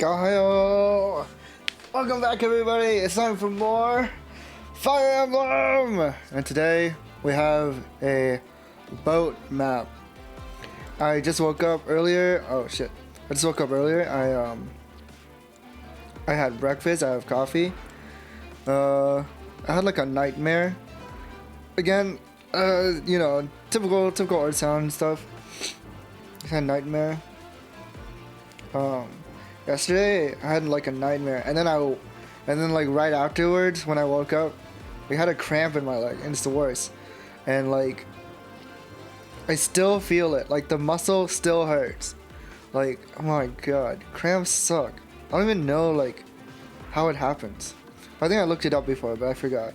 Gaio! Welcome back, everybody. It's time for more Fire Emblem! And today we have a boat map. I just woke up earlier. Oh shit. I just woke up earlier. I had breakfast. I have coffee. I had like a nightmare. Again, you know, typical art sound stuff. I had a nightmare. Yesterday I had like a nightmare, and then like right afterwards when I woke up, I had a cramp in my leg, and it's the worst. And like, I still feel it. Like the muscle still hurts. Like, oh my god, cramps suck. I don't even know like how it happens. I think I looked it up before, but I forgot.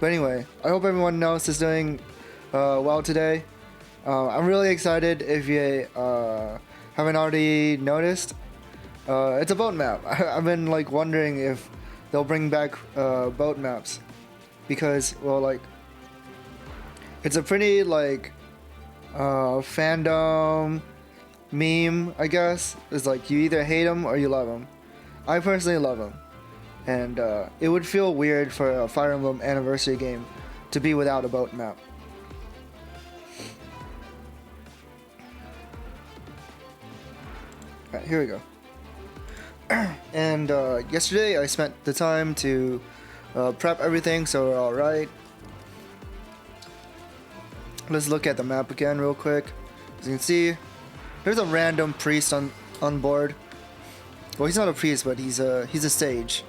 But anyway, I hope everyone else is doing well today. I'm really excited. If you haven't already noticed, it's a boat map. I've been like wondering if they'll bring back boat maps, because well, like, it's a pretty like fandom meme, I guess. It's like you either hate them or you love them. I personally love them, and it would feel weird for a Fire Emblem anniversary game to be without a boat map. Alright, here we go. And yesterday I spent the time to prep everything, so we're alright. Let's look at the map again real quick. As you can see, there's a random priest on board. Well, he's not a priest, but he's a sage.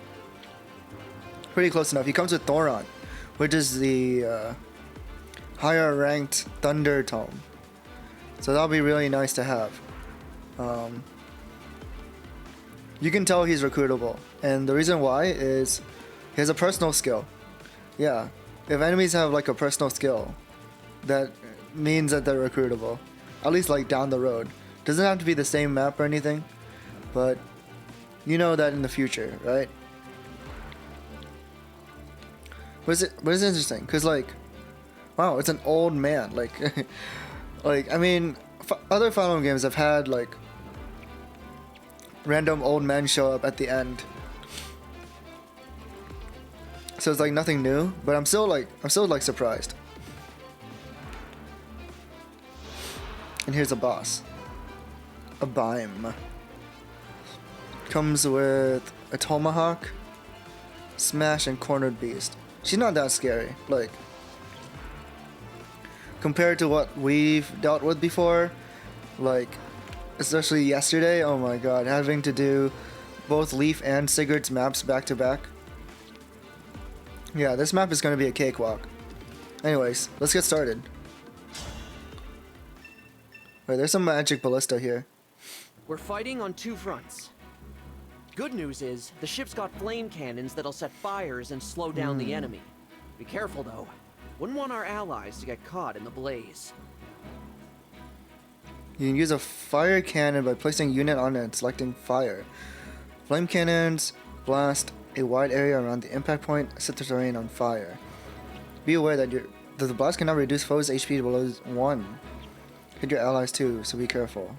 Pretty close enough. He comes with Thoron, which is the higher ranked Thunder Tome. So that'll be really nice to have. You can tell he's recruitable, and the reason why is he has a personal skill. Yeah, if enemies have like a personal skill, that means that they're recruitable. At least like down the road. Doesn't have to be the same map or anything, but you know that in the future, right? But it's interesting, cause like, wow, it's an old man. Like, like I mean, other Fire Emblem games have had like random old men show up at the end, so it's like nothing new, but I'm still like surprised. And here's a boss, a Bime. Comes with a tomahawk, smash, and cornered beast. She's not that scary, like compared to what we've dealt with before, like especially yesterday. Oh my god, having to do both Leaf and Sigurd's maps back to back. Yeah, this map is going to be a cakewalk. Anyways, let's get started. Wait, there's some magic ballista here. We're fighting on two fronts. Good news is, the ship's got flame cannons that'll set fires and slow down the enemy. Be careful though. Wouldn't want our allies to get caught in the blaze. You can use a fire cannon by placing a unit on it and selecting fire. Flame cannons blast a wide area around the impact point, set the terrain on fire. Be aware that the blast cannot reduce foes' HP below 1. Hit your allies too, so be careful.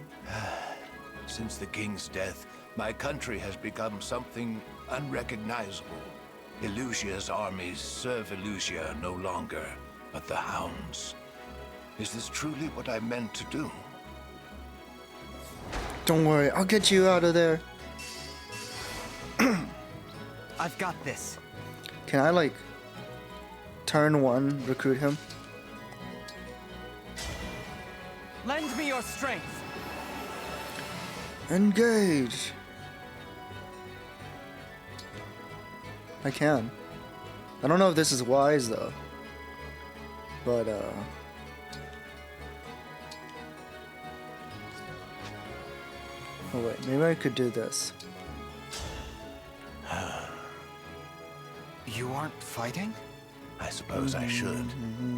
Since the king's death, my country has become something unrecognizable. Illusia's armies serve Illusia no longer, but the hounds. Is this truly what I meant to do? Don't worry, I'll get you out of there. I've got this. Can I like turn 1 recruit him? Lend me your strength. Engage. I can. I don't know if this is wise though, but oh wait, maybe I could do this. You aren't fighting? I suppose I should.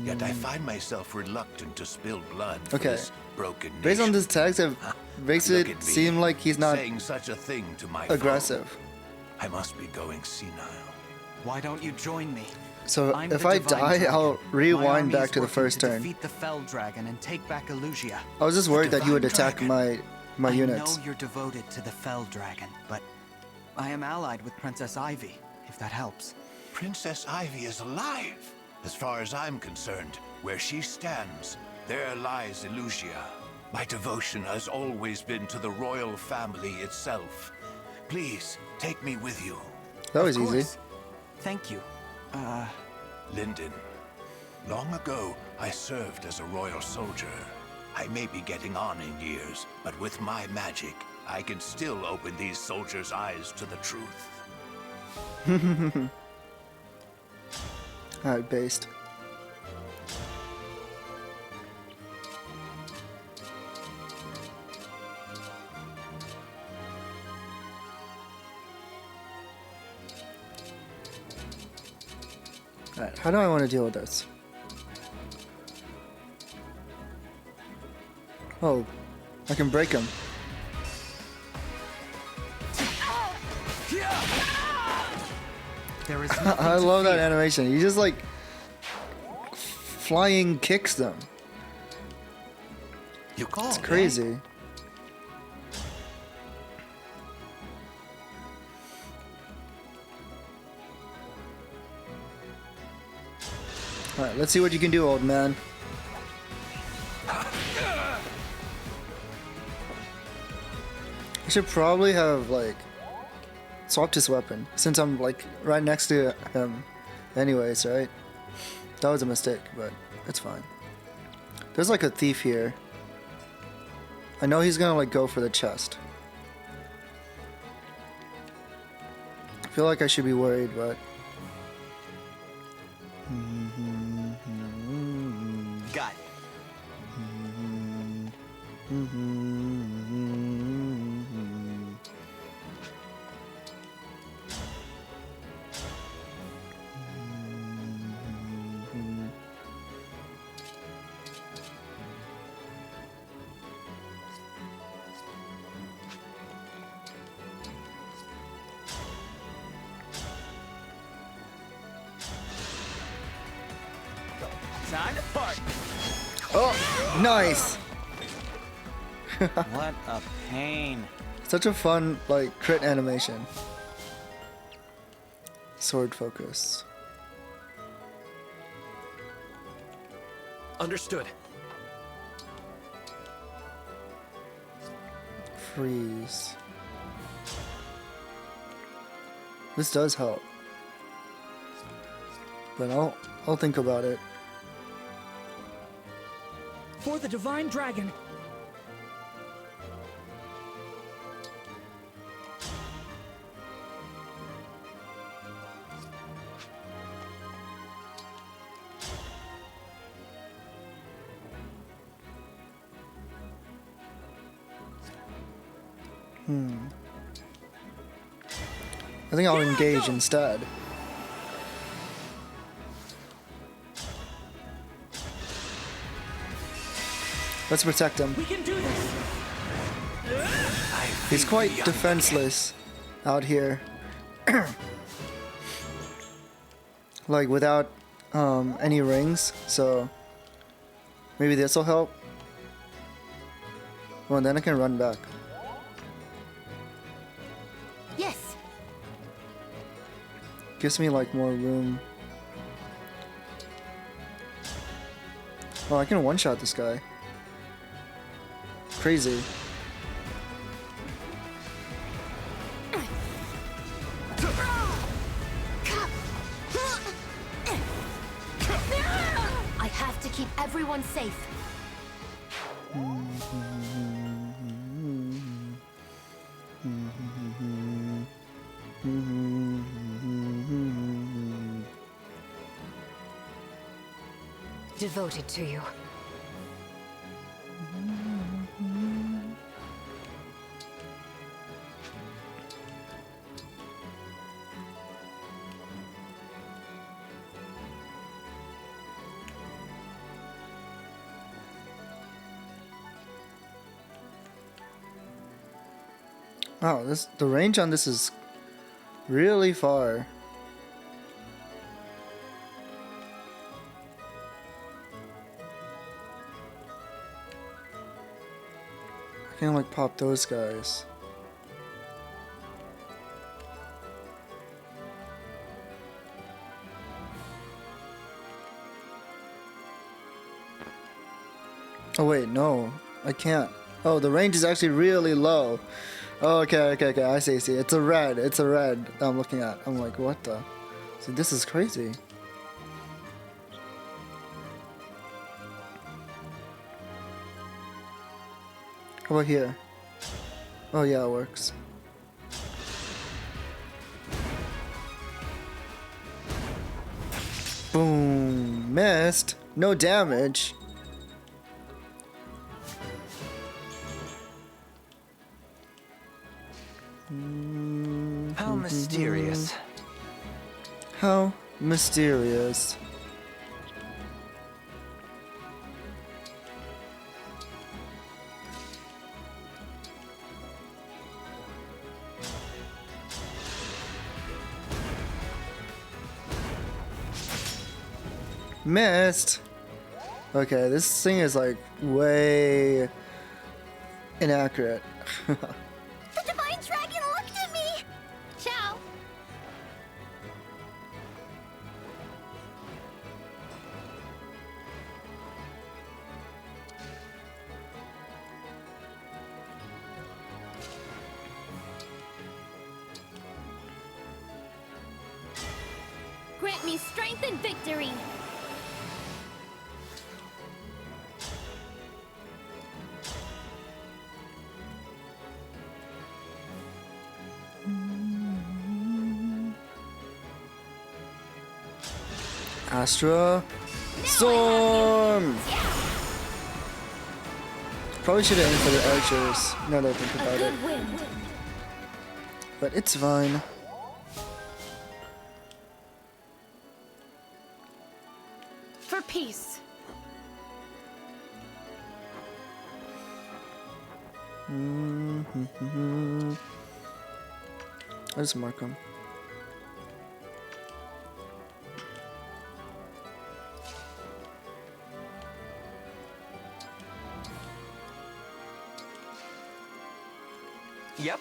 Yet I find myself reluctant to spill blood for Okay. this broken nation. Based on this text, it makes Look it at me, seem like he's not saying such a thing to my aggressive. foe. I must be going senile. Why don't you join me? So I'm if the I Divine die, Dragon. I'll My rewind army back is to the working first to turn. defeat the Fell Dragon and take back Illusia. I was just worried that he would Divine attack Dragon. my my I units. know you're devoted to the Fell Dragon, but I am allied with Princess Ivy, if that helps. Princess Ivy is alive. As far as I'm concerned, where she stands, there lies Elusia. My devotion has always been to the royal family itself. Please, take me with you. That was Of easy. course. Thank you. Lyndon, long ago, I served as a royal soldier. I may be getting on in years, but with my magic, I can still open these soldiers' eyes to the truth. Alright, based. Alright, how do I want to deal with this? Oh, I can break him. There is I love that animation. He just like flying kicks them. You called, It's crazy. Alright, let's see what you can do, old man. I should probably have like swapped his weapon since I'm like right next to him anyways, right? That was a mistake, but it's fine. There's like a thief here. I know he's gonna like go for the chest. I feel like I should be worried, but Got it. Time to party. oh, nice! What a pain. Such a fun like crit animation. Sword focus. Understood. Freeze. This does help. But I'll think about it. For the Divine Dragon. I think I'll engage instead. Let's protect him. We can do this. He's quite defenseless out here. Like without any rings, so maybe this will help. Well, and then I can run back. Yes. Gives me like more room. Oh, I can one-shot this guy. Crazy. I have to keep everyone safe. Devoted to you. Wow, the range on this is really far. I Can I like pop those guys? Oh wait, no, I can't. Oh, the range is actually really low. Oh, okay, I see. It's a red that I'm looking at. I'm like, what the? See, this is crazy. How about here? Oh yeah, it works. Boom, missed. No damage. How mysterious. How mysterious. Missed. Okay, this thing is like way inaccurate. The divine dragon looked at me! Ciao! Grant me strength and victory! Astra Storm! Probably should have aimed for the archers, now that I think about it. Good wind. But it's fine. For peace. I just mark them. Yep.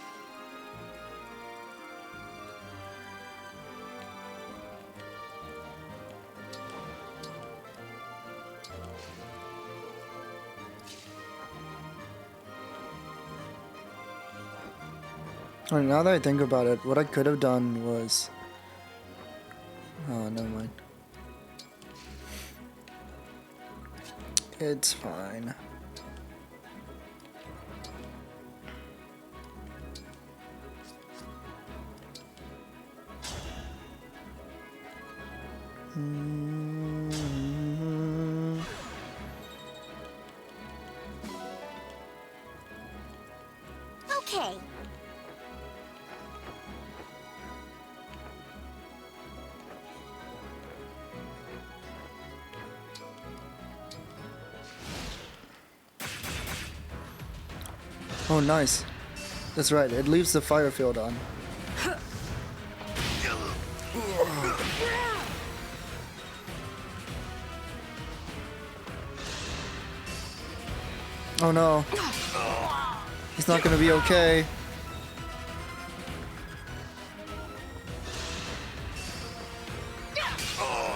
Alright, now that I think about it, what I could have done was... Oh, never mind. It's fine. Okay. Oh, nice. That's right, it leaves the fire field on. Oh no. He's not gonna be okay.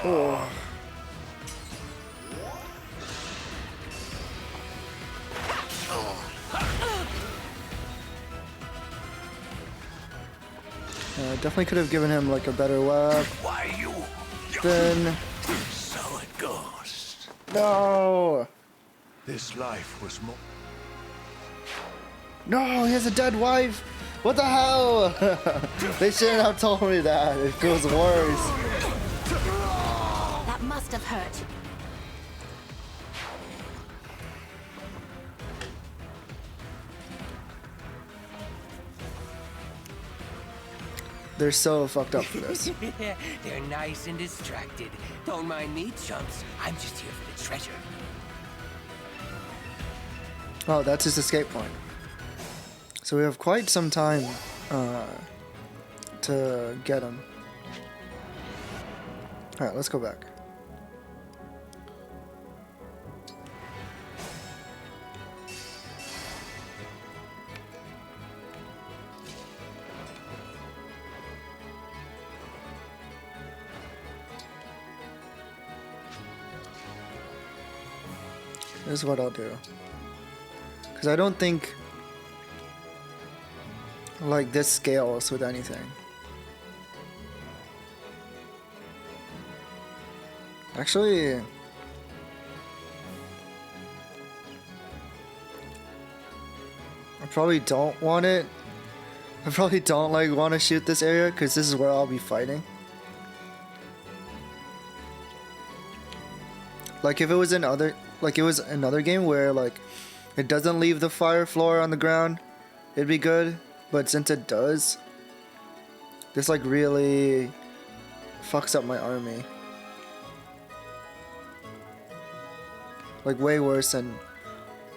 Oh. Definitely could have given him like a better weapon. Why you? So it goes. No! This life was more. No, he has a dead wife! What the hell? They shouldn't have told me that. It feels worse. That must have hurt. They're so fucked up for this. They're nice and distracted. Don't mind me, chumps. I'm just here for the treasure. Oh, that's his escape point. So we have quite some time to get him. Alright, let's go back. This is what I'll do. Because I don't think like this scales with anything. Actually, I probably don't want it. I probably don't like want to shoot this area because this is where I'll be fighting. Like if it was another game where like it doesn't leave the fire floor on the ground, it'd be good. But since it does, this like really fucks up my army. Like way worse than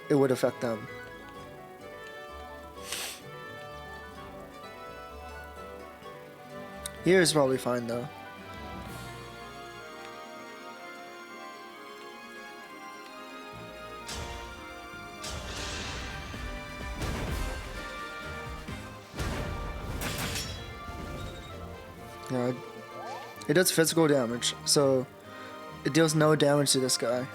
it would affect them. Here is probably fine though. Yeah, it does physical damage, so it deals no damage to this guy.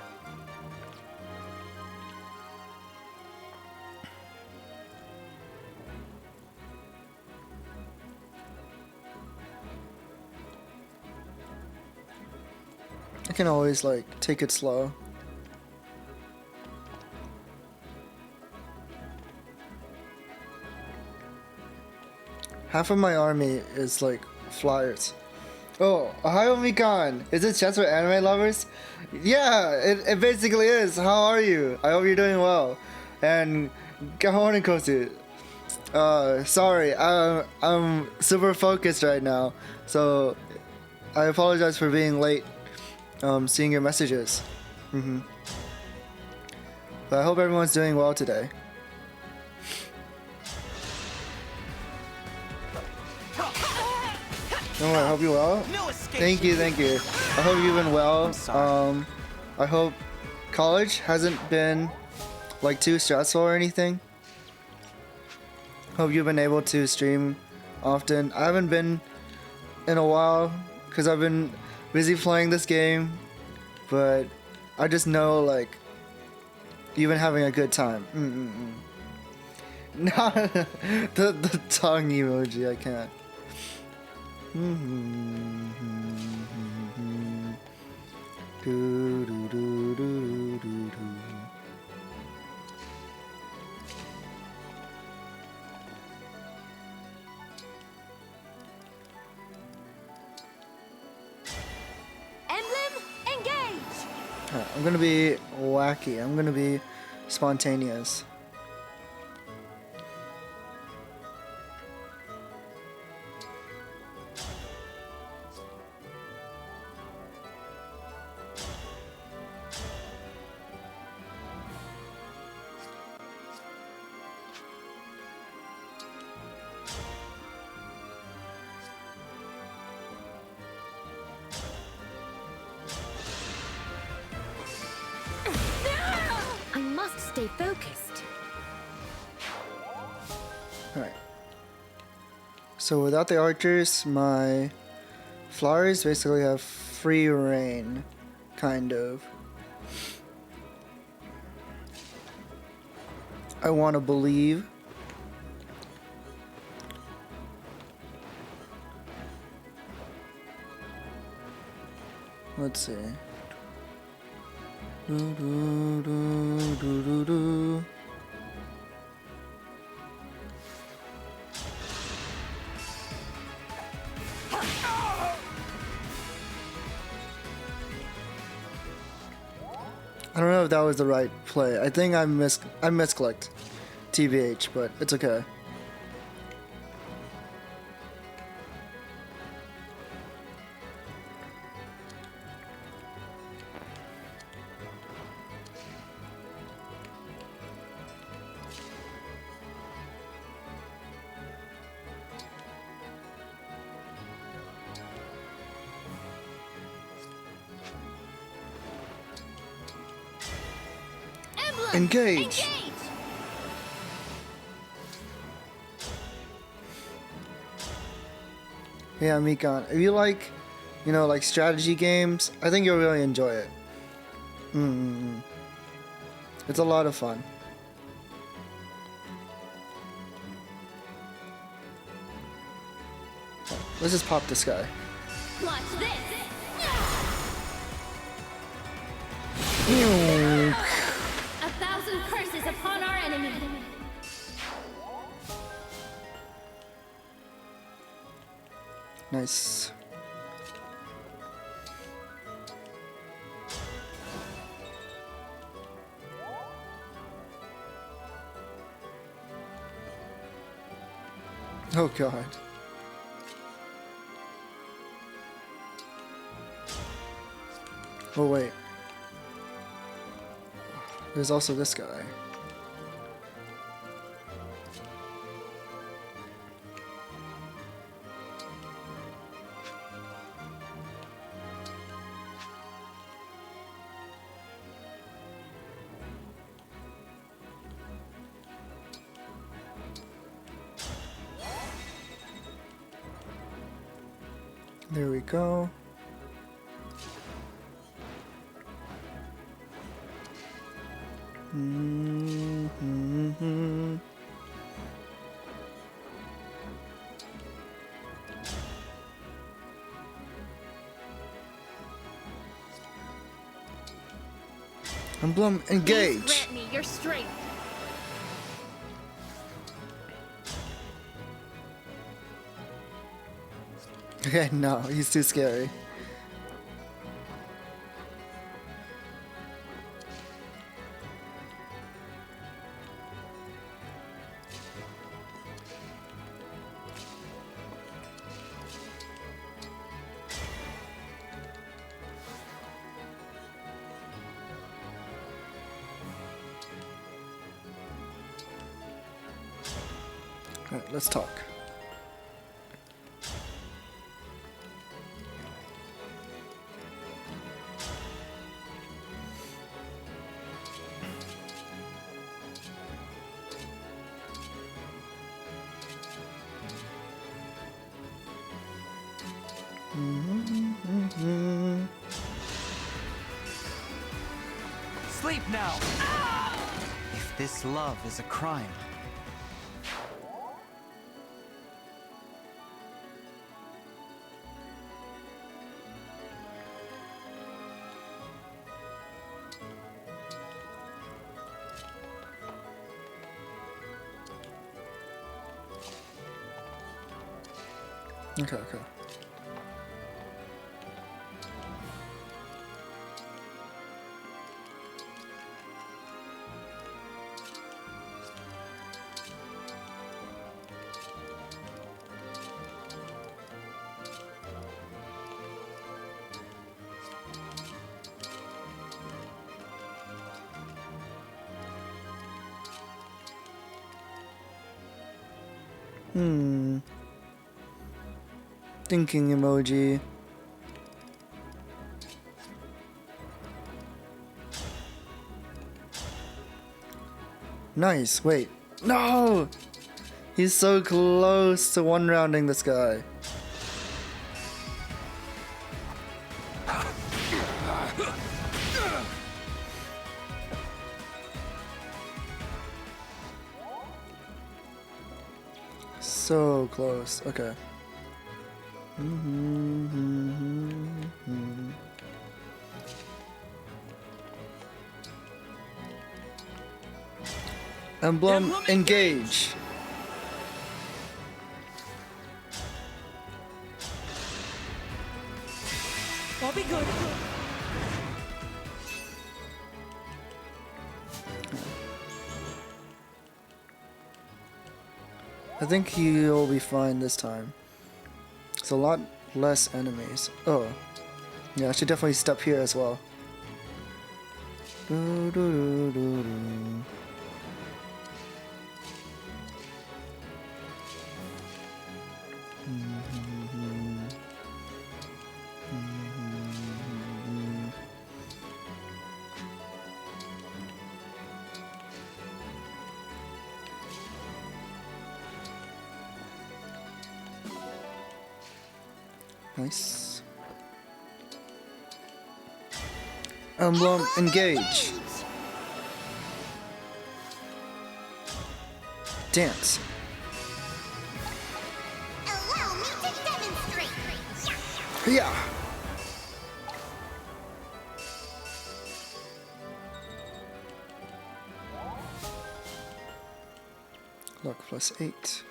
I can always like take it slow. Half of my army is like flyers. Oh, Ohio Mikan! Is it just for anime lovers? Yeah, it basically is. How are you? I hope you're doing well. And Kahone Kosu. Sorry, I'm super focused right now, so I apologize for being late. Seeing your messages. But I hope everyone's doing well today. Oh, I hope you're well. Thank you. I hope you've been well. I hope college hasn't been like too stressful or anything. Hope you've been able to stream often. I haven't been in a while because I've been busy playing this game, but I just know like you've been having a good time. Nah, the tongue emoji, I can't. I'm gonna be wacky. I'm gonna be spontaneous. Stay focused. Alright. So without the archers, my flowers basically have free reign, kind of. I want to believe. Let's see. Do, do, do, do, do, do. I don't know if that was the right play. I think I misclicked TBH, but it's okay. Engage! Yeah, Mikan, if you like, you know, like strategy games, I think you'll really enjoy it. It's a lot of fun. Let's just pop this guy. Watch this. A thousand curses upon our enemy. Nice. Oh god. Oh wait. There's also this guy. There we go. Emblem, engage. Please grant me your strength. Okay, no, he's too scary. Alright, let's talk. Sleep now! If this love is a crime, Okay, okay. Thinking emoji. Nice, wait. No! He's so close to one-rounding this guy. So close. Okay. Emblem, engage. I'll be good. I think he'll be fine this time. It's a lot less enemies. Oh. Yeah, I should definitely step here as well. Nice. Emblem, engage. Dance. Allow me to demonstrate. Yeah. Luck +8.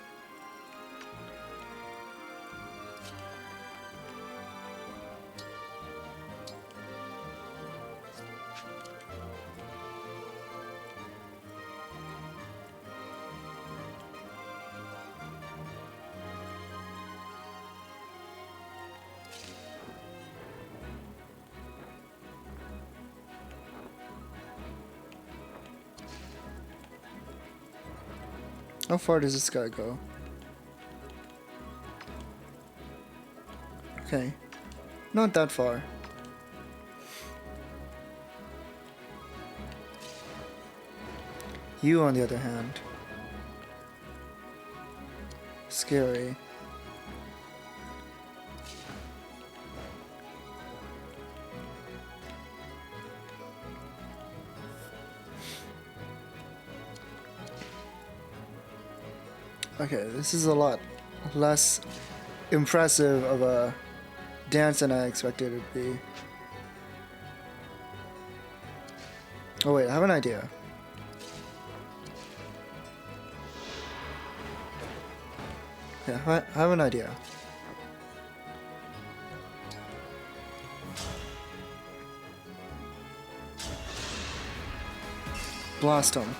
How far does this guy go? Okay. Not that far. You, on the other hand. Scary. Okay, this is a lot less impressive of a dance than I expected it to be. Oh wait, I have an idea. Yeah, I have an idea. Blast him.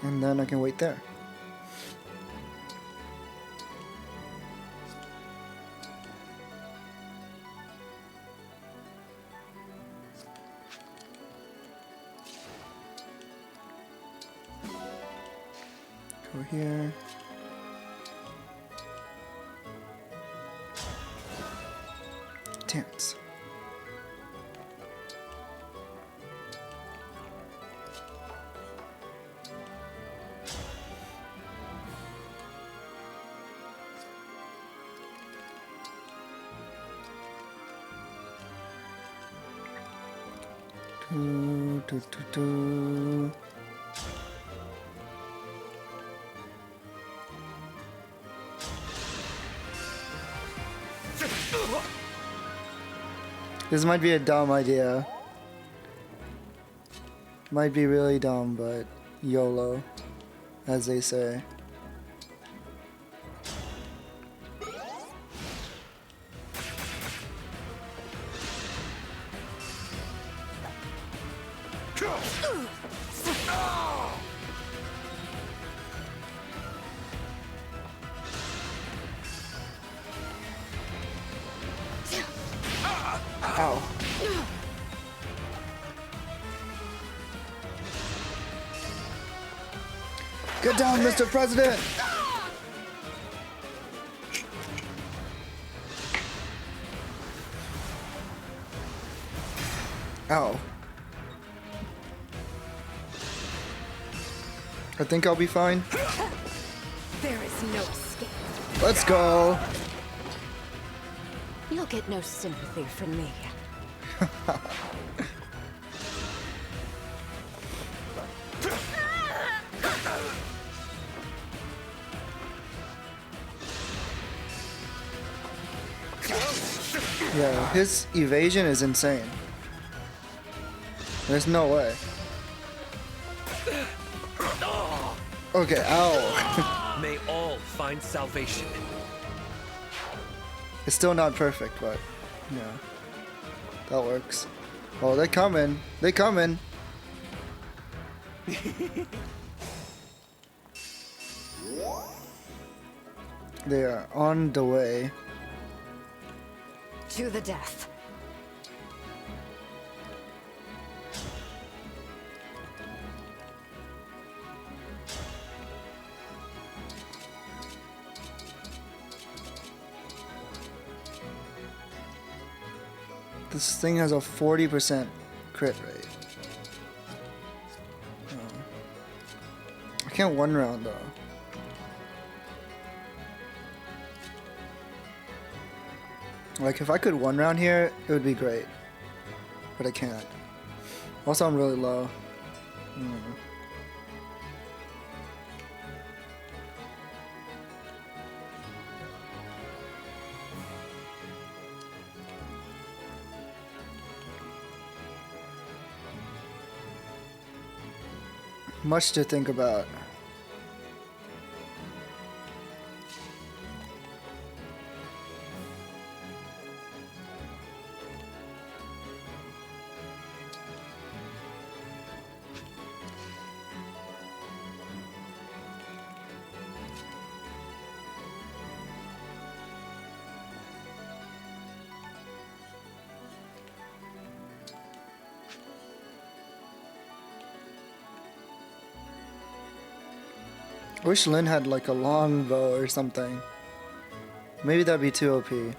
And then I can wait there. Go here. Dance. Do, do, do, do. This might be a dumb idea. Might be really dumb, but YOLO, as they say. Ow. Get down, Mr. President! Ow. I think I'll be fine. There is no escape. Let's go! You'll get no sympathy from me. Yeah, his evasion is insane. There's no way. Okay, ow. May all find salvation. It's still not perfect, but yeah, that works. Oh, they're coming. They're coming. They are on the way. To the death. This thing has a 40% crit rate. can't one round though. Like if I could one round here, it would be great. But I can't. Also, I'm really low. Much to think about. I wish Lin had like a long bow or something. Maybe that'd be too OP. Me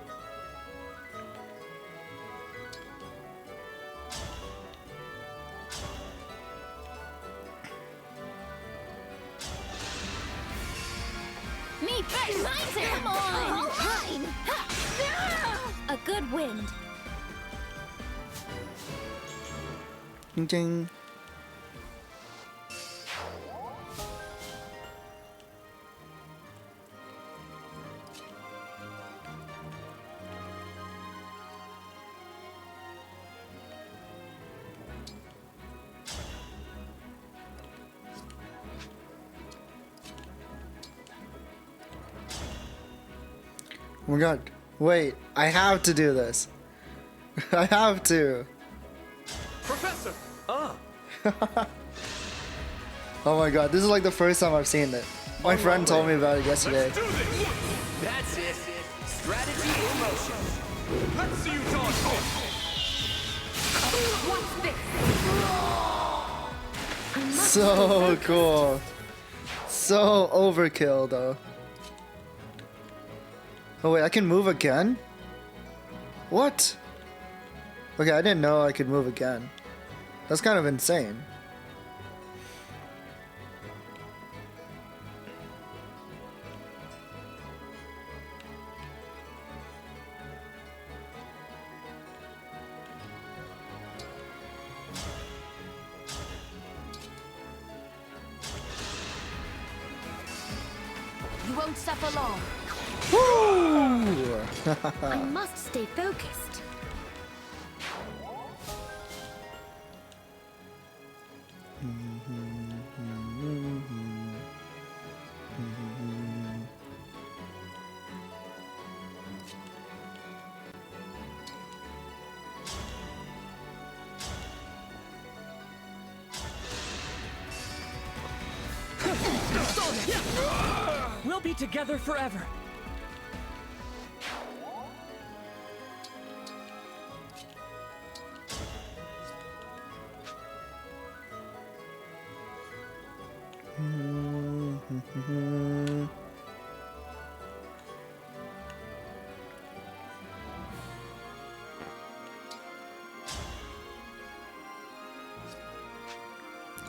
first! Come on! Fine! A good wind. Ding ding. Oh my god. Wait, I have to do this. I have to. Professor! Oh my god, this is like the first time I've seen it. My friend told me about it yesterday. Do this! That's it. Strategy in motion. Let's see you dodge this! So cool. So overkill though. Oh wait, I can move again? What? Okay, I didn't know I could move again. That's kind of insane. You won't suffer long. Woo! I must stay focused. We'll be together forever.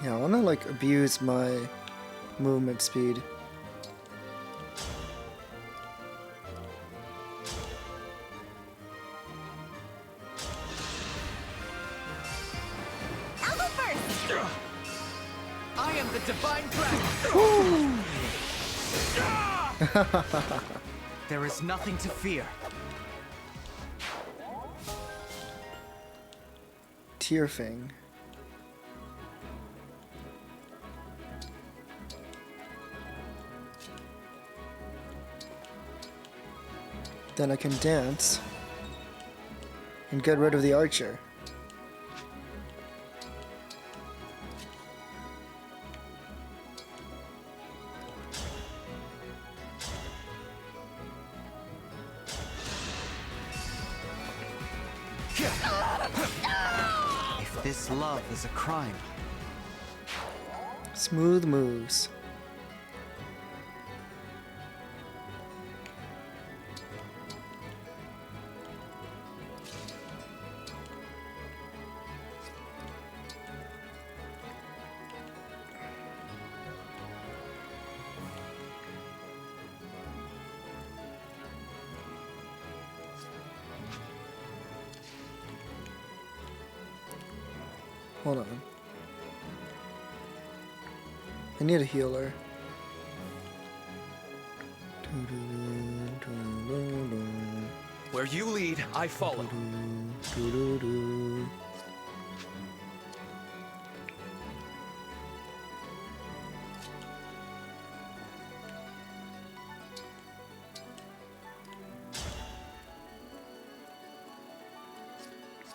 Yeah, I wanna like abuse my movement speed. I'll go first. I am the divine dragon. There is nothing to fear. Tearfing. Then I can dance and get rid of the archer. If this love is a crime, Smooth moves. Hold on. I need a healer. Where you lead, I follow.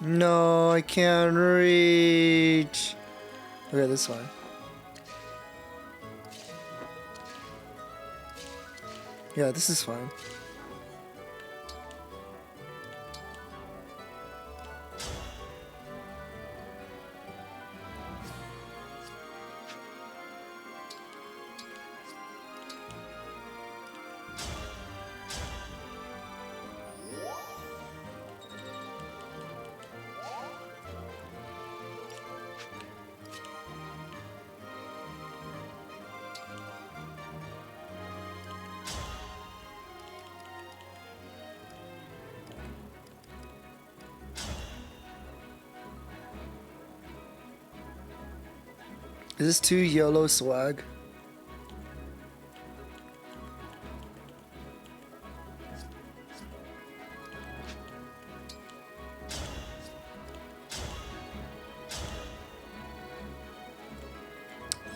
No, I can't reach. Okay, this one. Yeah, this is fine. Is this too YOLO swag?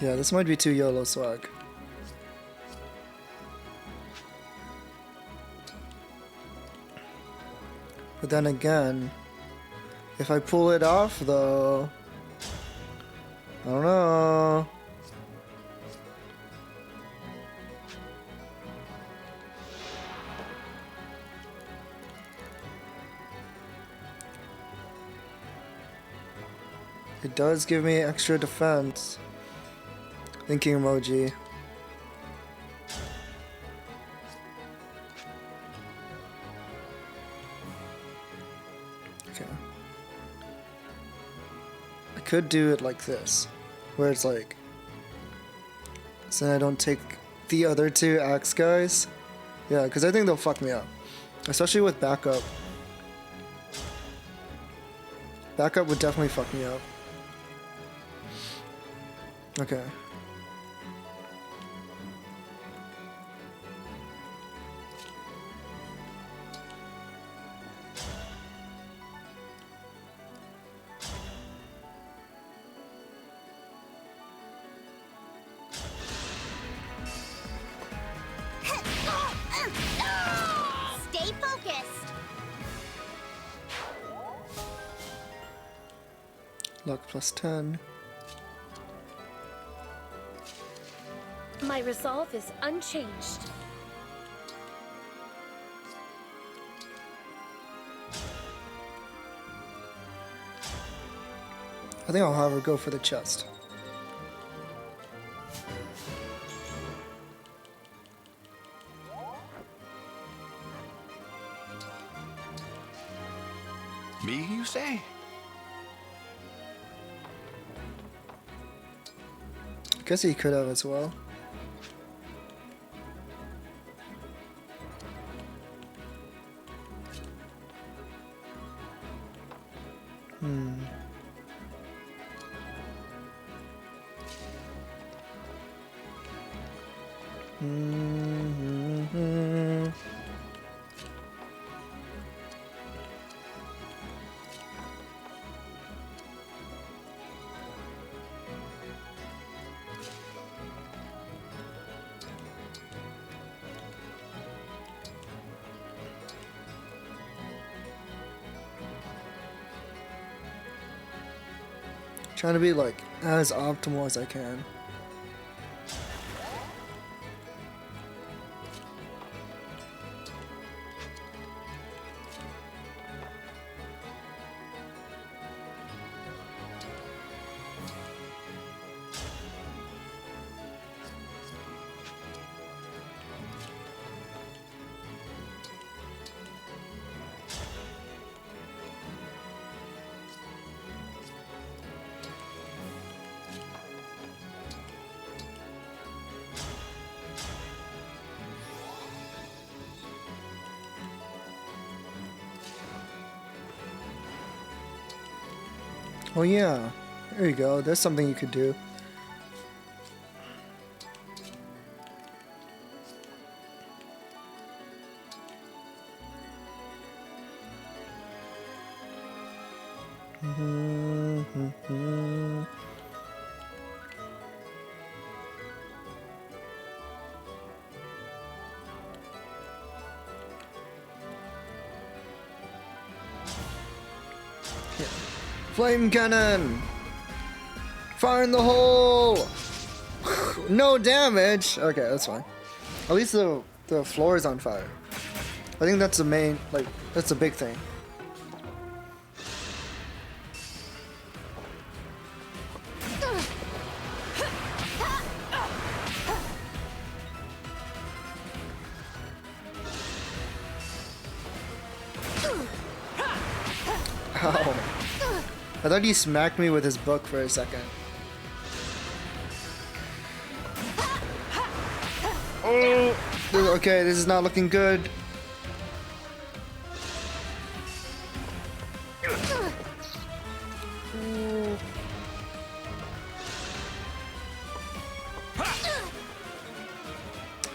Yeah, this might be too YOLO swag. But then again, if I pull it off though, I don't know. It does give me extra defense. Thinking emoji. Okay. I could do it like this, where it's like, so then I don't take the other two axe guys. Yeah, because I think they'll fuck me up, especially with backup. Backup would definitely fuck me up. Okay. Stay focused. Luck plus 10. My resolve is unchanged. I think I'll have her go for the chest. Me, you say? I guess he could have as well. Trying to be like as optimal as I can. Oh yeah, There you go. There's something you could do. Flame cannon! Fire in the hole! No damage! Okay, that's fine. At least the floor is on fire. I think that's the main, like, that's the big thing. Ow. I thought he smacked me with his book for a second. Oh, okay, this is not looking good.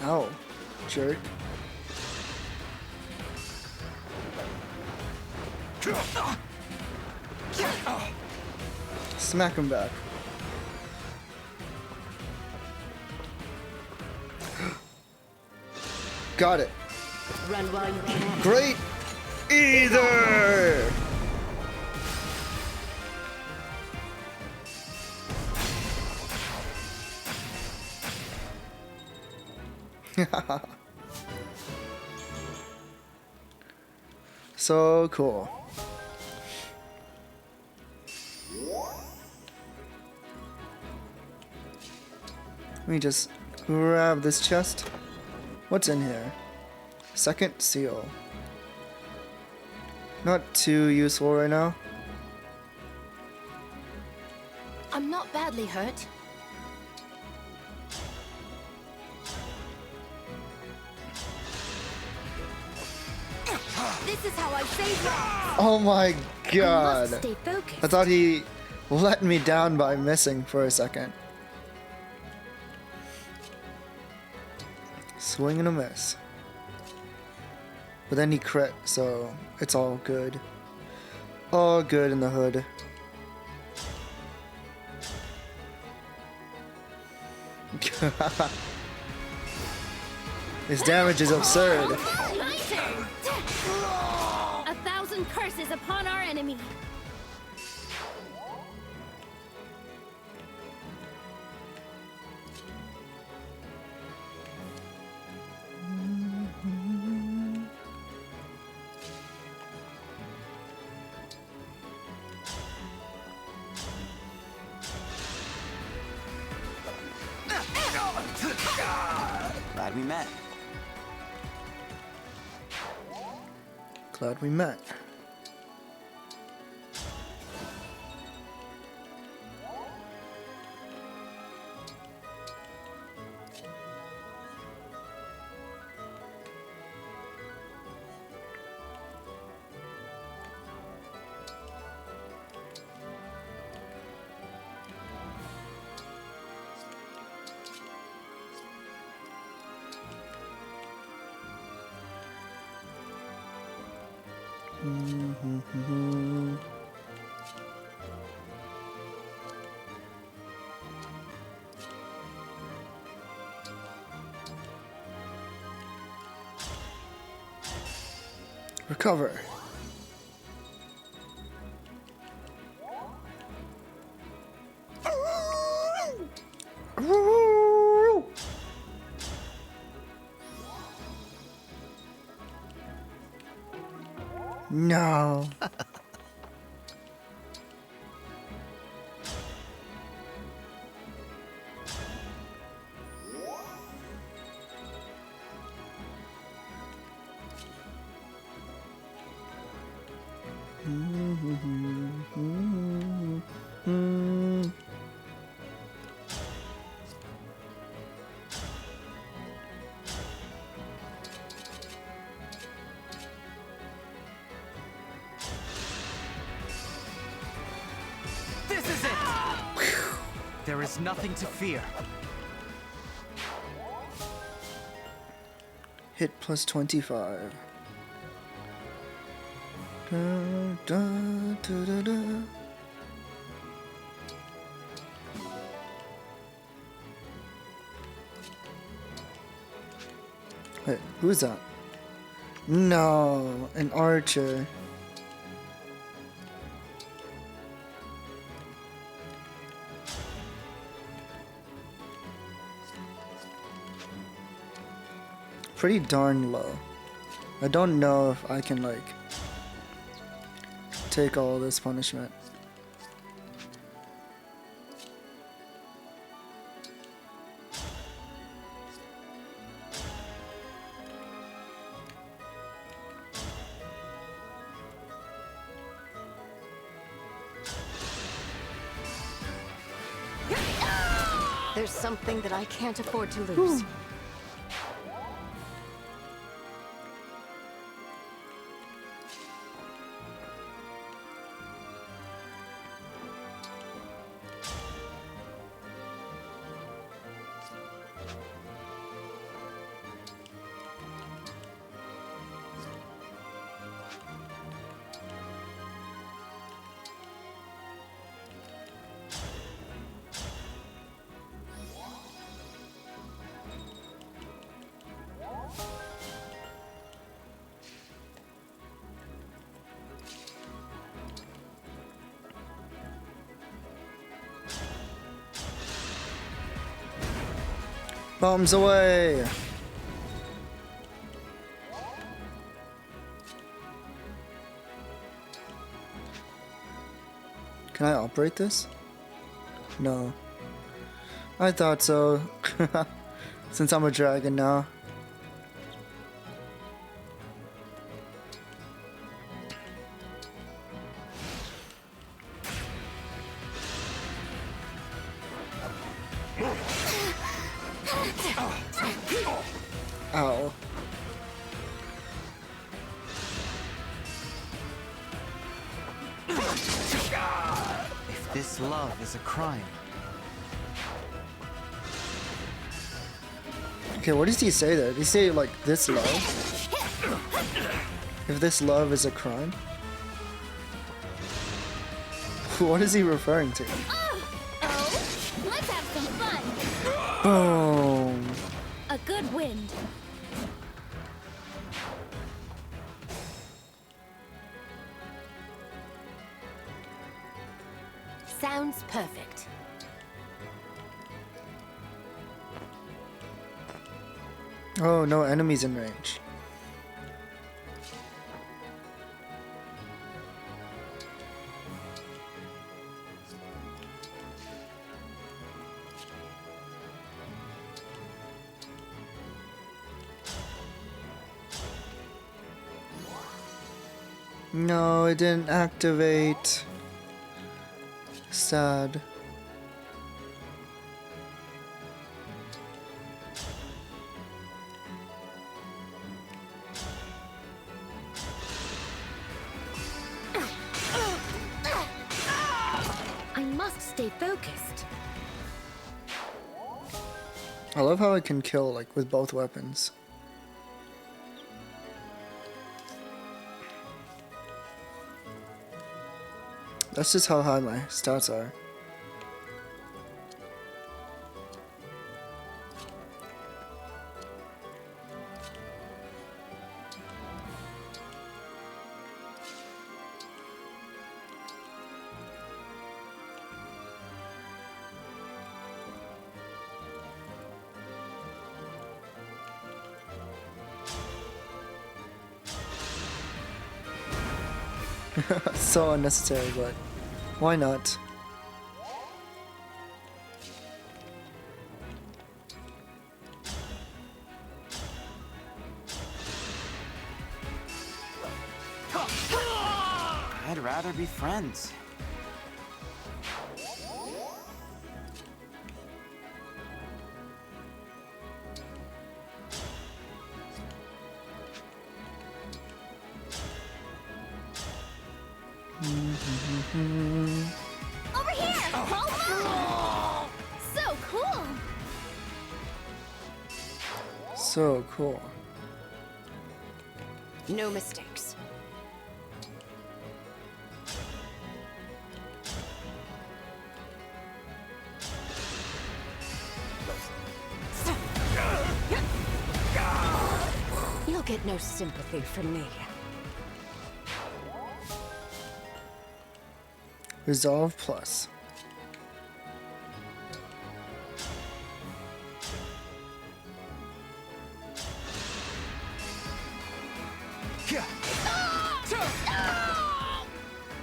Ow, jerk. Smack him back. Got it. Run while you can. Great either. So cool. Let me just grab this chest. What's in here? Second seal. Not too useful right now. I'm not badly hurt. This is how I save lives. Oh my I god. must stay focused. I thought he let me down by missing for a second. Swing and a miss. But then he crit, so it's all good. All good in the hood. His damage is absurd. My turn. 1,000 curses upon our enemy. Glad we met. Glad we met. Recover. No. There is nothing to fear. Hit plus 25. Da, da, da, da, da. Wait, who's that? No, an archer. Pretty darn low. I don't know if I can like take all this punishment. There's something that I can't afford to lose. Ooh. Bombs away! Can I operate this? No. I thought so. Since I'm a dragon now. Ow. If this love is a crime. Okay, what does he say there? Did he say like this love? If this love is a crime? What is he referring to? Oh, let's have some fun. Boom. A good wind. Sounds perfect. Oh, no enemies in range. No, it didn't activate. Sad. I must stay focused. I love how I can kill like with both weapons. That's just how high my stats are. So unnecessary, but why not? I'd rather be friends. Over here! So cool. No mistakes. You'll get no sympathy from me. Resolve plus.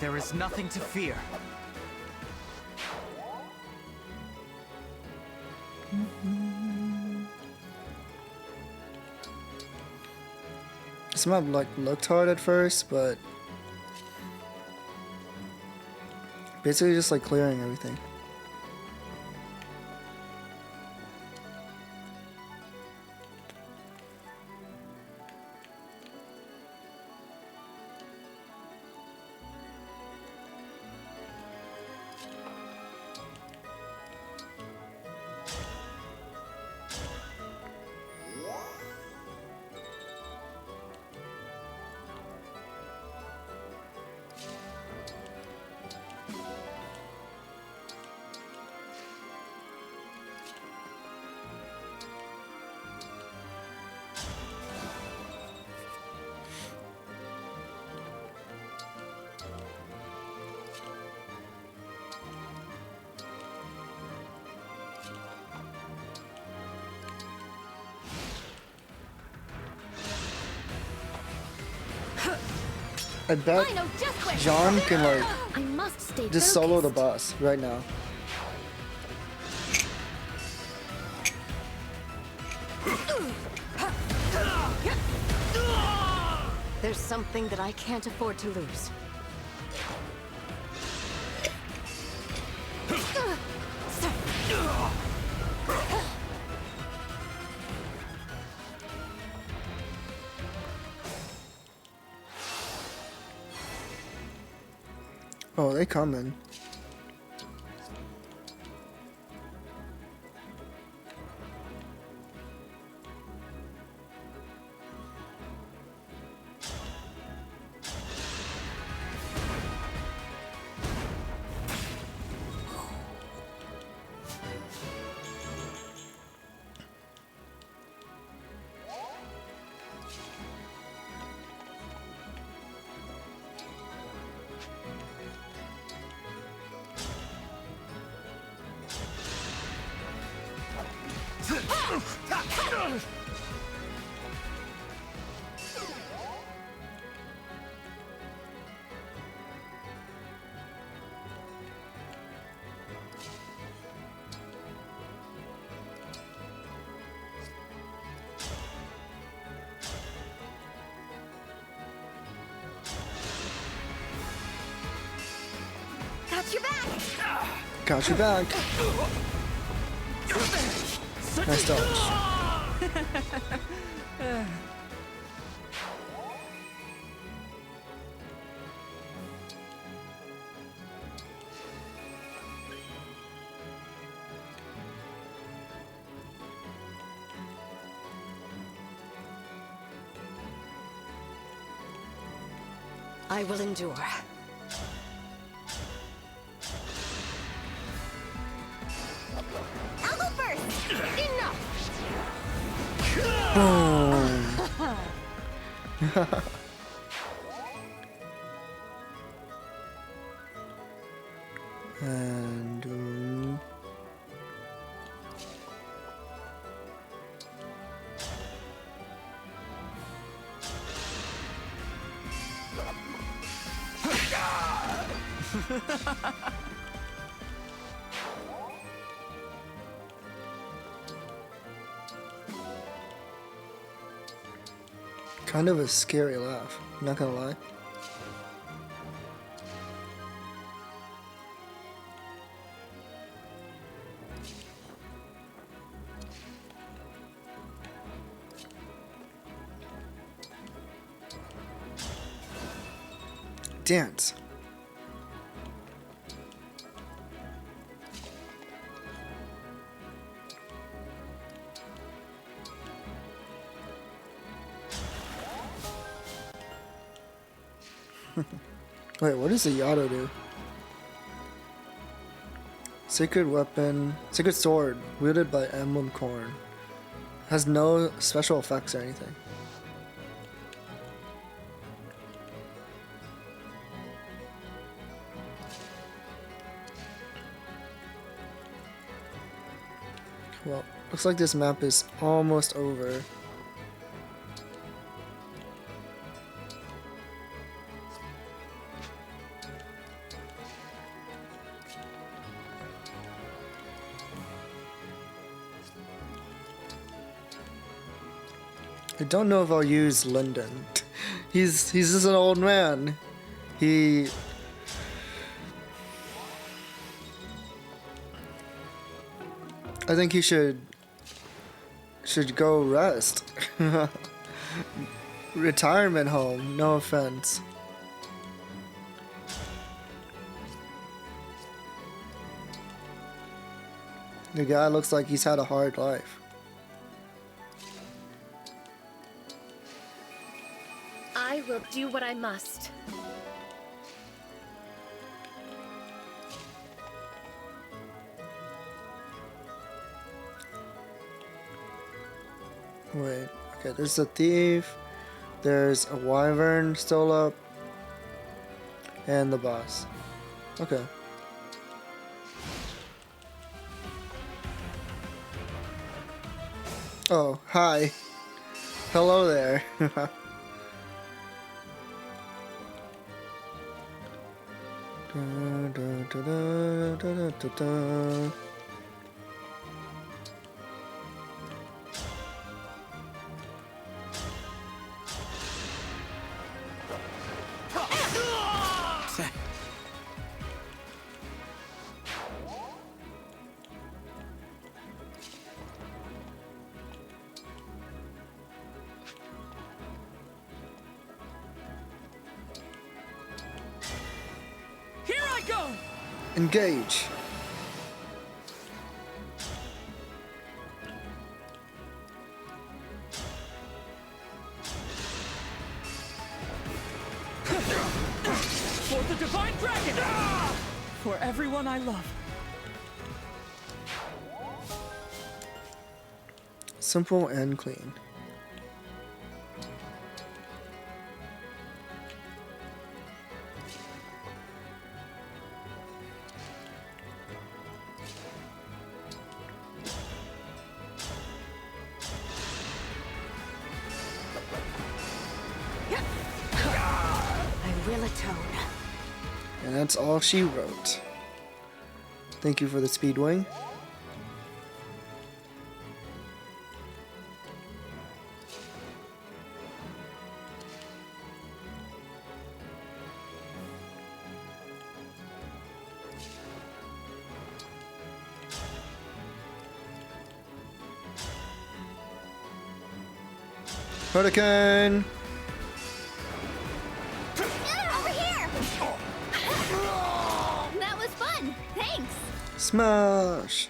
There is nothing to fear. This map like looked hard at first, but basically just like clearing everything. I bet I know just where. John can like I must stay just solo the focused. boss right now. There's something that I can't afford to lose. Oh, they coming. Got your back. Got you back. Nice dodge. I will endure. I'll go first. Enough. And kind of a scary laugh, not gonna lie. Dance. Wait, what does the Yato do? Sacred weapon, sacred sword, wielded by Emblem Corn. Has no special effects or anything. Well, looks like this map is almost over. I don't know if I'll use Lyndon. He's just an old man. I think he should go rest. Retirement home, no offense. The guy looks like he's had a hard life. I will do what I must. Wait, okay, there's a thief, there's a wyvern still up, and the boss. Okay. Oh, hi. Hello there. Here I go! Engage. For the divine dragon! For everyone I love. Simple and clean. And that's all she wrote. Thank you for the speed wing. Hurricane! Over here! That was fun. Thanks. Smash!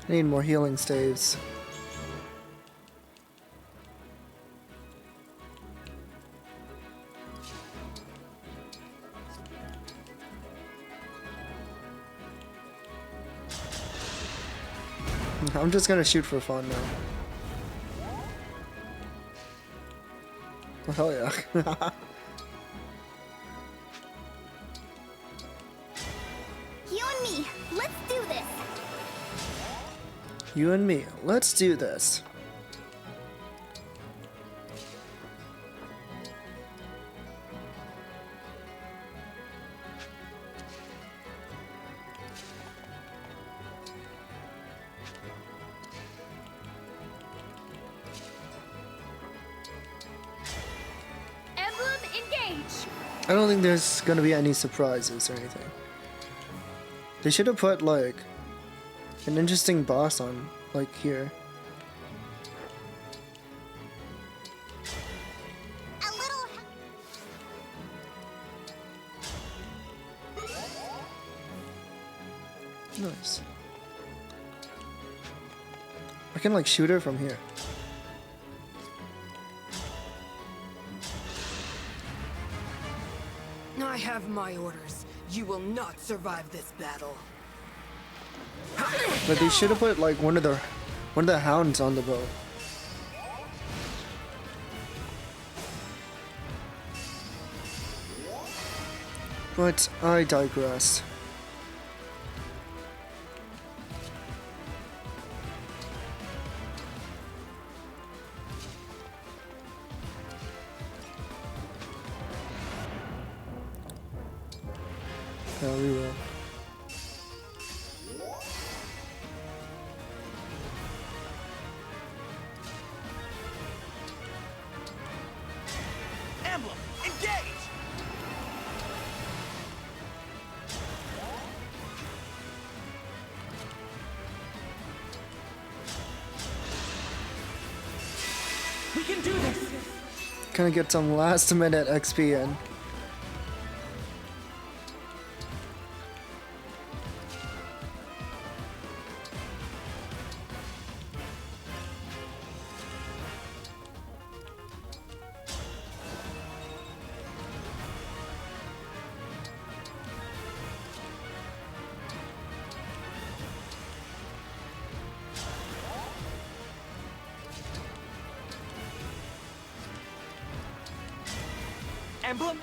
I need more healing staves. I'm just gonna shoot for fun now. Oh, hell yeah. You and me, let's do this. You and me, let's do this. I don't think there's gonna be any surprises or anything. They should have put like an interesting boss on like here. A little. Nice. I can like shoot her from here. I have my orders. You will not survive this battle. But they should have put like one of the hounds on the boat. But I digress. Yeah, we will. Emblem, engage! We can do this! Gonna get some last minute XP in. Emblem,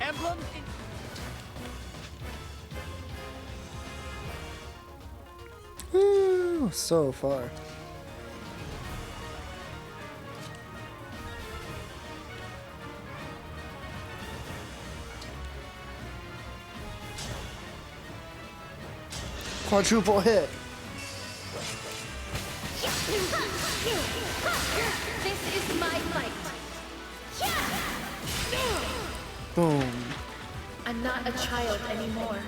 Emblem, Woo, so far. Quadruple hit. This is my fight. Boom. I'm not a child anymore.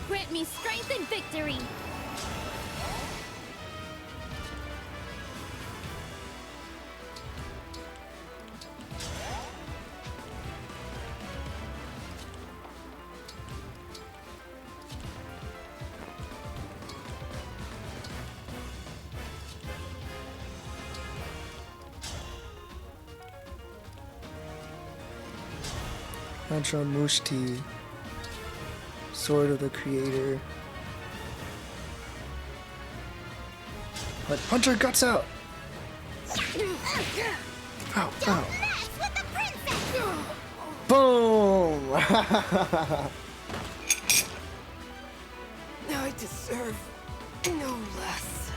Grant me strength and victory. Mantra Mushti. Sword of the Creator. But punch her guts out! Ow, ow. Boom! I deserve no less.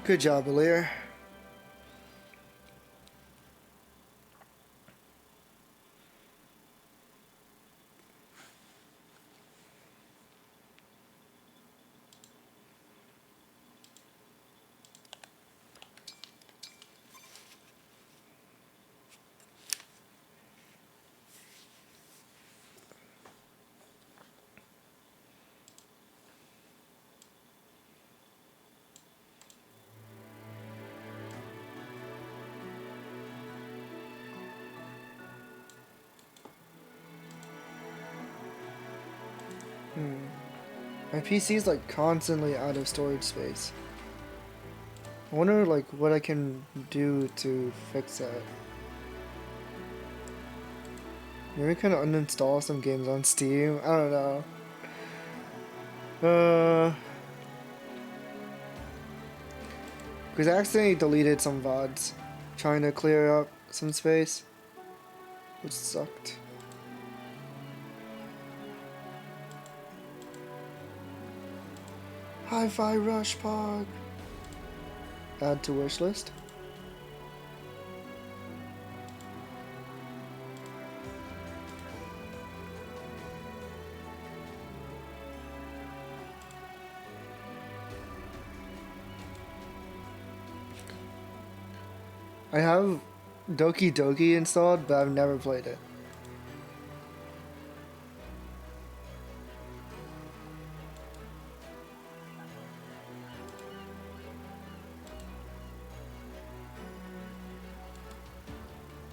Good job, Alir. My PC is like constantly out of storage space. I wonder like what I can do to fix that. Maybe I can uninstall some games on Steam. I don't know. Because I accidentally deleted some VODs trying to clear up some space, which sucked. Hi-Fi Rush Pog. Add to wish list. I have Doki Doki installed, but I've never played it.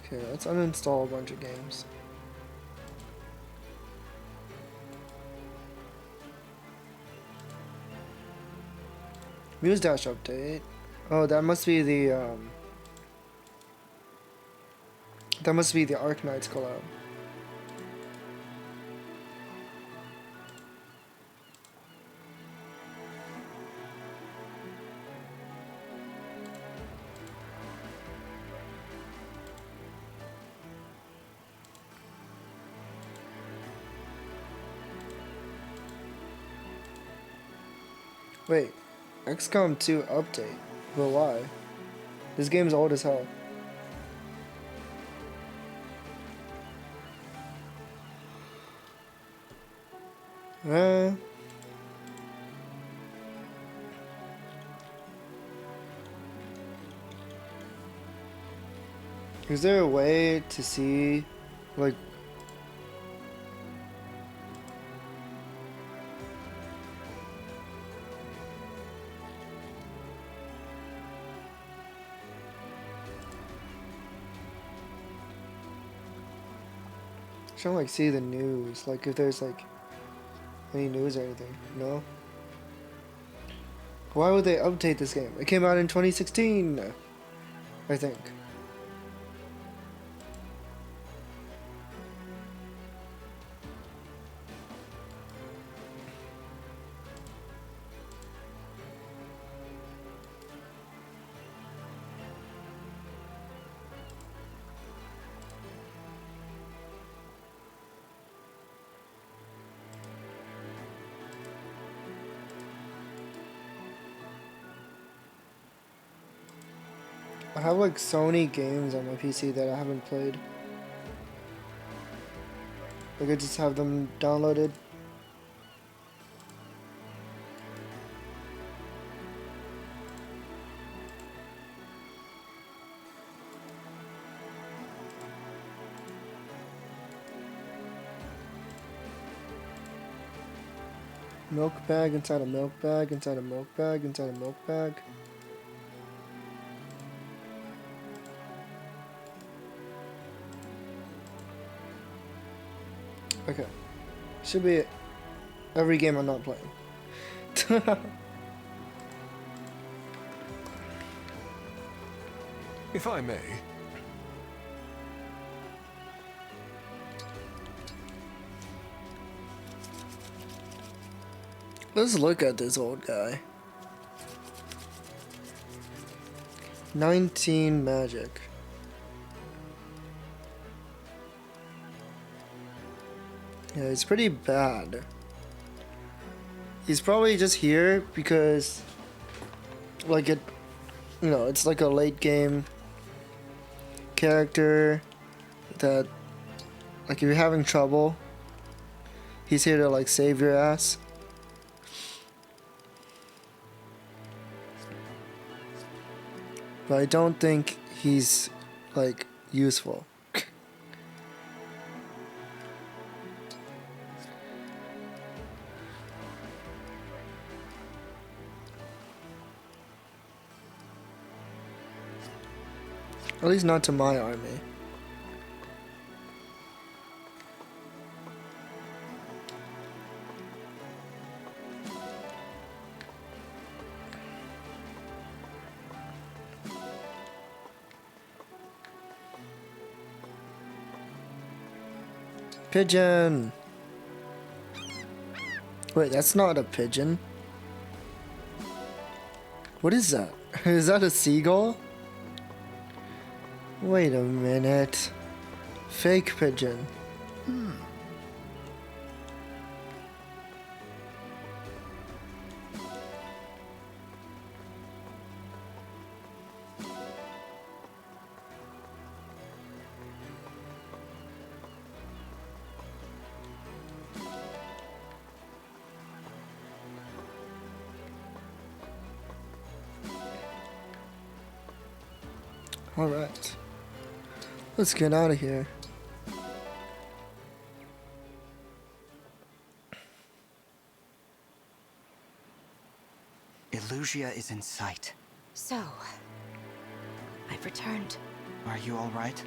Okay, let's uninstall a bunch of games. Muse Dash update. Oh, that must be the that must be the Arknights collab. Wait, XCOM 2 update? But why? This game's old as hell. Is there a way to see, like, trying to like see the news, like if there's like any news or anything? No? Why would they update this game? It came out in 2016, I think. I have like Sony games on my PC that I haven't played. Like I just have them downloaded. Milk bag inside a milk bag inside a milk bag inside a milk bag. Okay. Should be every game I'm not playing. If I may. Let's look at this old guy. 19 magic. Yeah, it's pretty bad. He's probably just here because, like, it, you know, it's like a late game character that, like, if you're having trouble, he's here to, like, save your ass. But I don't think he's, like, useful. At least not to my army. Pigeon. Wait, that's not a pigeon. What is that? Is that a seagull? Wait a minute. Fake pigeon. Alright. Let's get out of here. Illusia is in sight. So, I've returned. Are you all right?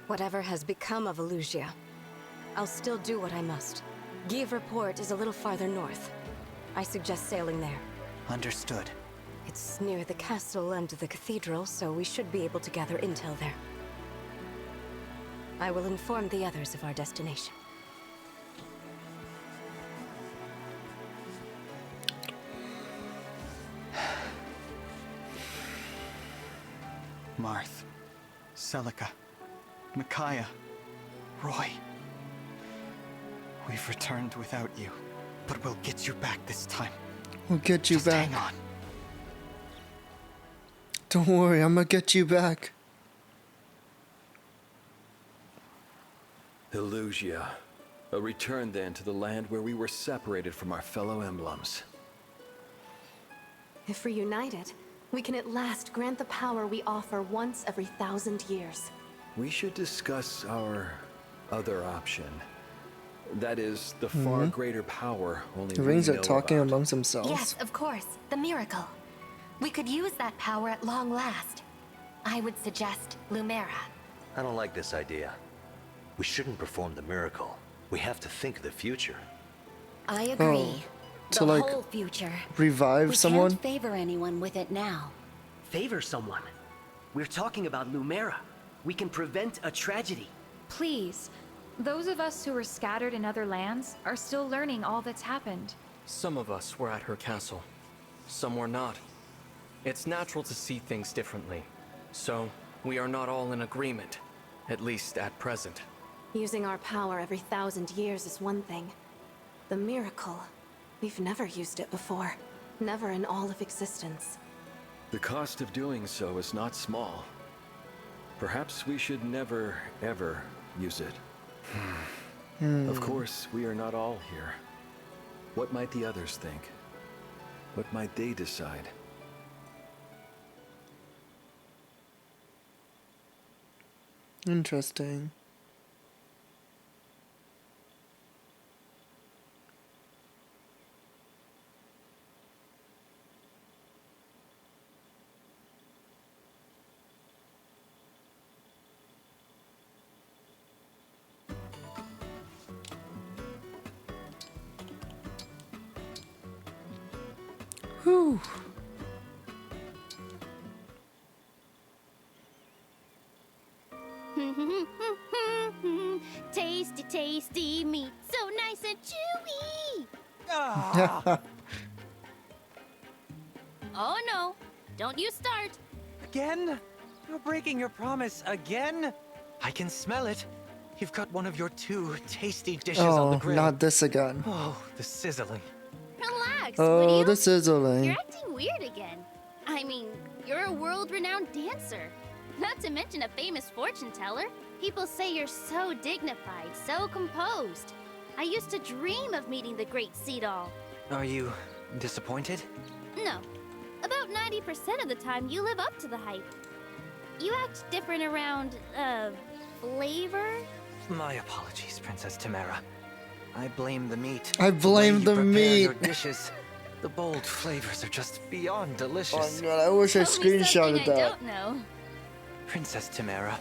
Whatever has become of Illusia, I'll still do what I must. Give Port is a little farther north. I suggest sailing there. Understood. It's near the castle and the cathedral, so we should be able to gather intel there. I will inform the others of our destination. Marth, Celica, Micaiah, Roy. We've returned without you, but we'll get you back this time. We'll get you Just back. hang on. Don't worry, I'm gonna get you back. Illusia. A return then to the land where we were separated from our fellow emblems. If reunited, we can at last grant the power we offer once every 1,000 years. We should discuss our other option. That is, the far greater power only The we rings are know talking about. amongst themselves. Yes, of course. The miracle. We could use that power at long last. I would suggest Lumera. I don't like this idea. We shouldn't perform the miracle. We have to think of the future. I agree. to, The like, whole future. Revive We someone? can't favor anyone with it now. Favor someone. We're talking about Lumera. We can prevent a tragedy. Please. Those of us who were scattered in other lands are still learning all that's happened. Some of us were at her castle. Some were not. It's natural to see things differently. So, we are not all in agreement. At least at present. Using our power every 1,000 years is one thing. The miracle, we've never used it before. Never in all of existence. The cost of doing so is not small. Perhaps we should never, ever use it. Of course, we are not all here. What might the others think? What might they decide? Interesting. Whew. Tasty, tasty meat, so nice and chewy. Oh no, don't you start. Again? You're breaking your promise again? I can smell it. You've got one of your 2 tasty dishes on the Oh, grill. not this again. Oh, the sizzling. Relax, Oh, would you? the sizzling. You're acting weird again. I mean, you're a world-renowned dancer. Not to mention a famous fortune teller. People say you're so dignified, so composed. I used to dream of meeting the great Sea Doll. Are you disappointed? No. About 90% of the time, you live up to the hype. You act different around, flavor? My apologies, Princess Tamara. I blame the meat. I blame the way you prepare meat. Your dishes. The bold flavors are just beyond delicious. Oh god, I wish I Tell me screenshotted something I that. don't know. Princess Tamara,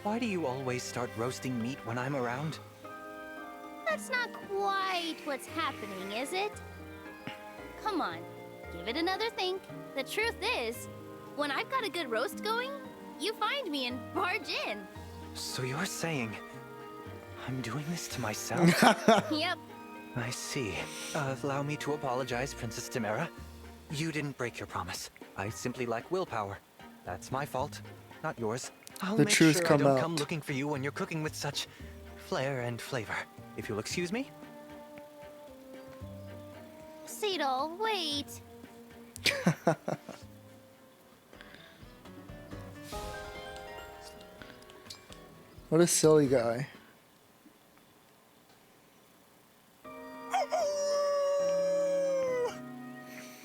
why do you always start roasting meat when I'm around? That's not quite what's happening, is it? Come on, give it another think. The truth is, when I've got a good roast going, you find me and barge in. So you're saying I'm doing this to myself. Yep. I see. Allow me to apologize, Princess Tamara. You didn't break your promise. I simply lack willpower. That's my fault, not yours. I'll The make truth sure I come don't out. come looking for you when you're cooking with such flair and flavor. If you'll excuse me. Seidel, wait. What a silly guy.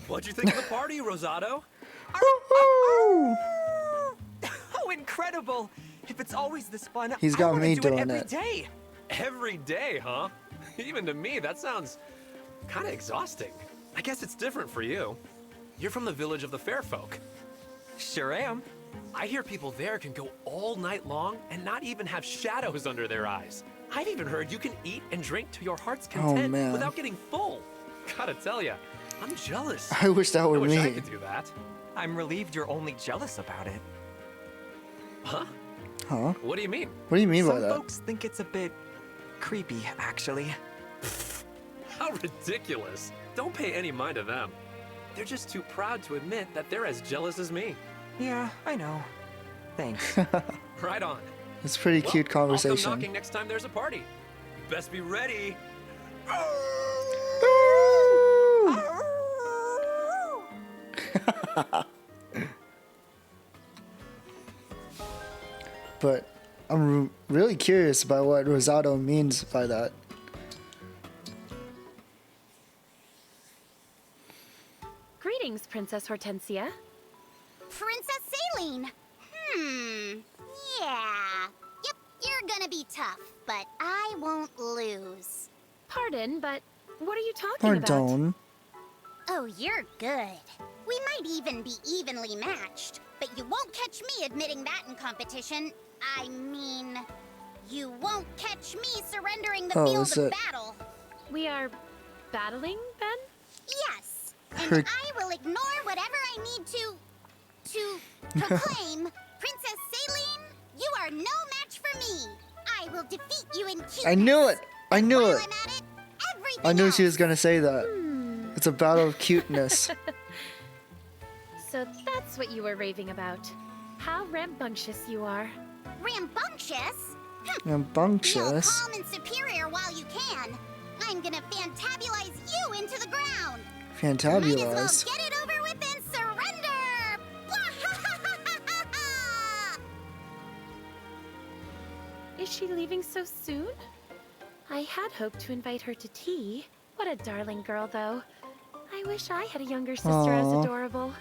What'd you think of the party, Rosado? Oh, incredible! If it's always this fun, He's I got wanna me do doing it every it. day. Every day, huh? Even to me, that sounds kind of exhausting. I guess it's different for you. You're from the village of the fair folk. Sure am. I hear people there can go all night long and not even have shadows under their eyes. I've even heard you can eat and drink to your heart's content man. without getting full. Gotta tell ya, I'm jealous. I wish that were I wish I me. could do that. I'm relieved you're only jealous about it. Huh? Huh? What do you mean? What do you mean by Some that? folks think it's a bit creepy, actually. How ridiculous. Don't pay any mind to them. They're just too proud to admit that they're as jealous as me. Yeah, I know. Thanks. Right on. It's a pretty cute I'll come conversation. knocking next time there's a party. You best be ready. But I'm really curious about what Rosado means by that. Greetings, Princess Hortensia. Princess Saline. Yeah. Yep, you're gonna be tough, but I won't lose. Pardon, but what are you talking about? Pardon. Oh, you're good. We might even be evenly matched, but you won't catch me admitting that in competition. I mean, you won't catch me surrendering the field is of it? battle. We are battling, then? Yes, and Her- I will ignore whatever I need to proclaim. Princess Saline, you are no match for me. I will defeat you in cuteness. I knew it! I knew While it! I'm at it, everything I knew else. she was gonna say that. It's a battle of cuteness. So that's what you were raving about. How rambunctious you are. Rambunctious? Rambunctious. Feel calm and superior while you can. I'm gonna fantabulize you into the ground. Might as well Fantabulize. get it over with and surrender. Is she leaving so soon? I had hoped to invite her to tea. What a darling girl, though. I wish I had a younger sister as Aw. adorable.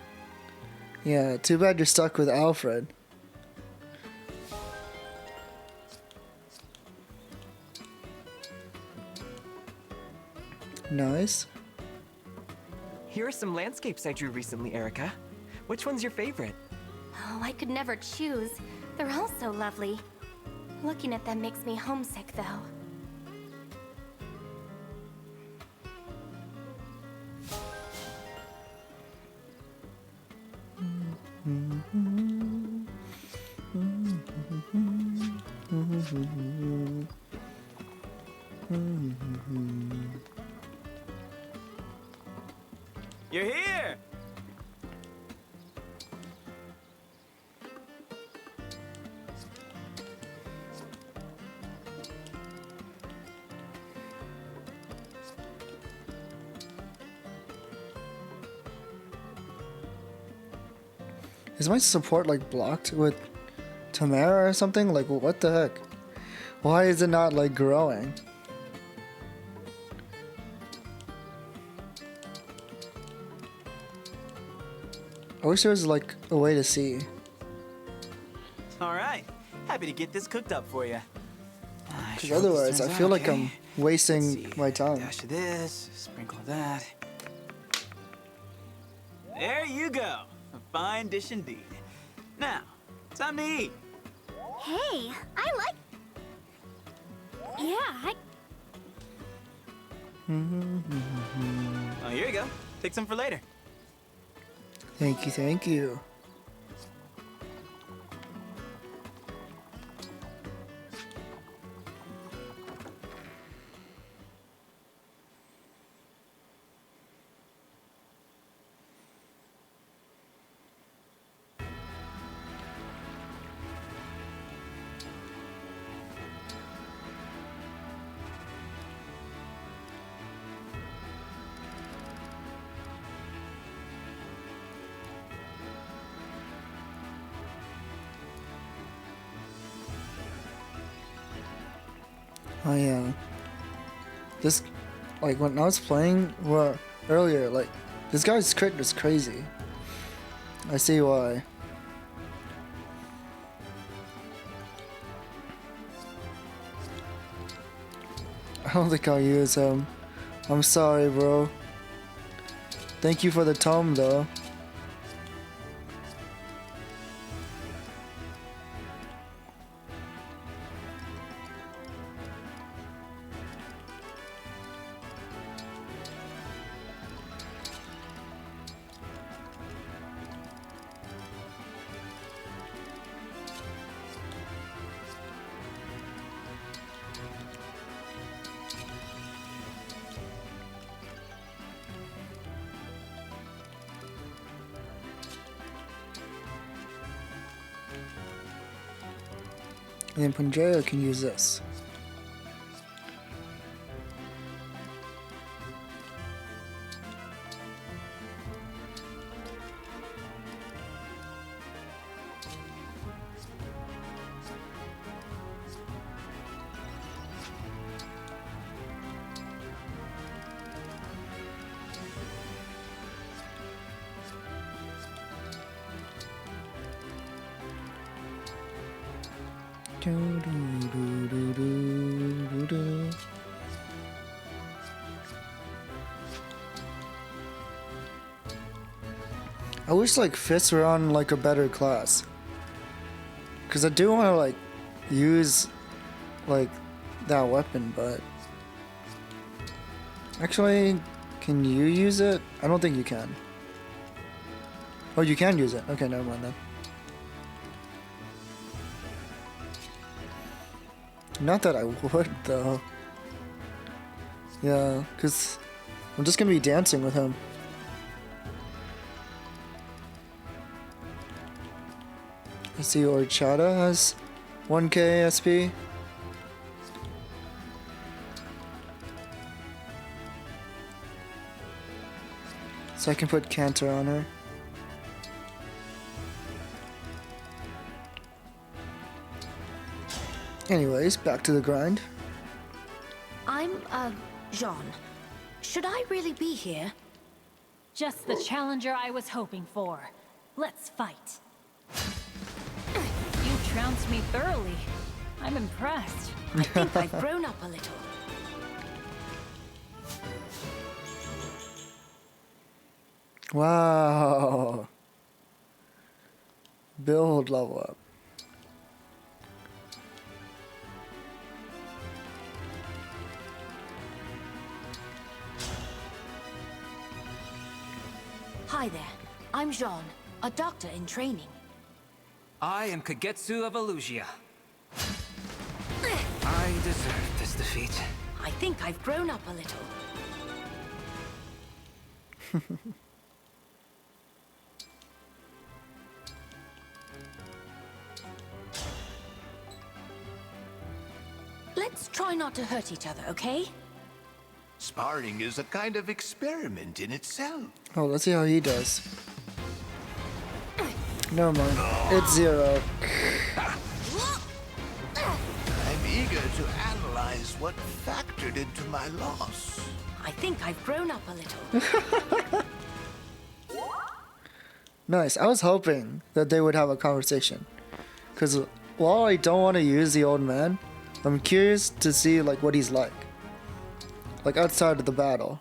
Yeah, too bad you're stuck with Alfred. Nice. Here are some landscapes I drew recently, Erica. Which one's your favorite? Oh, I could never choose. They're all so lovely. Looking at them makes me homesick, though. You're here! Is my support like blocked with Tamara or something? Like what the heck? Why is it not like growing? I wish there was like a way to see. All right, happy to get this cooked up for you. Because otherwise, I feel like I'm wasting my time. Dash of this, sprinkle of that. There you go. A fine dish indeed. Now, time to eat. Hey, I like. Yeah, Oh, here you go. Take some for later. Thank you, thank you. This, like, when I was playing earlier, like, this guy's crit is crazy. I see why. I don't think I'll use him. I'm sorry, bro. Thank you for the tome, though. And then Panjaya can use this. I wish like fists were on like a better class, cause I do want to like use like that weapon, but actually, can you use it? I don't think you can. Oh, you can use it. Okay, never mind then. Not that I would though. Yeah, cause I'm just gonna be dancing with him. I see Orchada has 1k SP. So I can put Canter on her. Anyways, back to the grind. I'm, Jean. Should I really be here? Just the challenger I was hoping for. Let's fight. You trounced me thoroughly. I'm impressed. I think I've grown up a little. Wow. Build level up. Hi there. I'm Jean, a doctor in training. I am Kagetsu of Elusia. I deserve this defeat. I think I've grown up a little. Let's try not to hurt each other, okay? Sparring is a kind of experiment in itself. Oh, let's see how he does. Never mind. It's 0. I'm eager to analyze what factored into my loss. I think I've grown up a little. Nice. I was hoping that they would have a conversation. Because while I don't want to use the old man, I'm curious to see like what he's like. Like outside of the battle.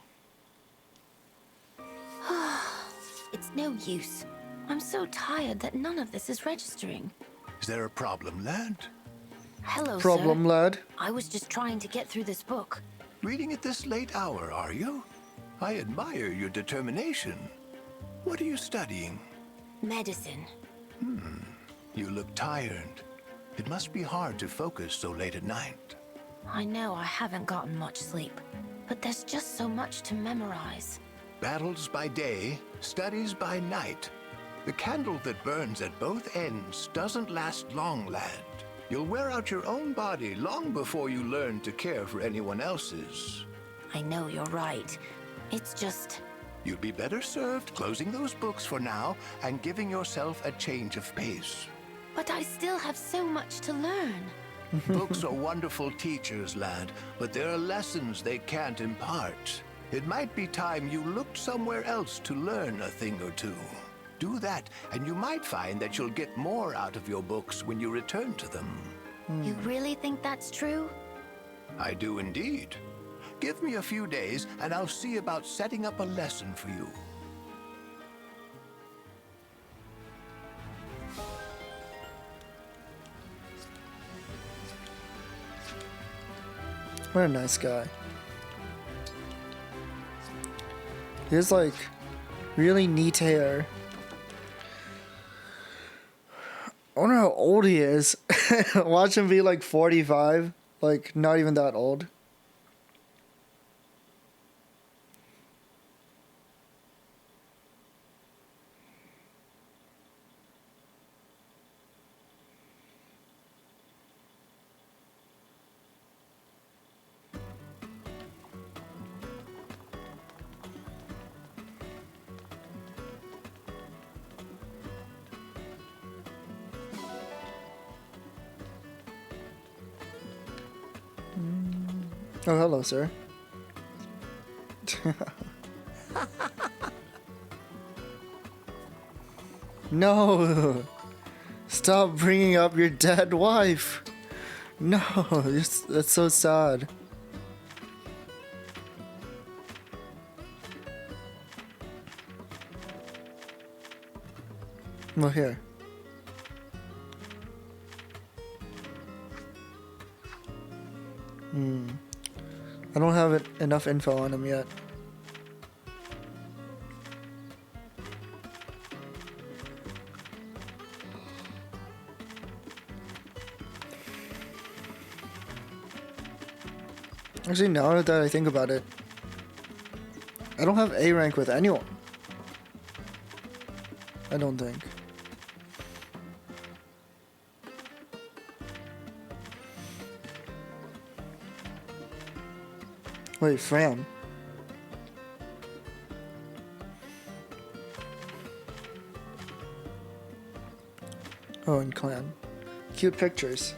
It's no use. I'm so tired that none of this is registering. Is there a problem, lad? Hello, Problem, sir. lad. I was just trying to get through this book. Reading at this late hour, are you? I admire your determination. What are you studying? Medicine. You look tired. It must be hard to focus so late at night. I know I haven't gotten much sleep, but there's just so much to memorize. Battles by day, studies by night. The candle that burns at both ends doesn't last long, lad. You'll wear out your own body long before you learn to care for anyone else's. I know you're right. It's just... You'd be better served closing those books for now and giving yourself a change of pace. But I still have so much to learn. Books are wonderful teachers, lad, but there are lessons they can't impart. It might be time you looked somewhere else to learn a thing or two. Do that, and you might find that you'll get more out of your books when you return to them. You really think that's true? I do indeed. Give me a few days, and I'll see about setting up a lesson for you. What a nice guy. He has like really neat hair. I wonder how old he is. Watch him be like 45, like not even that old. Oh, hello, sir. No! Stop bringing up your dead wife! No, that's so sad. Well, here. I don't have enough info on him yet. Actually, now that I think about it, I don't have A rank with anyone. I don't think. Wait, Fran. Oh, and clan. Cute pictures.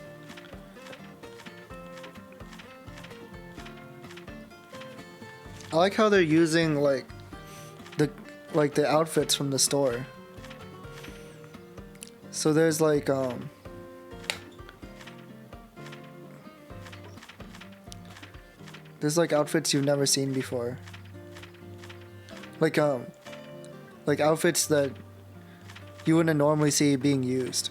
I like how they're using like the outfits from the store. So there's like there's like outfits you've never seen before. Like outfits that you wouldn't normally see being used.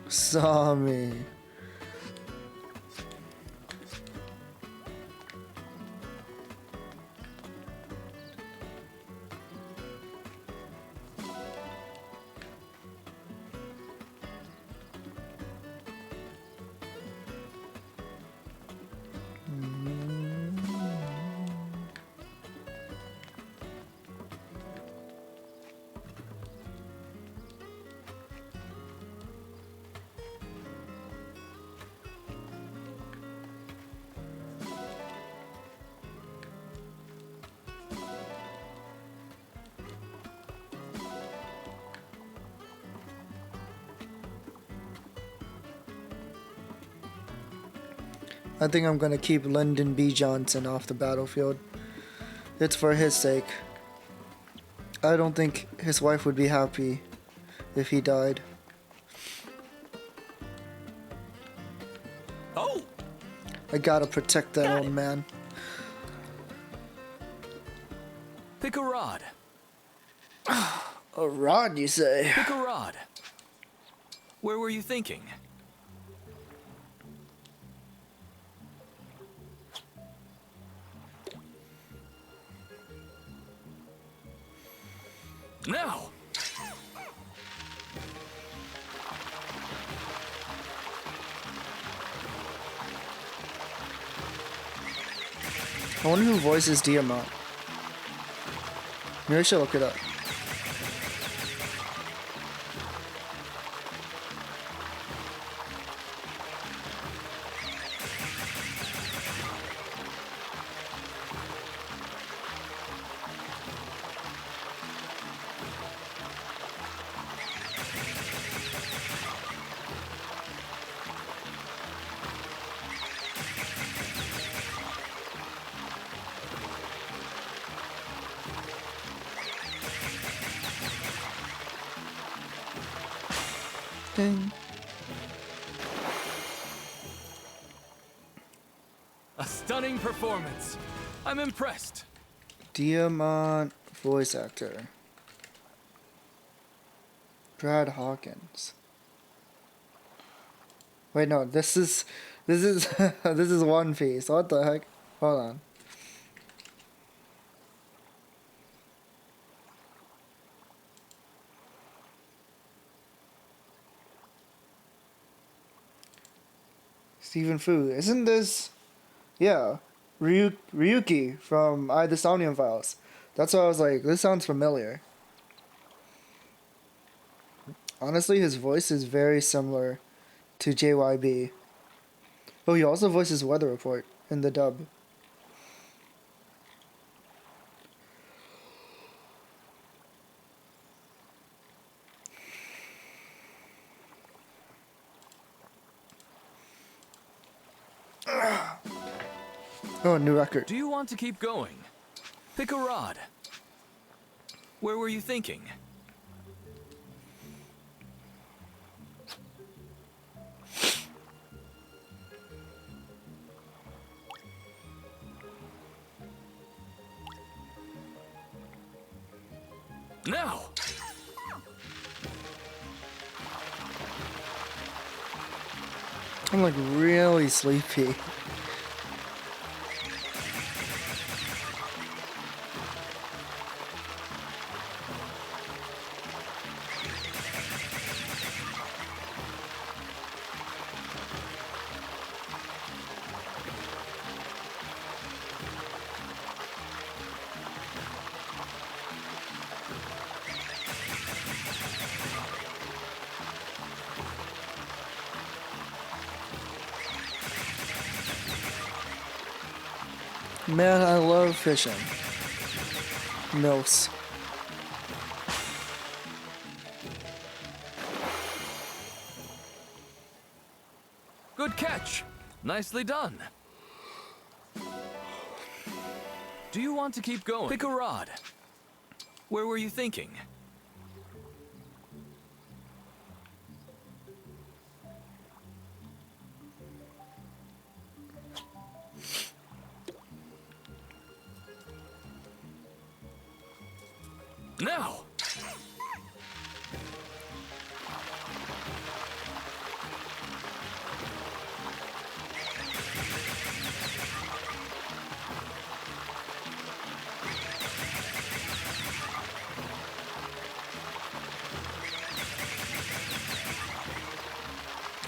Sami. I think I'm gonna keep Lyndon B. Johnson off the battlefield. It's for his sake. I don't think his wife would be happy if he died. Oh! I gotta protect that old man. Pick a rod. A rod, you say? Pick a rod. Where were you thinking? Now! I wonder who voices Diamant. Maybe I should look it up. Ding. A stunning performance. I'm impressed. Diamond voice actor. Brad Hawkins. Wait, no, this is this is One Piece. What the heck? Hold on. Stephen Fu. Isn't this... Yeah. Ryuki from The Somnium Files. That's why I was like, this sounds familiar. Honestly, his voice is very similar to JYB. Oh, he also voices Weather Report in the dub. Oh, new record. Do you want to keep going? Pick a rod. Where were you thinking? Now! I'm like really sleepy. Man, I love fishing. Mills. Good catch. Nicely done. Do you want to keep going? Pick a rod. Where were you thinking? Now!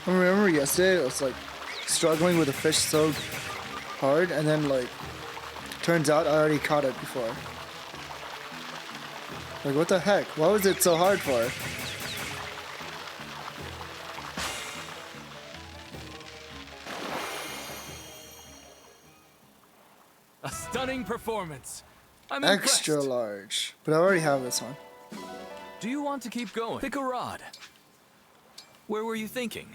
I remember yesterday I was like struggling with a fish so hard, and then like turns out I already caught it before. Like, what the heck? Why was it so hard for? A stunning performance. I'm Extra impressed. large. But I already have this one. Do you want to keep going? Pick a rod. Where were you thinking?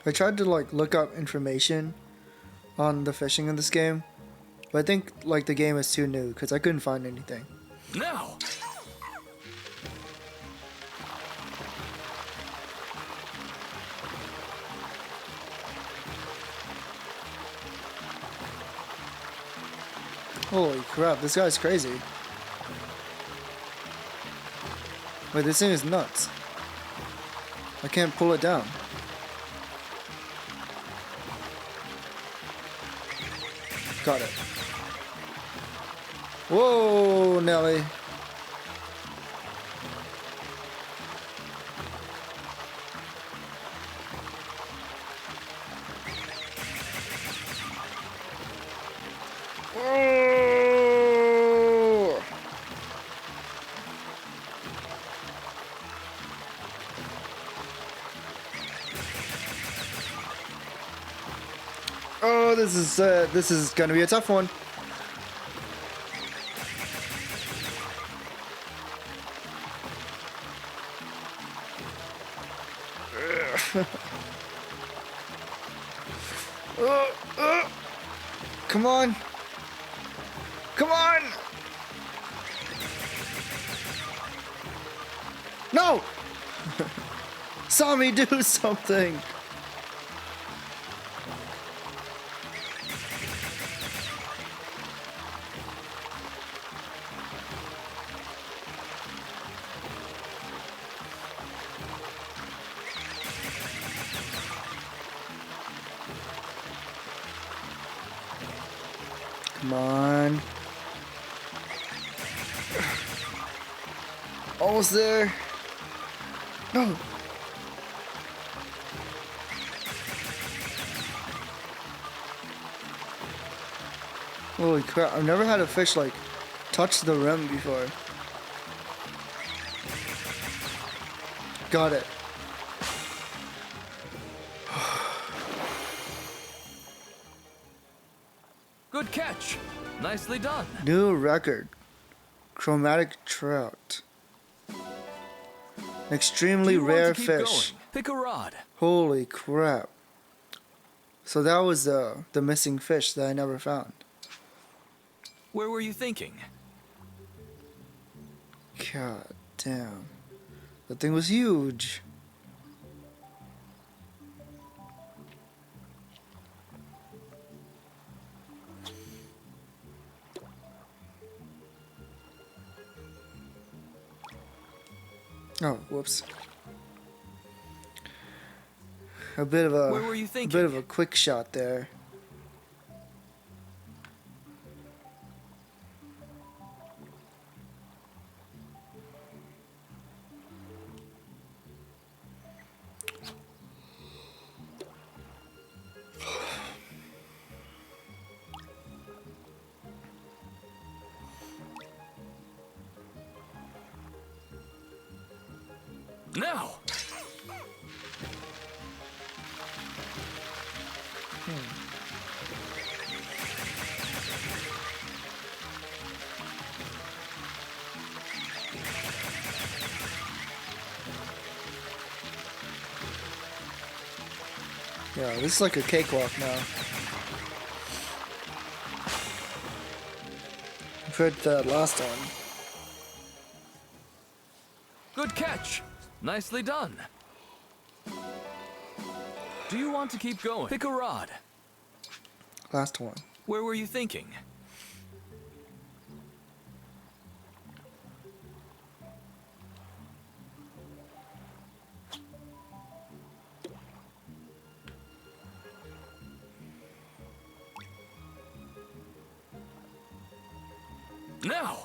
I tried to like look up information on the fishing in this game, but I think like the game is too new because I couldn't find anything. Now! Holy crap, this guy's crazy. Wait, this thing is nuts. I can't pull it down. Got it. Whoa, Nelly. Whoa. Oh, this is gonna be a tough one. Come on. Come on. No. Sami, do something. Come on. Almost there. No. Holy crap, I've never had a fish like touch the rim before. Got it. Good catch. Nicely done. New record. Chromatic trout. Extremely rare fish. Pick a rod. Holy crap. So that was the missing fish that I never found. Where were you thinking? God damn. That thing was huge. Oh, whoops. A bit of Where were you a thinking? bit of a quick shot there. Now. Yeah, this is like a cakewalk now. Compared to that last one. Good catch. Nicely done. Do you want to keep going? Pick a rod. Last one. Where were you thinking? Now.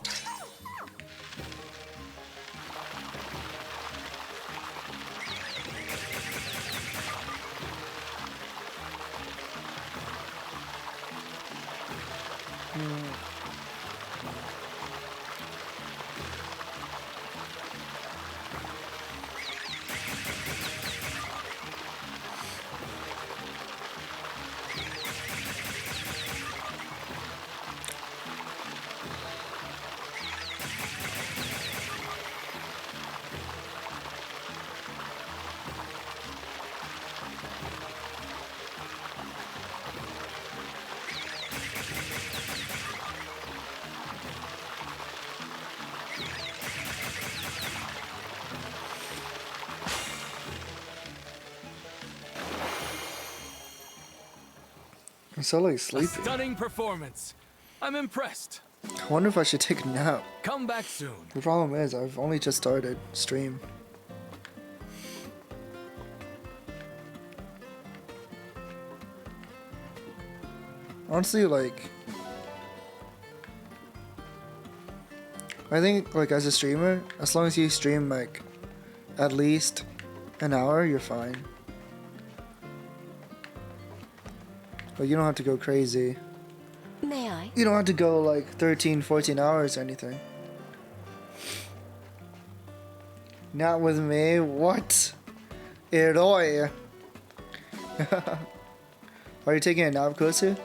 I'm so like A sleepy. stunning performance. I'm impressed. I wonder if I should take a nap. Come back soon. The problem is I've only just started stream. Honestly, like, I think like as a streamer, as long as you stream like at least an hour, you're fine. But you don't have to go crazy. May I? You don't have to go like 13, 14 hours or anything. Not with me. What? Eroy. Are you taking a nap closer?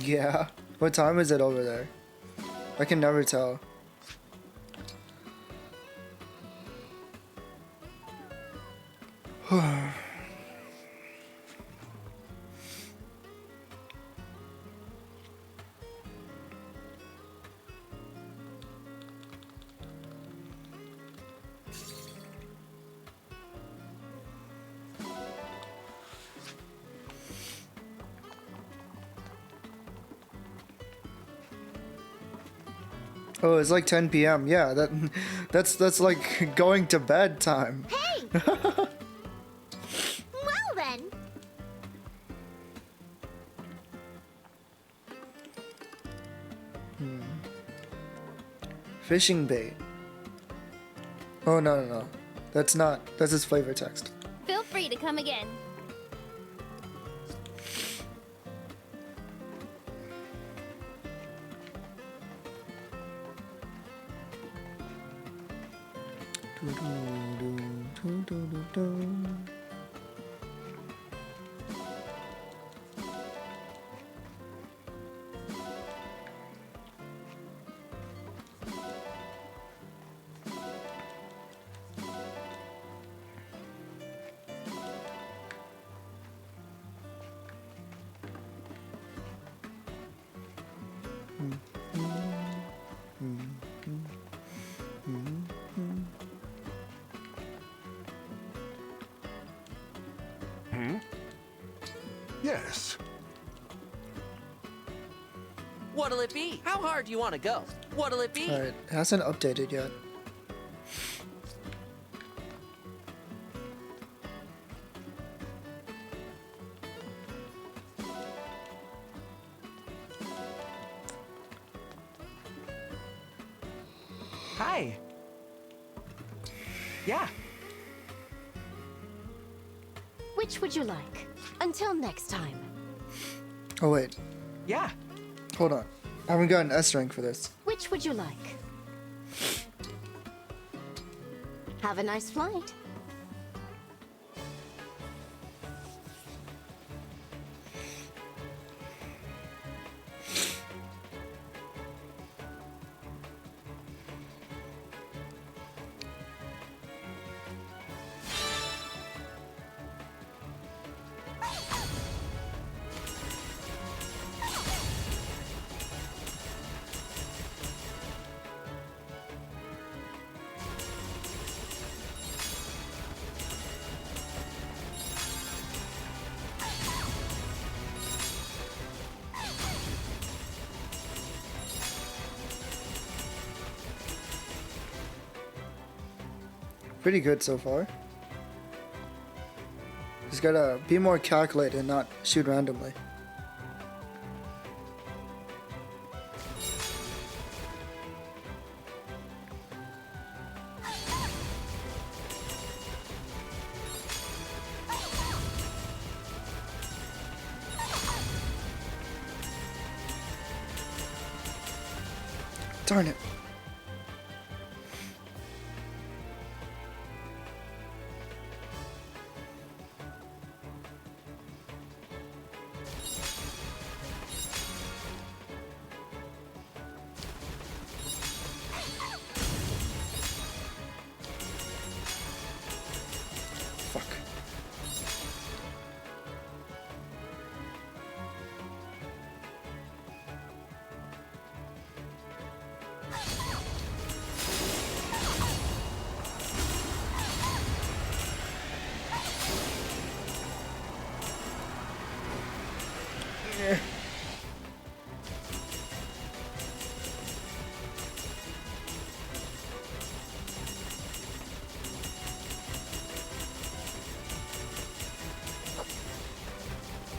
Yeah. What time is it over there? I can never tell. Oh, it's like 10 p.m. Yeah, that's like going to bed time. Hey! Well then. Fishing bait. Oh no. That's his flavor text. Feel free to come again. Yes. What'll it be? How hard do you want to go? What'll it be? Alright, it hasn't updated yet. Hi. Yeah. Which would you like? Until next time. Oh wait, Yeah. hold on. I haven't gotten S rank for this. Which would you like? Have a nice flight. Pretty good so far. Just gotta be more calculated and not shoot randomly. Darn it. Fuck.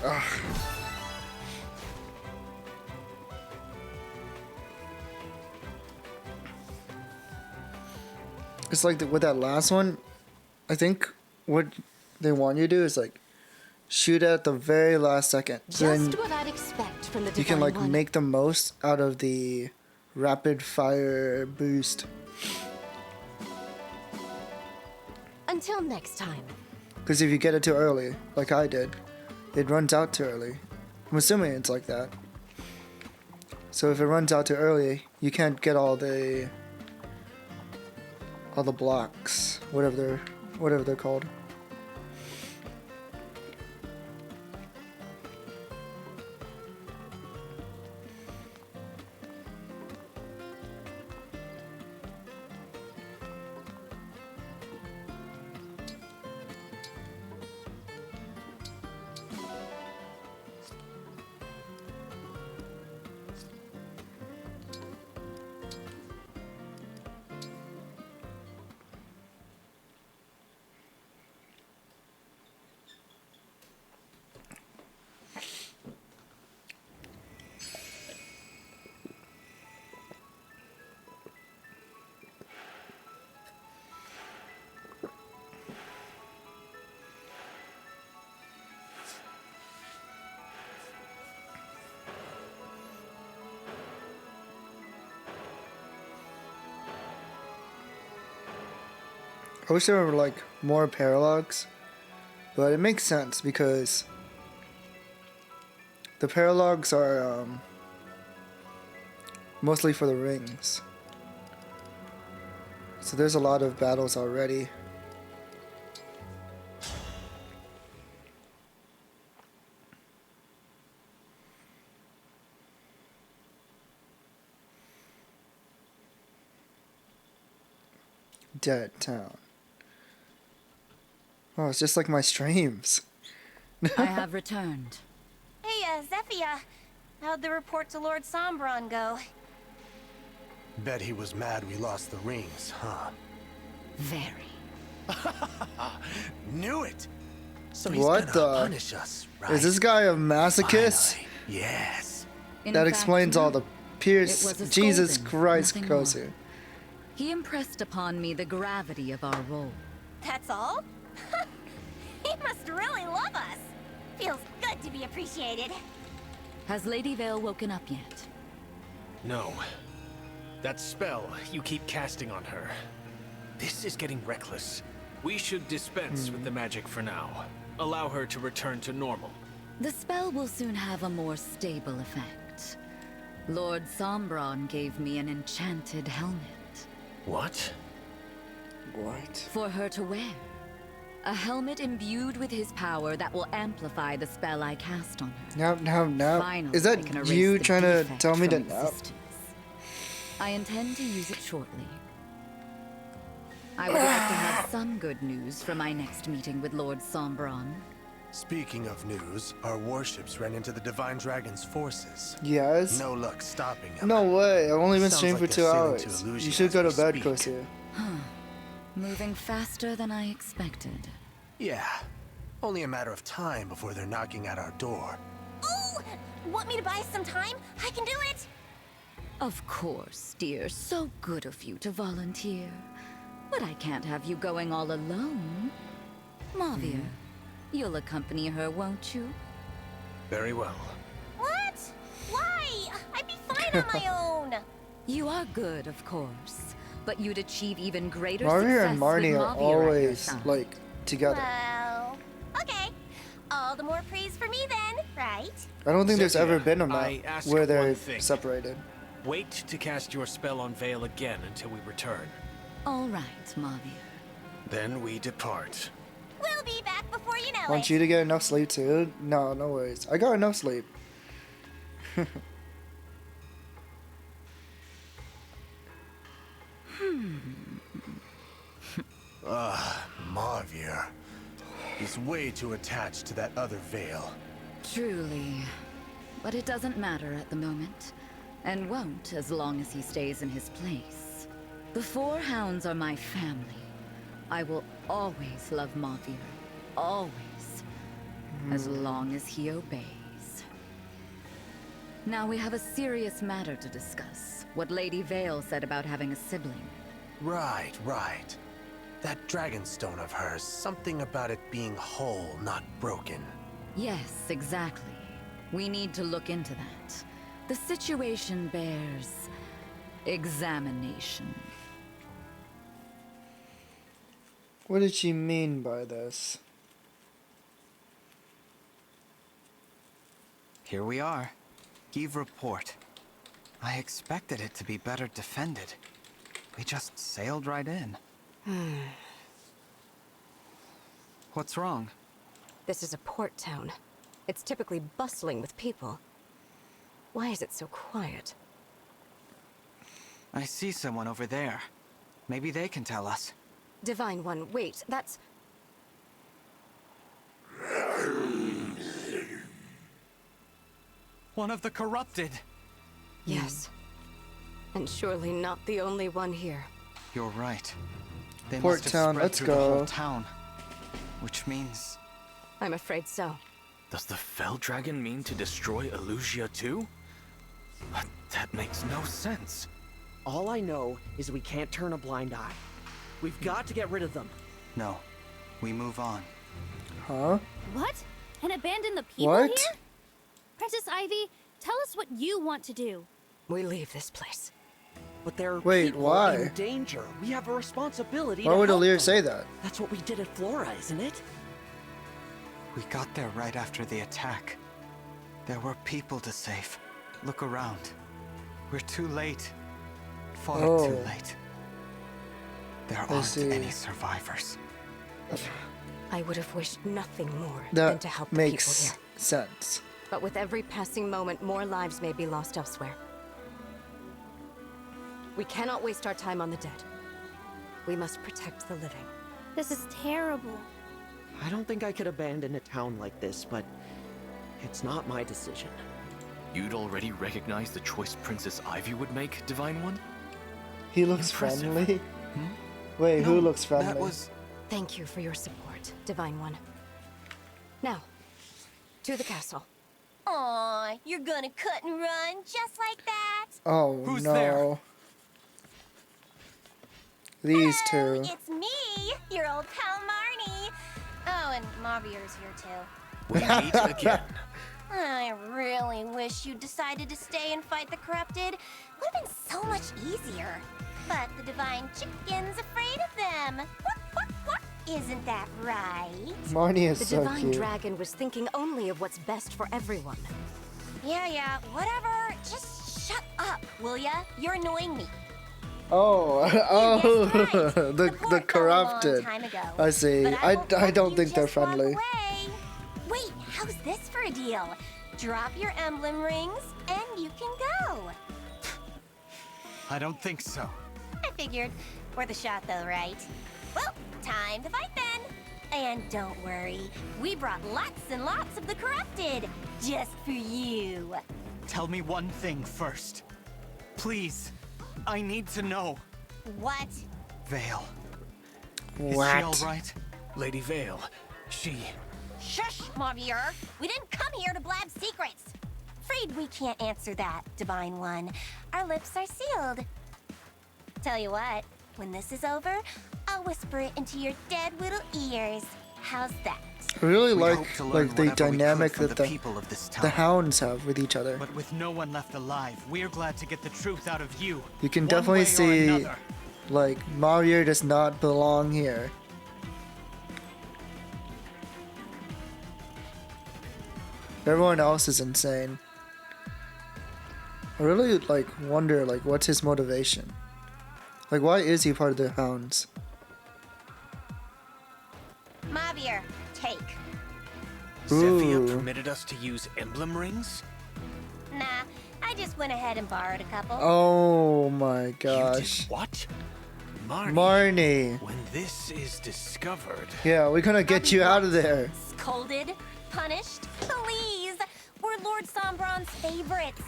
Ugh. It's like with that last one, I think what they want you to do is like shoot at the very last second. So Just what I'd expect from the you can like Divine One. make the most out of the rapid fire boost. Until next time. Because if you get it too early, like I did, it runs out too early. I'm assuming it's like that. So if it runs out too early, you can't get all the blocks, whatever they're called. I wish there were like more paralogs, but it makes sense because the paralogs are mostly for the rings. So there's a lot of battles already. Dead town. Oh, it's just like my streams. I have returned. Hey, Zephia. How'd the report to Lord Sombron go? Bet he was mad we lost the rings, huh? Very. Knew it! So he's What gonna the? punish us, right? Is this guy a masochist? Finally. Yes. That explains all the Pierce. It was a Jesus scolding, Christ, nothing more. Kosu. He impressed upon me the gravity of our role. That's all? He must really love us. Feels good to be appreciated. Has Lady Vale woken up yet? No. That spell you keep casting on her. This is getting reckless. We should dispense with the magic for now. Allow her to return to normal. The spell will soon have a more stable effect. Lord Sombron gave me an enchanted helmet. What? What? For her to wear. A helmet imbued with his power that will amplify the spell I cast on her. Now. Finally, Is I can that erase you the trying to defect tell me to from nap? existence. I intend to use it shortly. I would like to have some good news for my next meeting with Lord Sombron. Speaking of news, our warships ran into the Divine Dragon's forces. Yes? No luck stopping them. No way. I've only been Sounds streaming like for they're 2 sailing to hours. Illusion You should as go we to bed, speak. Kosu. Moving faster than I expected. Yeah. Only a matter of time before they're knocking at our door. Ooh! Want me to buy some time? I can do it! Of course, dear. So good of you to volunteer. But I can't have you going all alone. Mavir, you'll accompany her, won't you? Very well. What? Why? I'd be fine on my own. You are good, of course. But you'd achieve even greater Mario success and Marnie with are Mavir at your always side. like together. Well, okay. All the more praise for me then, right? I don't think there's ever been a I map ask where they're one thing. separated. Wait to cast your spell on Vale again until we return. All right, Mavir. Then we depart. We'll be back before you know Want it. you to get enough sleep too? No, no worries. I got enough sleep. Mavir. He's way too attached to that other veil. Truly. But it doesn't matter at the moment. And won't as long as he stays in his place. The Four Hounds are my family. I will always love Mavir. Always. As long as he obeys. Now we have a serious matter to discuss. What Lady Vale said about having a sibling. Right. That dragon stone of hers, something about it being whole, not broken. Yes, exactly. We need to look into that. The situation bears examination. What did she mean by this? Here we are. Give report. I expected it to be better defended. We just sailed right in. What's wrong? This is a port town. It's typically bustling with people. Why is it so quiet? I see someone over there. Maybe they can tell us. Divine One, wait, that's... One of the corrupted! Yes. And surely not the only one here. You're right. They Port must have town, spread let's through go. the whole town. Which means... I'm afraid so. Does the Fell Dragon mean to destroy Illusia too? But that makes no sense. All I know is we can't turn a blind eye. We've got to get rid of them. No. We move on. Huh? What? And abandon the people What? here? Princess Ivy, tell us what you want to do. We leave this place. But there are Wait, people why? in danger. We have a responsibility Why to would help Alir them. say that? That's what we did at Flora, isn't it? We got there right after the attack. There were people to save. Look around. We're too late. Far too late. There aren't any survivors. I would have wished nothing more than That to help the makes people here. sense. But with every passing moment, more lives may be lost elsewhere. We cannot waste our time on the dead. We must protect the living. This is terrible. I don't think I could abandon a town like this, but it's not my decision. You'd already recognize the choice Princess Ivy would make, Divine One? He looks Impressive. friendly. Wait, who looks friendly? That was... Thank you for your support, Divine One. Now, to the castle. Aw, you're gonna cut and run just like that? Oh Who's no. there? These Hello, two. It's me, your old pal Marnie. Oh, and Mavier's here too. We meet again. I really wish you decided to stay and fight the corrupted. Would have been so much easier. But the divine chicken's afraid of them. Isn't that right? Marnie is The so Divine cute. Dragon was thinking only of what's best for everyone. Yeah, whatever. Just shut up, will ya? You're annoying me. Oh, You guessed right. the port fell a corrupted. long time ago. I see. But I won't let don't you think they're just walk friendly. away. Wait, how's this for a deal? Drop your emblem rings, and you can go. I don't think so. I figured. Worth a shot, though, right? Well, time to fight then. And don't worry, we brought lots and lots of the corrupted, just for you. Tell me one thing first. Please. I need to know. What? Vale. What? Is she all right? Lady Vale, she... Shush, Mavier. We didn't come here to blab secrets. Afraid we can't answer that, Divine One. Our lips are sealed. Tell you what, when this is over, I'll whisper it into your dead little ears. How's that? I really We like hope to learn the whatever we dynamic could from that the people of this the town. hounds have with each other. But with no one left alive, we're glad to get the truth out of you. You can one definitely way or see, another. like, Mario does not belong here. Everyone else is insane. I really, like, wonder, like, what's his motivation? Like, why is he part of the hounds? Mavier, take. Zephyr Ooh. permitted us to use emblem rings? Nah, I just went ahead and borrowed a couple. Oh my gosh. What? Marnie. Marnie. When this is discovered... Yeah, we're gonna get you out of there. Scolded? Punished? Please! We're Lord Sombron's favorites.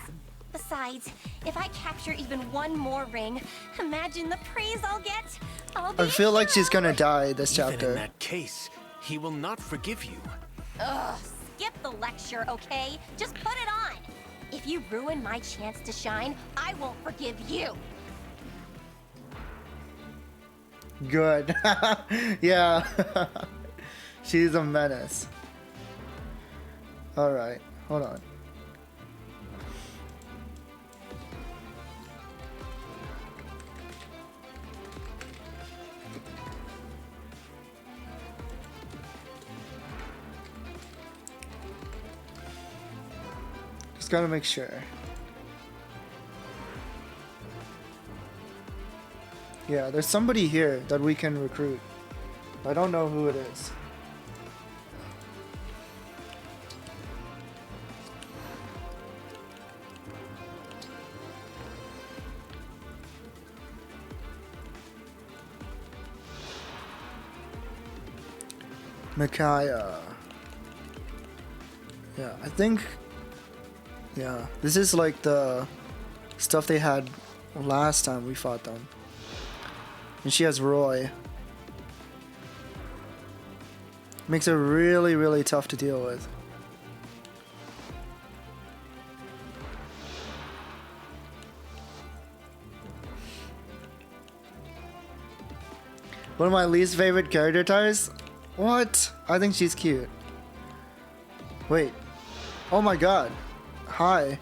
Besides, if I capture even one more ring, imagine the praise I'll get. I'll be I feel like she's gonna die this Even in chapter. that case, he will not forgive you. Ugh, skip the lecture, okay? Just put it on. If you ruin my chance to shine, I won't forgive you. Good. Yeah. She's a menace. Alright, hold on. Just gotta make sure. Yeah, there's somebody here that we can recruit. I don't know who it is. Micaiah. Yeah, I think... Yeah, this is like the stuff they had last time we fought them. And she has Roy. Makes it really, really tough to deal with. One of my least favorite character types? What? I think she's cute. Wait. Oh my god. Hi.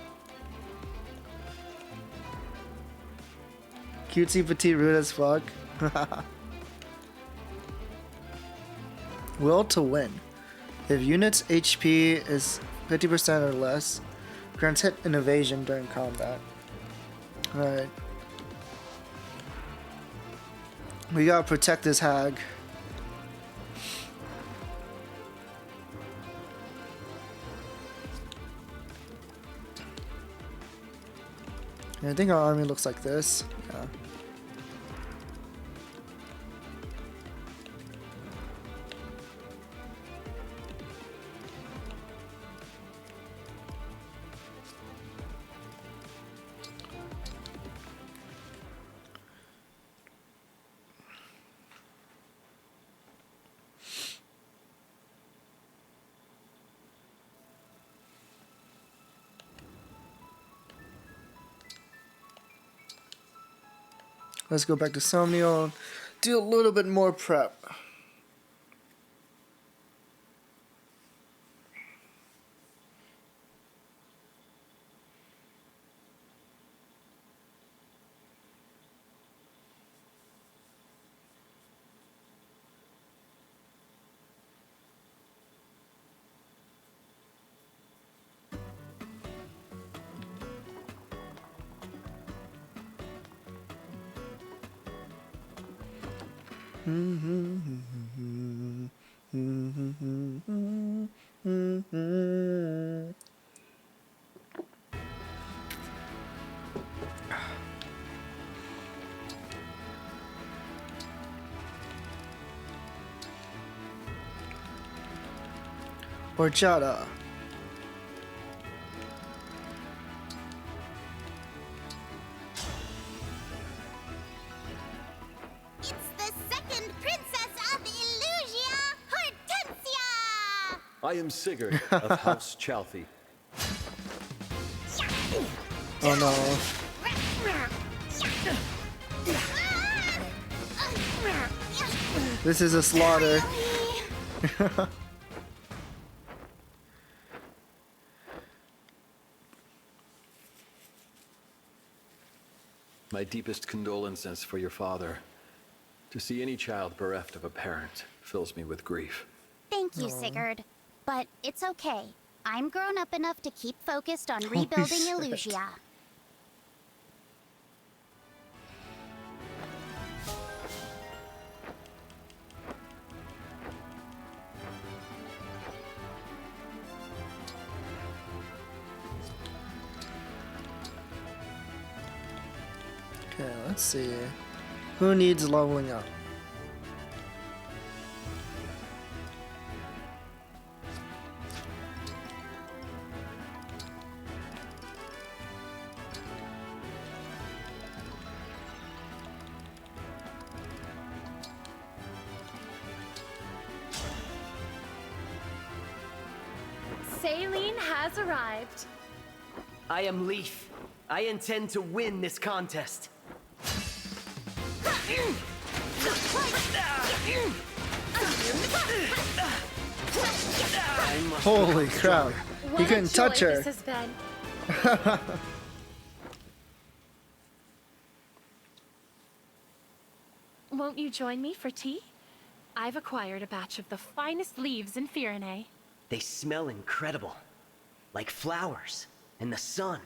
Cutesy petite rude as fuck. Will to win. If unit's HP is 50% or less, grants hit and evasion during combat. Alright. We gotta protect this hag. And I think our army looks like this. Yeah. Let's go back to Somnial, do a little bit more prep. Horchata. It's the second princess of Illusia, Hortensia! I am Sigurd of House Chalthy. Oh no. This is a slaughter. My deepest condolences for your father. To see any child bereft of a parent fills me with grief. Thank you, Sigurd. But it's okay. I'm grown up enough to keep focused on rebuilding Illusia. Okay, let's see. Who needs leveling up? Saline has arrived. I am Leaf. I intend to win this contest. Holy crap. He couldn't touch her. This has been. Won't you join me for tea? I've acquired a batch of the finest leaves in Firene. They smell incredible. Like flowers, and the sun,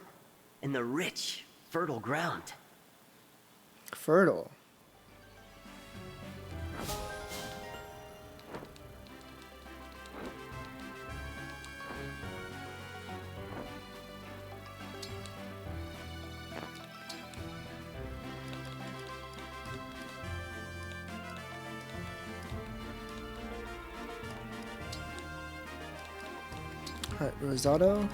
and the rich, fertile ground. Fertile. Alright, Rosado.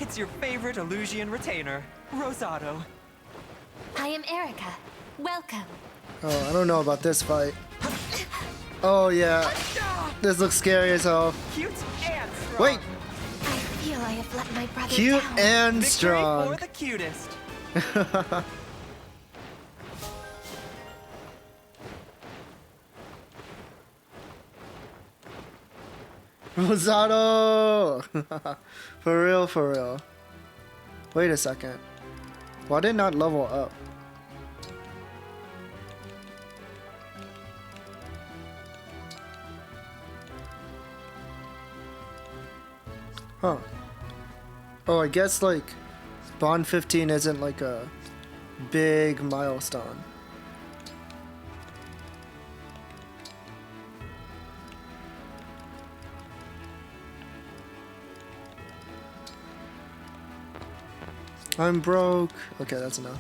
It's your favorite Illusian retainer, Rosado. I am Erica. Welcome. Oh, I don't know about this fight. Oh yeah. This looks scary as hell. Cute and strong. Wait! I feel I have let my brother Cute down. and Victory strong. for the cutest. Rosado! For real, for real. Wait a second. Why did it not level up? Huh. Oh, I guess like Bond 15 isn't like a big milestone. I'm broke. Okay, that's enough.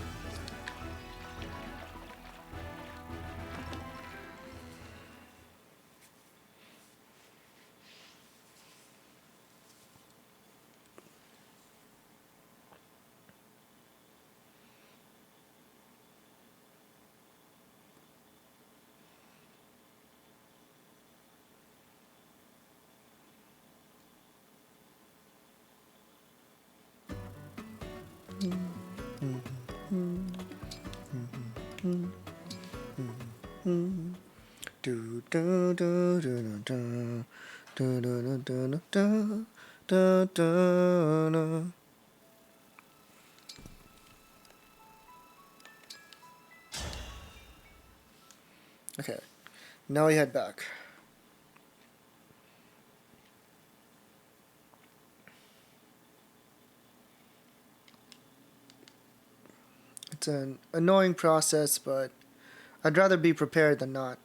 Do do do do do do do do do do do. Okay, now we head back. It's an annoying process, but I'd rather be prepared than not.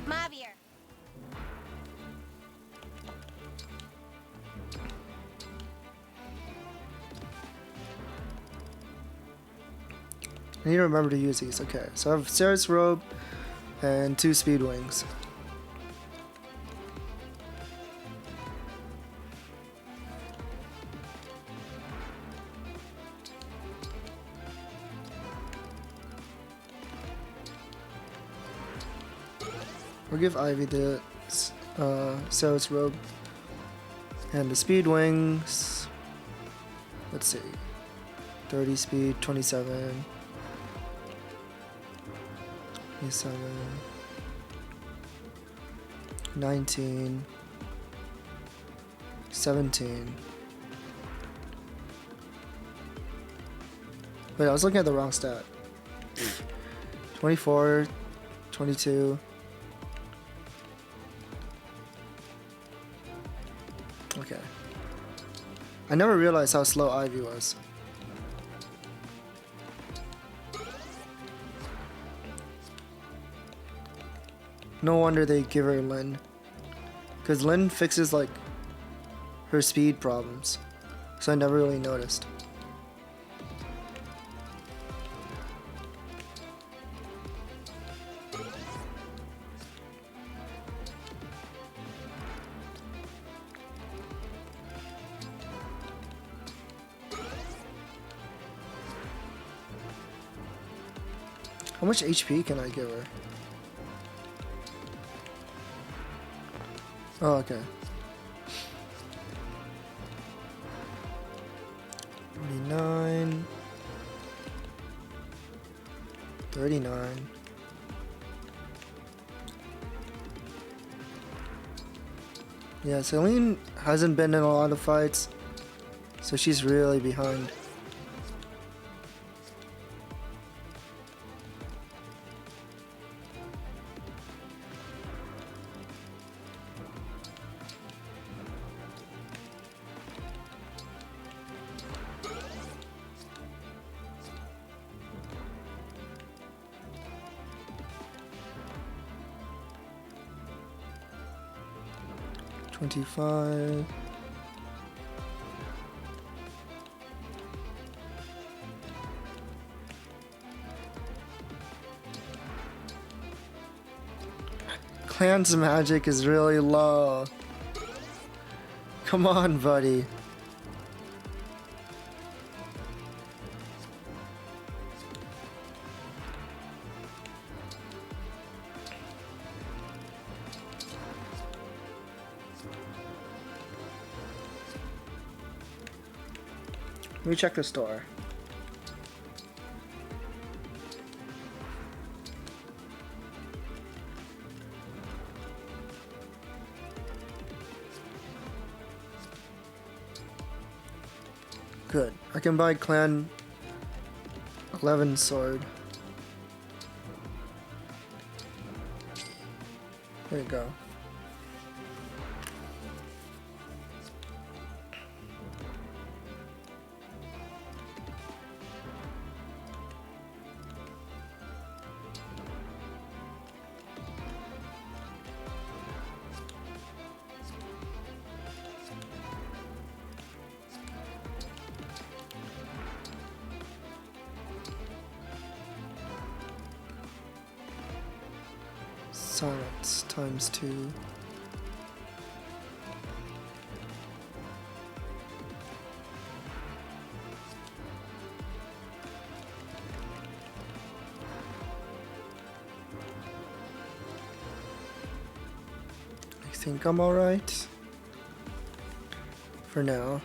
Mavier. I need to remember to use these. Okay, so I have Sarah's robe and 2 speed wings. We'll give Ivy the Sarah's robe and the speed wings. Let's see, 30 speed, 27. 27, 19, 17. Wait, I was looking at the wrong stat. 24, 22. Okay. I never realized how slow Ivy was. No wonder they give her Lynn. Because Lynn fixes like her speed problems. So I never really noticed. How much HP can I give her? Oh, okay. 49. 39. Yeah, Celine hasn't been in a lot of fights, so she's really behind. $25. Clan's magic is really low. Come on, buddy. Let me check the store. Good. I can buy Clan 11 sword. There you go. Sonnets times 2. I think I'm alright for now.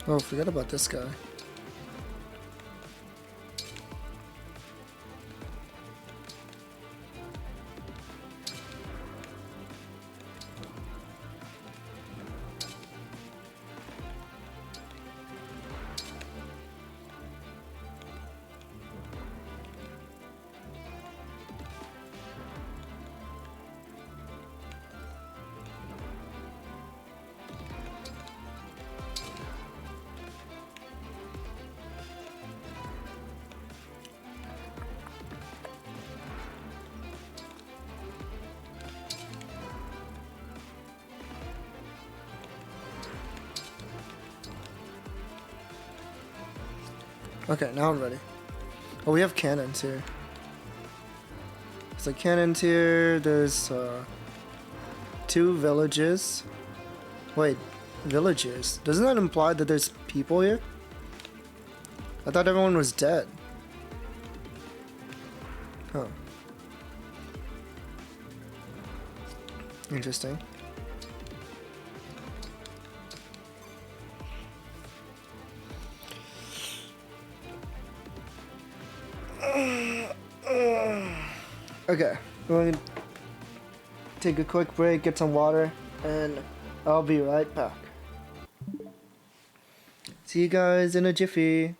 Oh, forget about this guy. Okay, now I'm ready. Oh, we have cannons here. There's like cannons here. There's 2 villages. Wait, villages? Doesn't that imply that there's people here? I thought everyone was dead. Huh. Interesting. Okay, we're going to take a quick break, get some water, and I'll be right back. See you guys in a jiffy.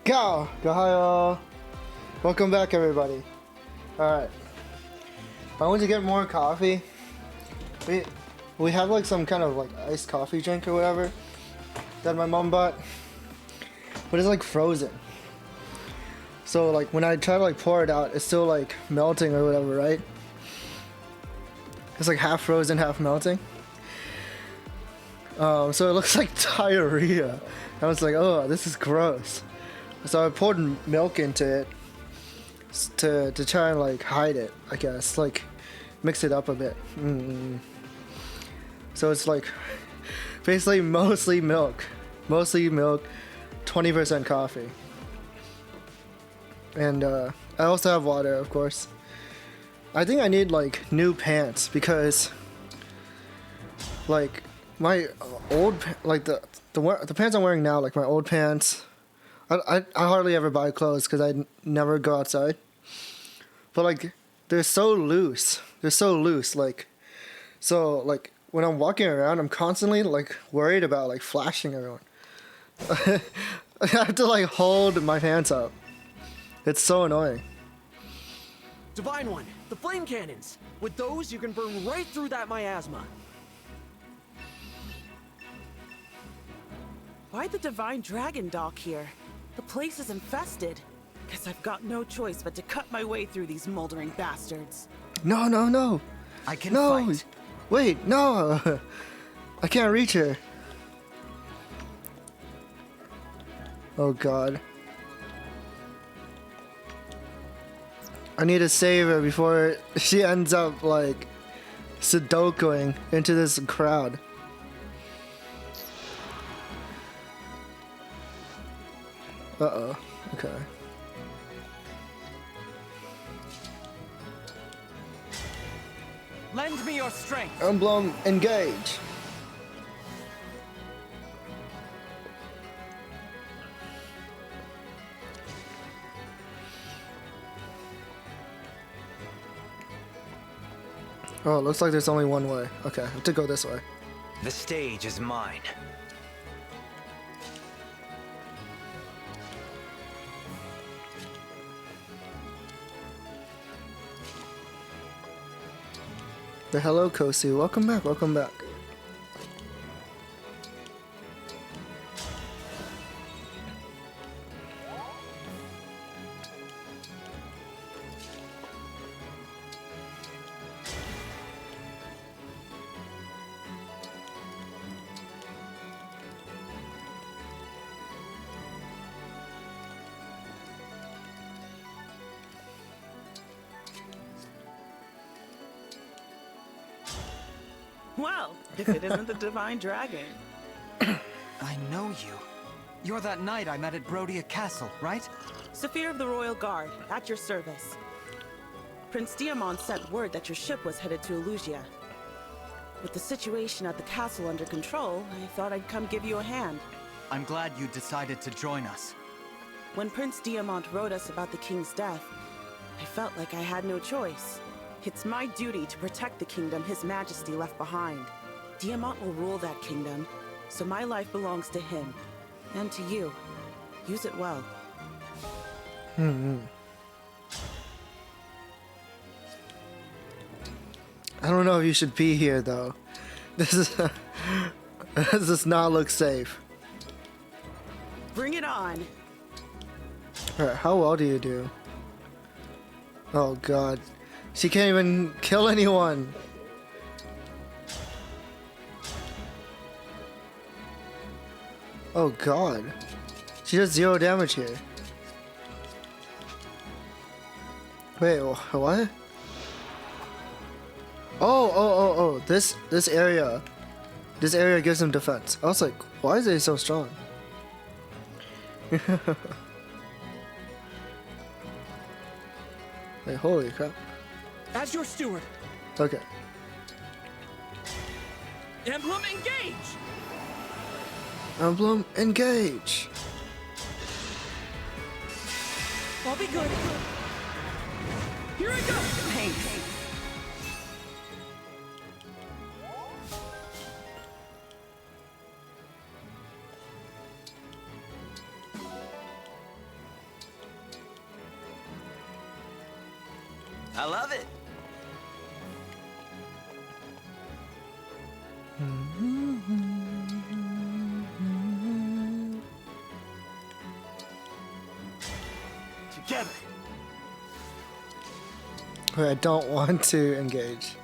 Go! Go! Welcome back, everybody. Alright. I want to get more coffee. We have like some kind of like iced coffee drink or whatever that my mom bought. But it's like frozen. So like when I try to like pour it out, it's still like melting or whatever, right? It's like half frozen, half melting. So it looks like diarrhea. I was like, oh, this is gross. So I poured milk into it to try and like hide it, I guess, like mix it up a bit. So it's like basically mostly milk, 20% coffee. And I also have water, of course. I think I need like new pants because like my old like the pants I'm wearing now, like my old pants, I hardly ever buy clothes because I never go outside. But like they're so loose, like so like when I'm walking around, I'm constantly like worried about like flashing everyone. I have to like hold my pants up. It's so annoying. Divine One, the flame cannons. With those, you can burn right through that miasma. Why the Divine Dragon dock here? The place is infested. Guess I've got no choice but to cut my way through these moldering bastards. No. I can fight. Wait, no. I can't reach her. Oh god. I need to save her before she ends up like Sudokuing into this crowd. Uh-oh. Okay. Lend me your strength. Emblem, engage. Oh, it looks like there's only one way. Okay, I have to go this way. The stage is mine. The hello, Kosu. Welcome back, welcome back. Well, if it isn't the Divine Dragon. I know you. You're that knight I met at Brodia Castle, right? Saphir of the Royal Guard, at your service. Prince Diamond sent word that your ship was headed to Elusia. With the situation at the castle under control, I thought I'd come give you a hand. I'm glad you decided to join us. When Prince Diamond wrote us about the king's death, I felt like I had no choice. It's my duty to protect the kingdom His Majesty left behind. Diamant will rule that kingdom, so my life belongs to him. And to you. Use it well. I don't know if you should be here though. This does not look safe. Bring it on. Alright, how well do you do? Oh god. She can't even kill anyone. Oh god. She does 0 damage here. Wait, what? Oh, this area. This area gives him defense. I was like, why is it so strong? Wait, holy crap. As your steward. Okay. Emblem, engage! Emblem, engage! I'll be good. Here I go! Thanks. I love it. Together. Wait, I don't want to engage.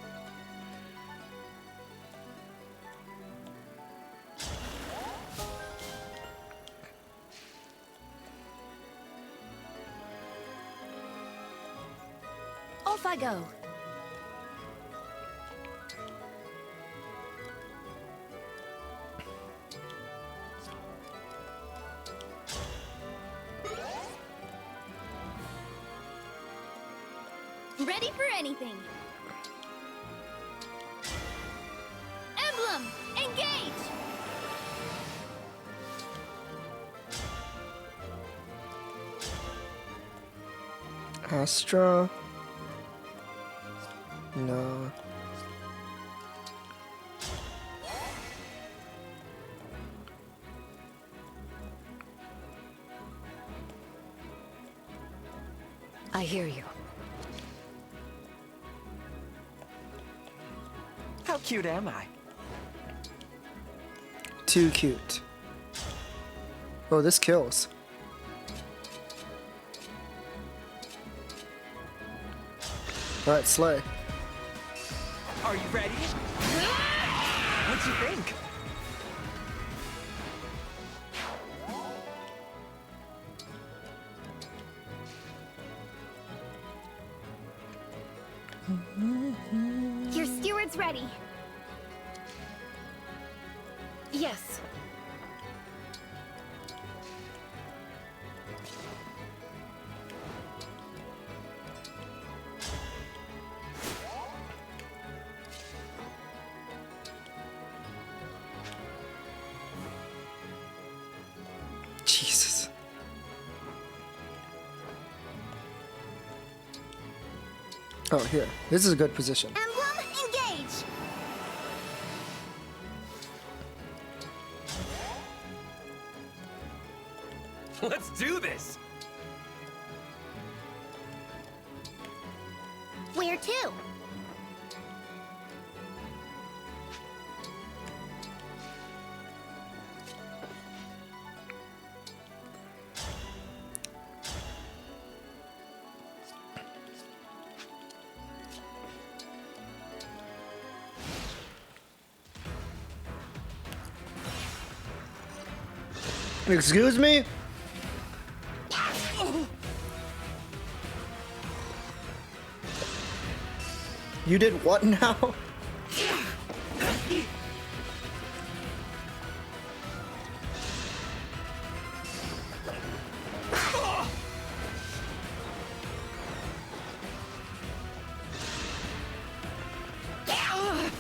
Off I go. Ready for anything. Emblem, engage! Astra. No. I hear you. How cute am I? Too cute. Oh, this kills. Alright, slay. Are you ready? What'd you think? Your steward's ready. Yes. Jesus. Oh, here. This is a good position. Emblem, engage! Let's do this! Where to? Excuse me? You did what now?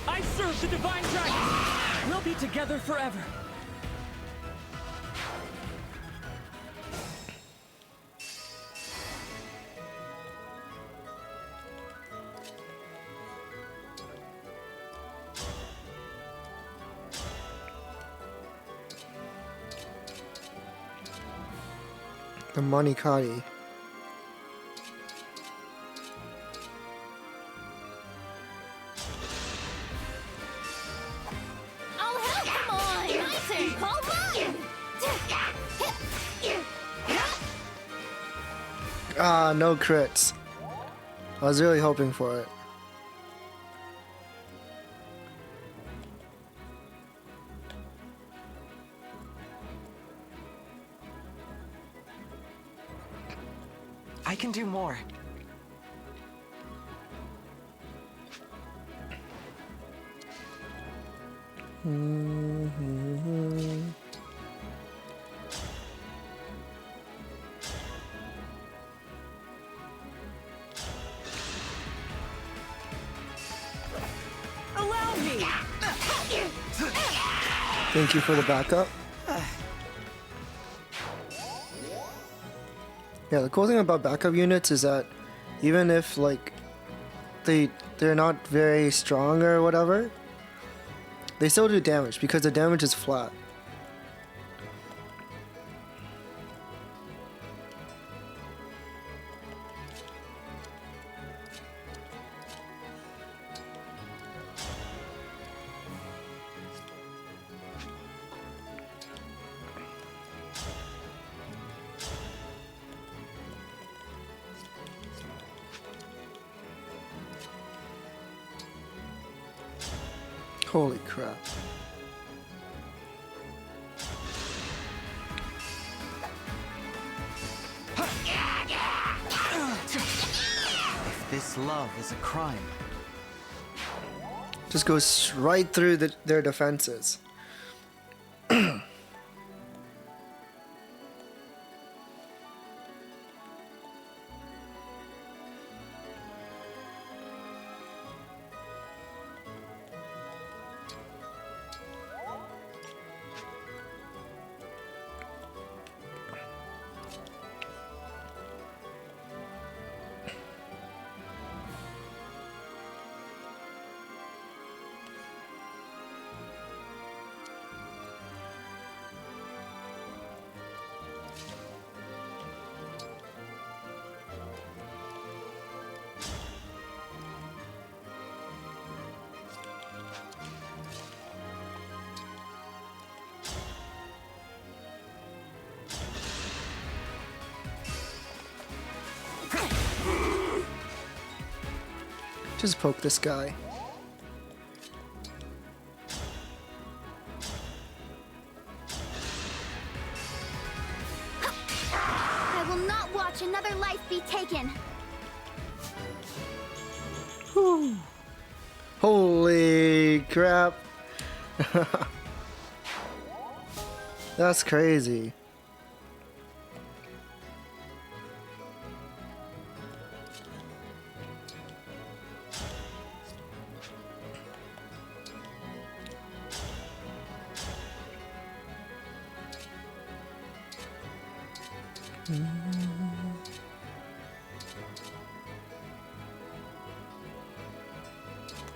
I serve the Divine Dragon! We'll be together forever. The Monikari. Oh, hell, come on! My turn, call mine! Ah, no crits. I was really hoping for it. I can do more. Allow me! Thank you for the backup. Yeah, the cool thing about backup units is that even if like they're not very strong or whatever, they still do damage because the damage is flat. Holy crap. If this love is a crime, just goes right through their defenses. Just poke this guy. I will not watch another life be taken. Whew. Holy crap. That's crazy.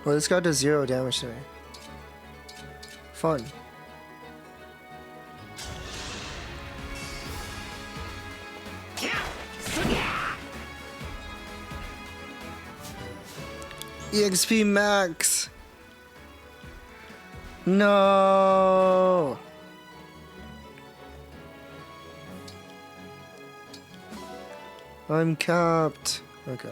Well, this guy does 0 damage to me. Fun. EXP max. No. I'm capped. Okay.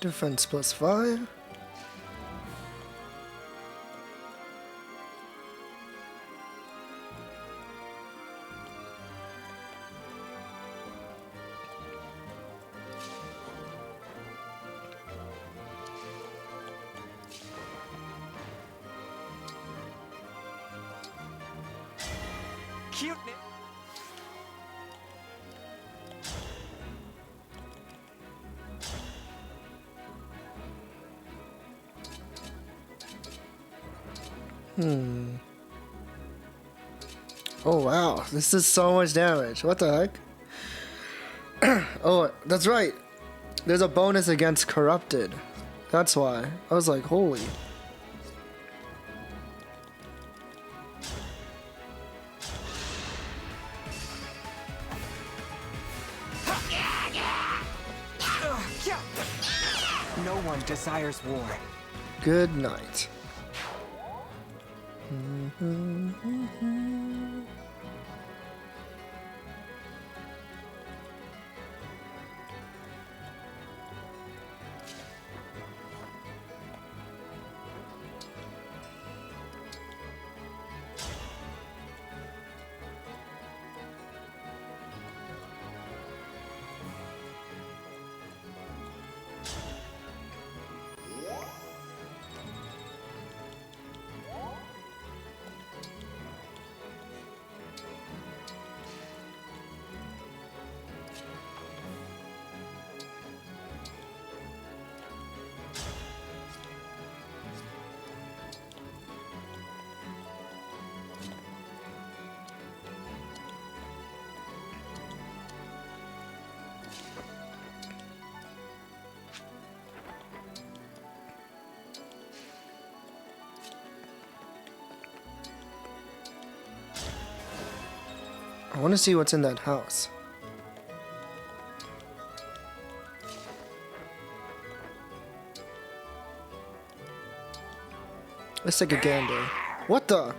Defense +5. cuteness. Oh wow, this is so much damage. What the heck? Oh, that's right. There's a bonus against corrupted. That's why. I was like, holy. No one desires war. Good night. want to see what's in that house. Let's take a gander. What the?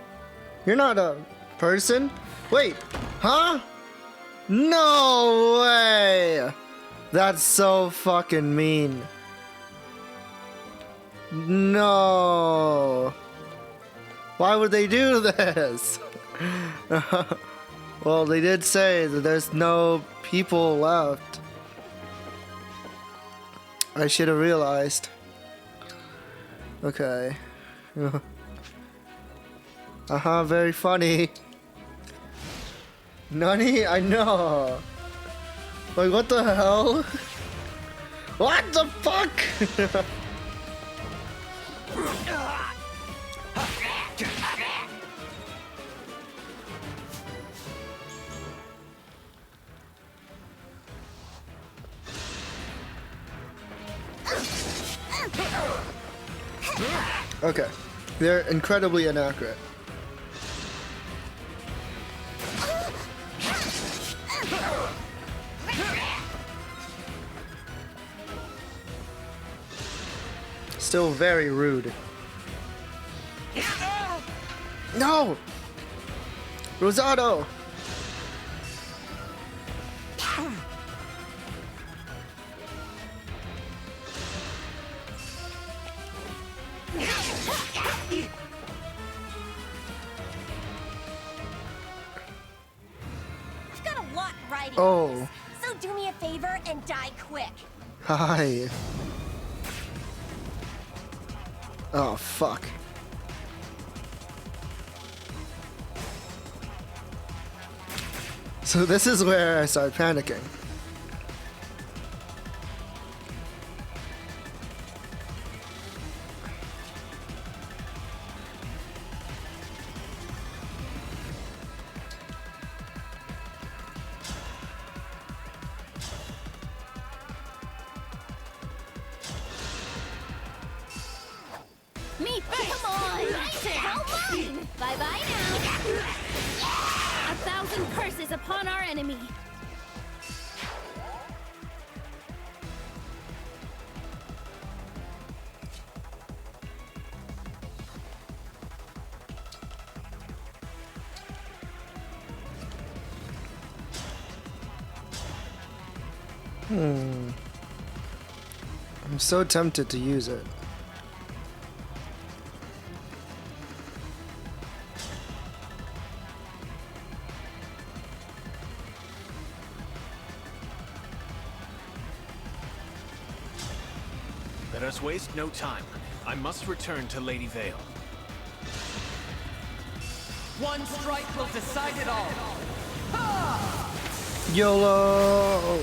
You're not a person? Wait, huh? No way! That's so fucking mean. No. Why would they do this? Well, they did say that there's no people left. I should have realized. Okay. Very funny. Nani? I know. Like, what the hell? What the fuck? Okay, they're incredibly inaccurate. Still very rude. No! Rosado! I've got a lot riding Oh. on this, so do me a favor and die quick. Hi. Oh, fuck. So this is where I start panicking. Me, come on! Come on! Bye-bye now! 1,000 curses upon our enemy! I'm so tempted to use it. Let us waste no time. I must return to Lady Vale. One strike will decide it all. YOLO!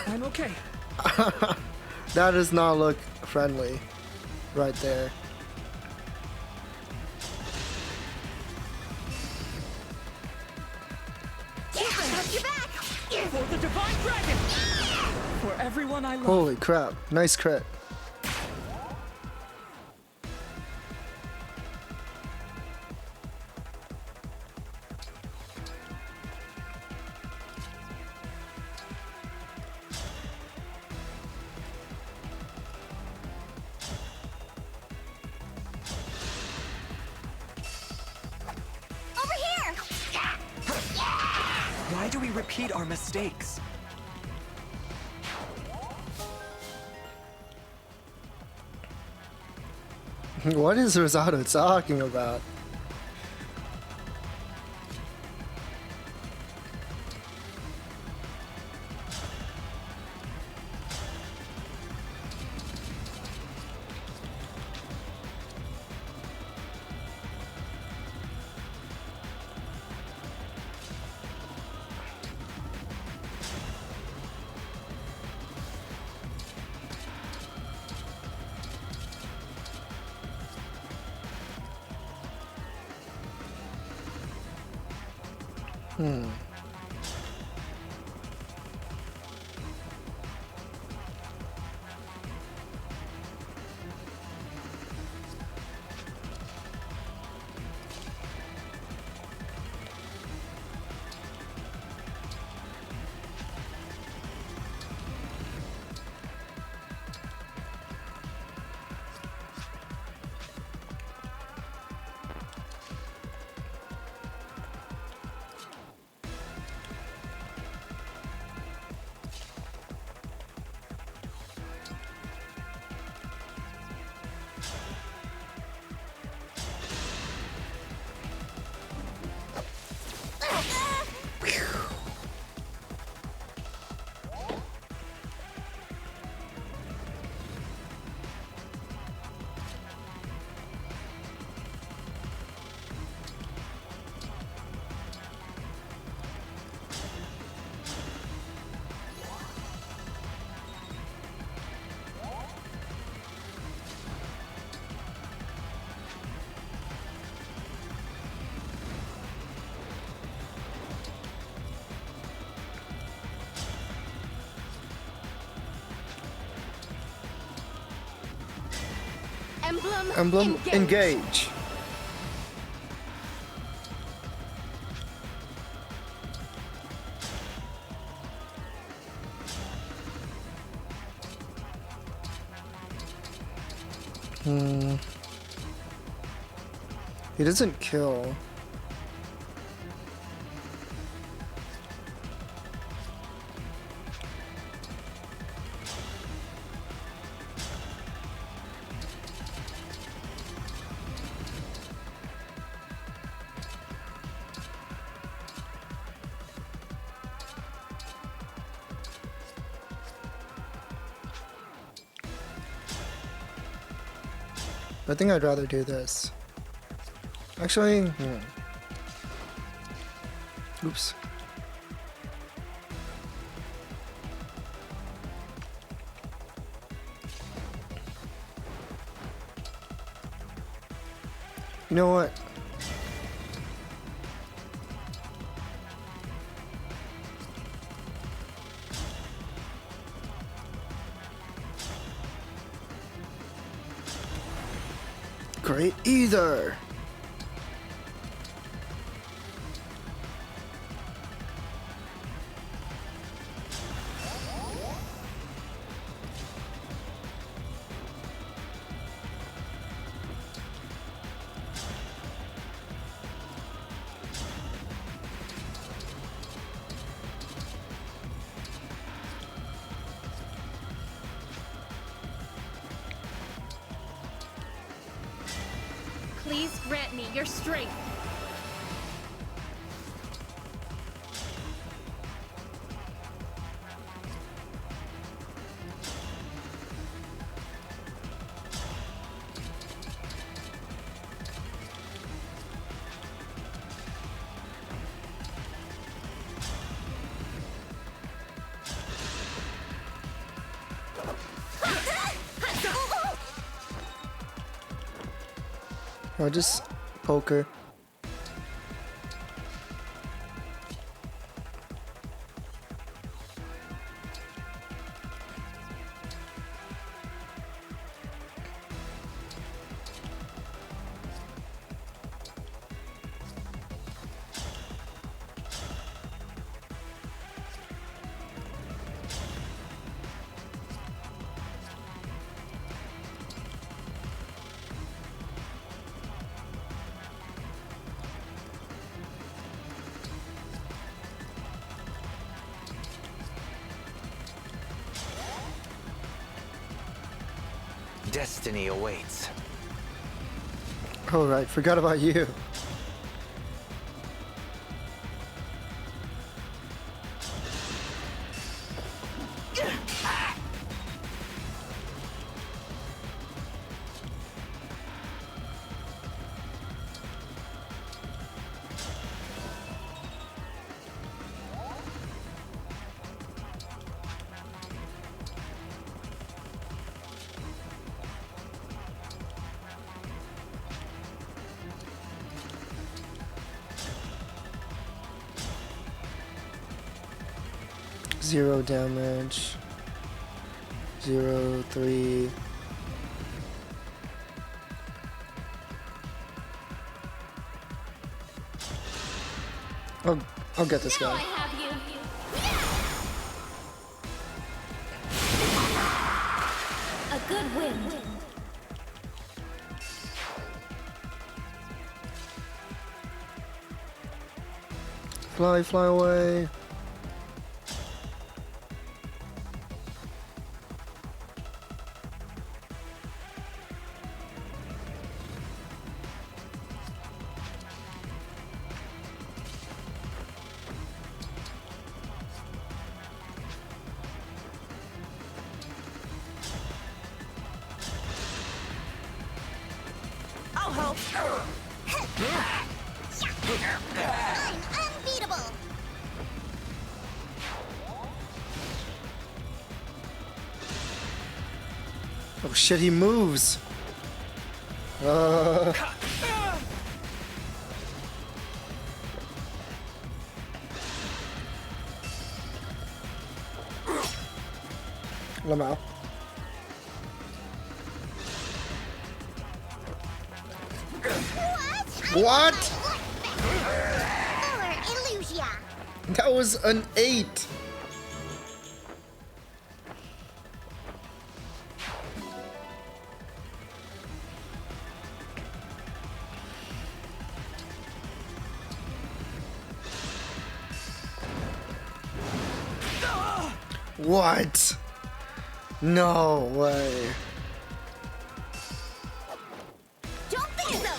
I'm okay. That does not look friendly right there. For the Divine Dragon! For everyone I love. Holy crap. Nice crit. Why do we repeat our mistakes? What is Rosado talking about? Emblem engage. He doesn't kill. I think I'd rather do this. Actually, oops. You know what? Great either. Please grant me your strength. I'll just poke her. Destiny awaits. Oh right, forgot about you. 0 damage. 0, 3. I'll get this guy. A good wind. Fly, fly away. I'll help. I'm unbeatable. Oh shit, he moves. Lamau. What? That was an 8. What? No way. Don't think so.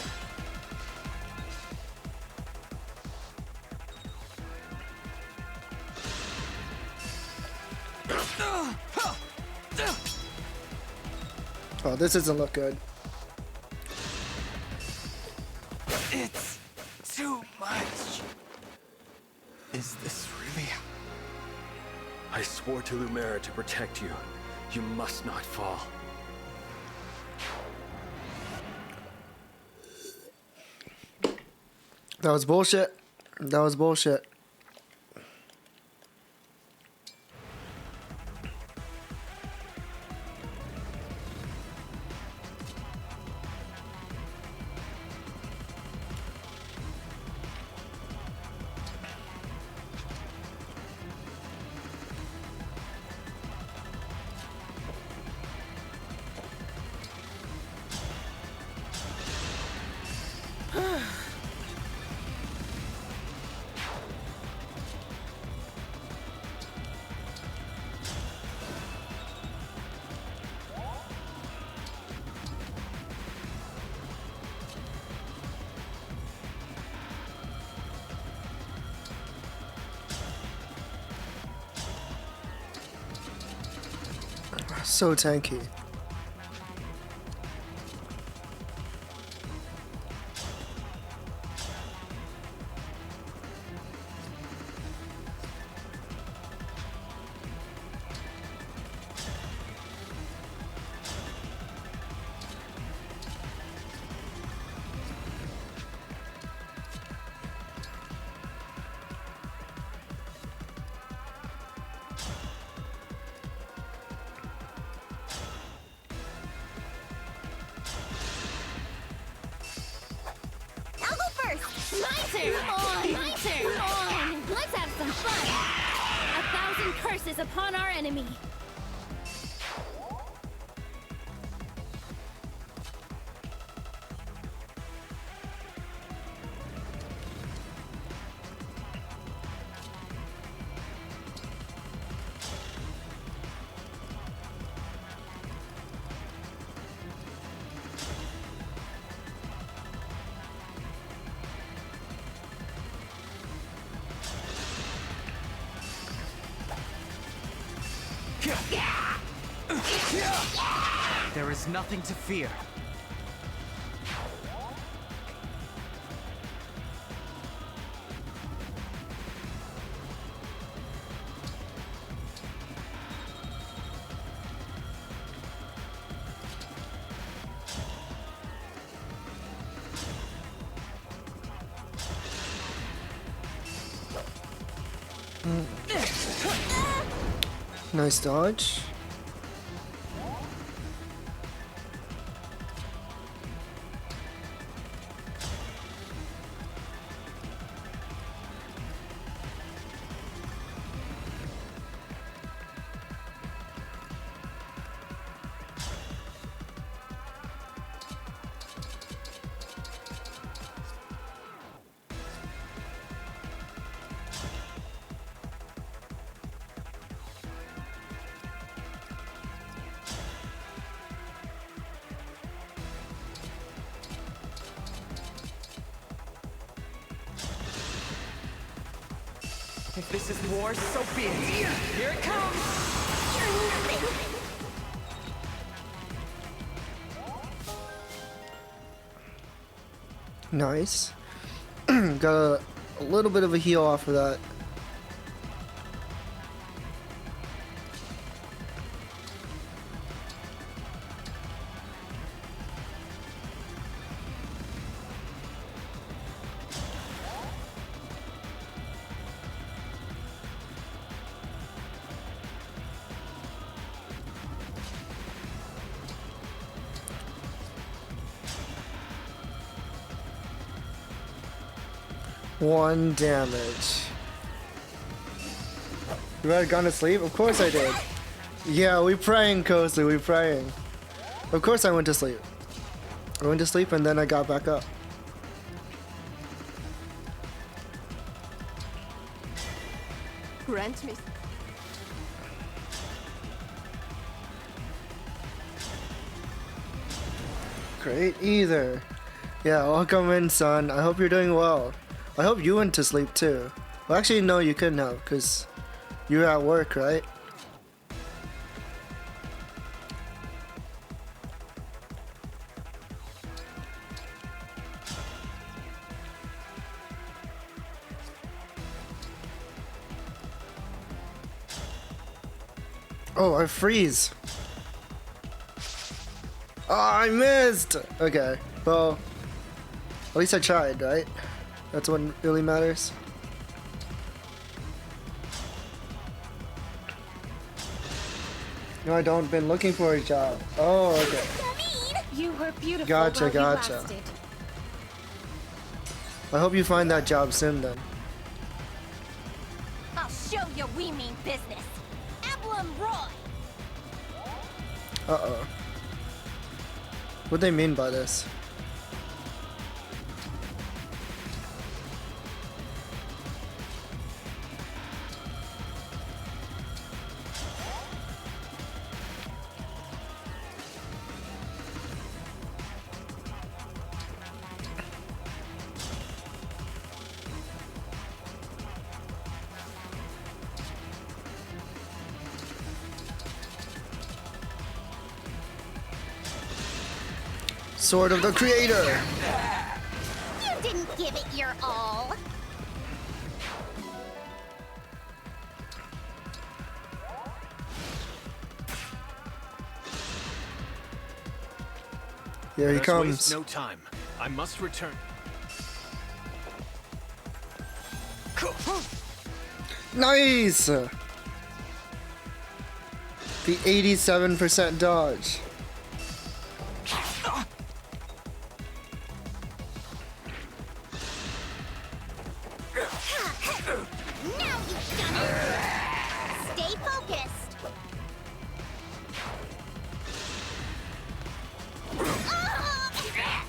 Oh, this doesn't look good. It's too much. Is this really? I swore to Lumera to protect you. You must not fall. That was bullshit. That was bullshit. So tanky. Curses upon our enemy. There is nothing to fear. Nice dodge. If this is war, so be it. Here it comes! You're nothing! Nice. Got a little bit of a heal off of that. One damage. You had gone to sleep? Of course I did. Yeah, we praying, Coaster, we praying. Of course I went to sleep. I went to sleep and then I got back up. Grant me. Great either. Yeah, welcome in, son. I hope you're doing well. I hope you went to sleep too. Well, actually, no, you couldn't have, because you were at work, right? Oh, I freeze. Oh, I missed! Okay, well, at least I tried, right? That's what really matters. No, I don't. Been looking for a job. Oh, okay. You were beautiful. Gotcha, while you gotcha. lasted. I hope you find that job soon then. I'll show you we mean business. Emblem Roy! Uh-oh. What do they mean by this? Sword of the Creator! You didn't give it your all. Here he Let's comes. waste no time. I must return. Nice! The 87% dodge. Now you've done it. Stay focused.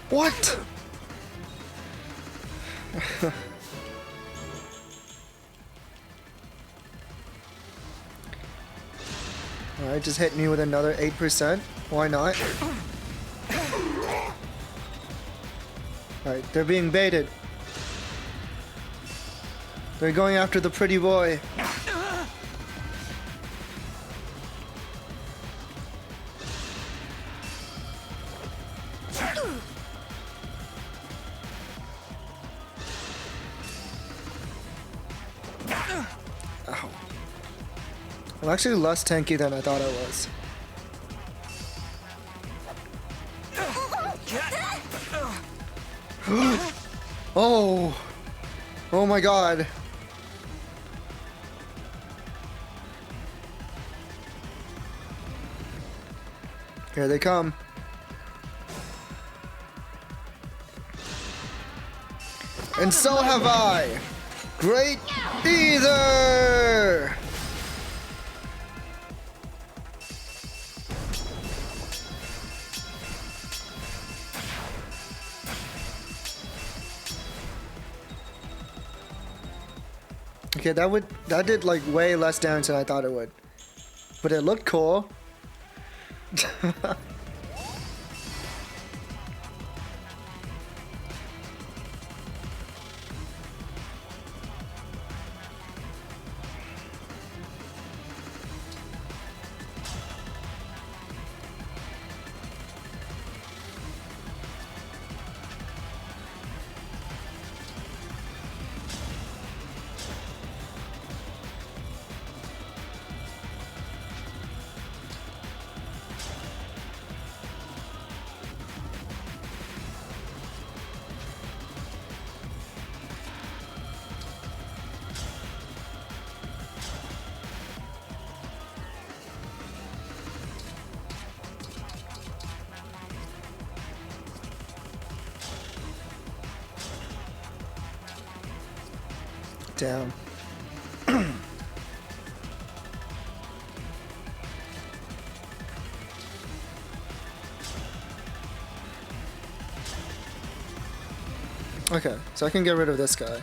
What? Alright, just hit me with another 8%. Why not? Alright, they're being baited. They're going after the pretty boy. Ow. I'm actually less tanky than I thought I was. Oh! Oh my god. Here they come. And so have I. Great Ether! Okay, that did like way less damage than I thought it would. But it looked cool. Damn. Okay, so I can get rid of this guy.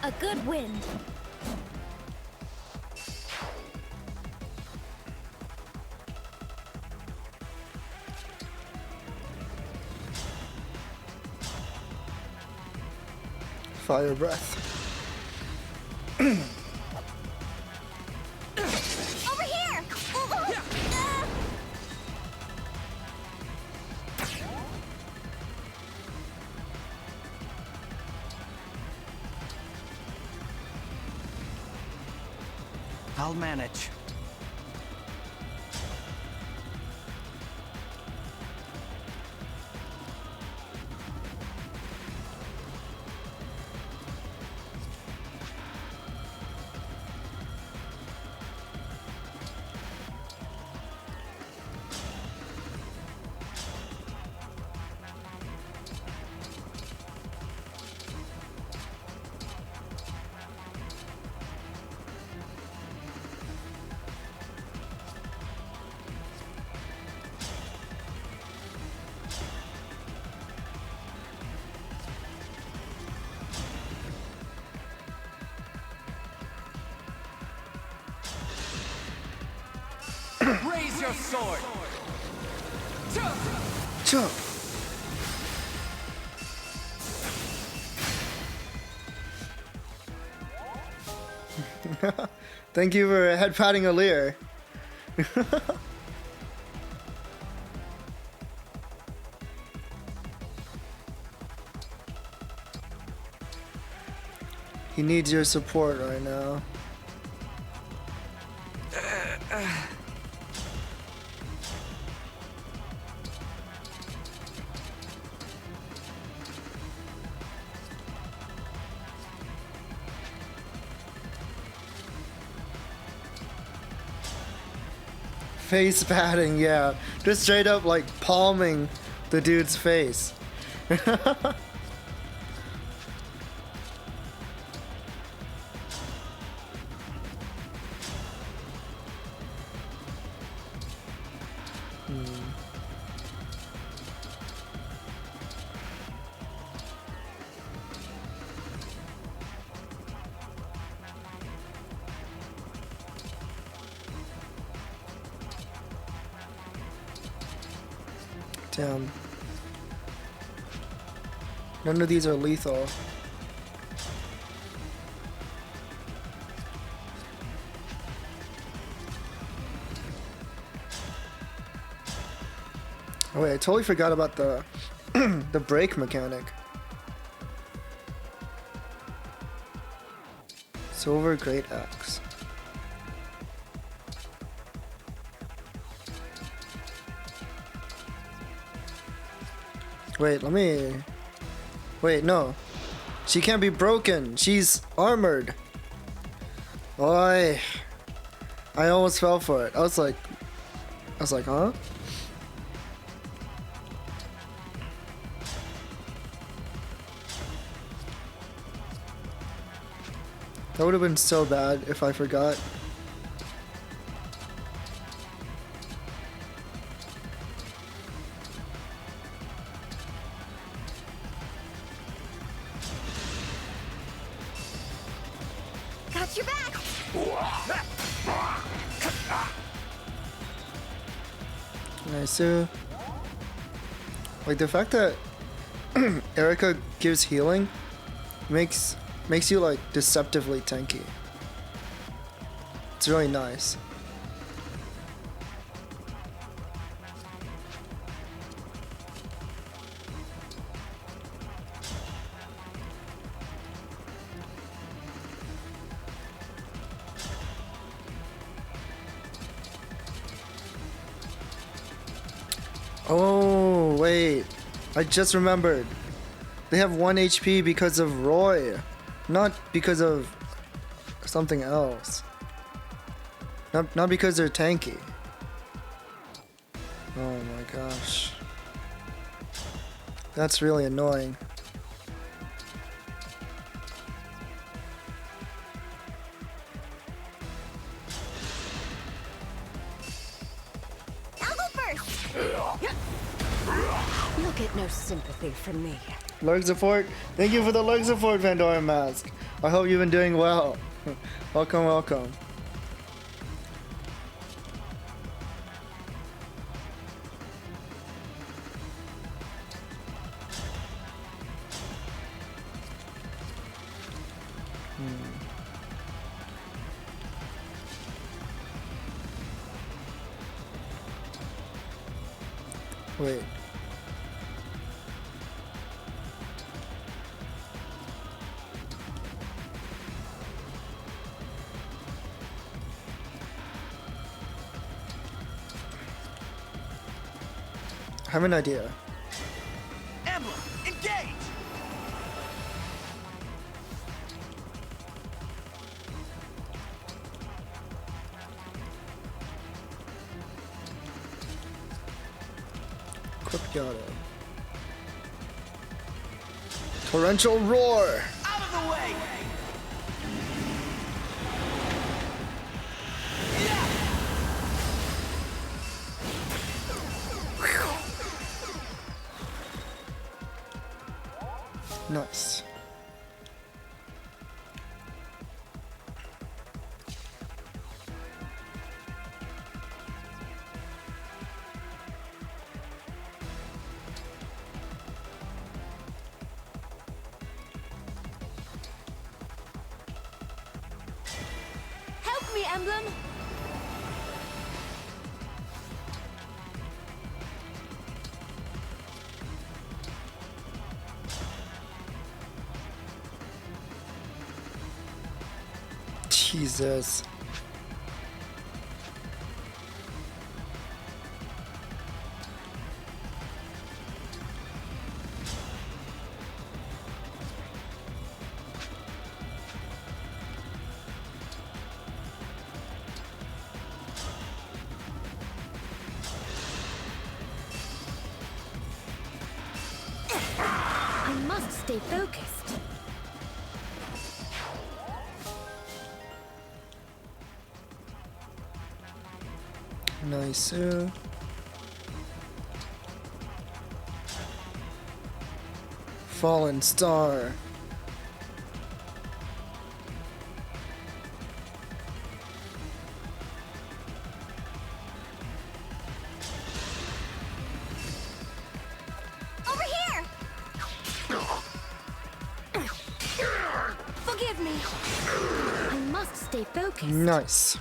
A good wind. Fire breath. Over here! I'll manage. Raise your sword. Jump. Thank you for head patting Alir. He needs your support right now. Face patting, yeah. Just straight up like palming the dude's face. Damn. None of these are lethal. Oh wait, I totally forgot about the the break mechanic. Silver Great Axe. Wait, let me... Wait, no. She can't be broken. She's armored. Oi. I almost fell for it. I was like, huh? That would have been so bad if I forgot. Got your back. Nice. Like the fact that Erica gives healing makes you like deceptively tanky. It's really nice. Oh, wait. I just remembered. They have 1 HP because of Roy, not because of something else. Not because they're tanky. Oh my gosh. That's really annoying. You'll get no sympathy from me. Lurk support. Thank you for the lurk support, Pandora Mask. I hope you've been doing well. Welcome, welcome. Wait. I have an idea. Emblem, engage! Quick Yada. Torrential roar! Out of the way! Nice. Help me, Emblem. Jesus. I must stay focused. Nice. Fallen star. Over here. Forgive me. I must stay focused. Nice.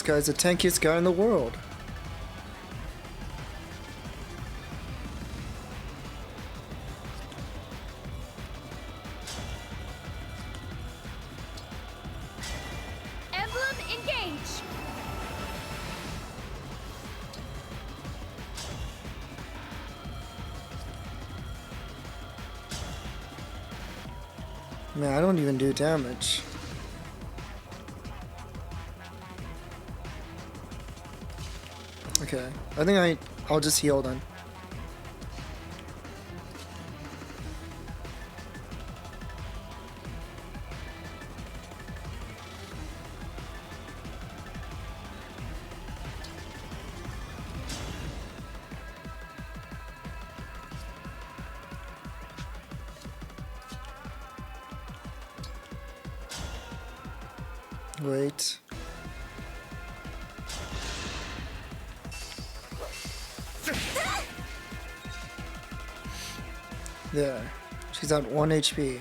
This guy's the tankiest guy in the world. Emblem, engage! Man, I don't even do damage. Okay, I think I'll just heal then. Wait. There. She's at 1 HP.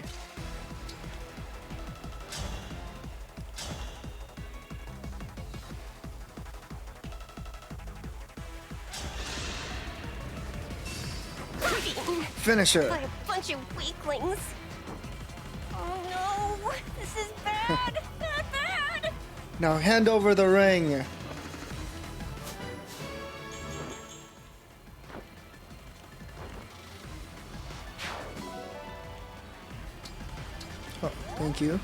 Finish her. By a bunch of weaklings. Oh no, this is bad. Bad. Now hand over the ring. Oh, thank you.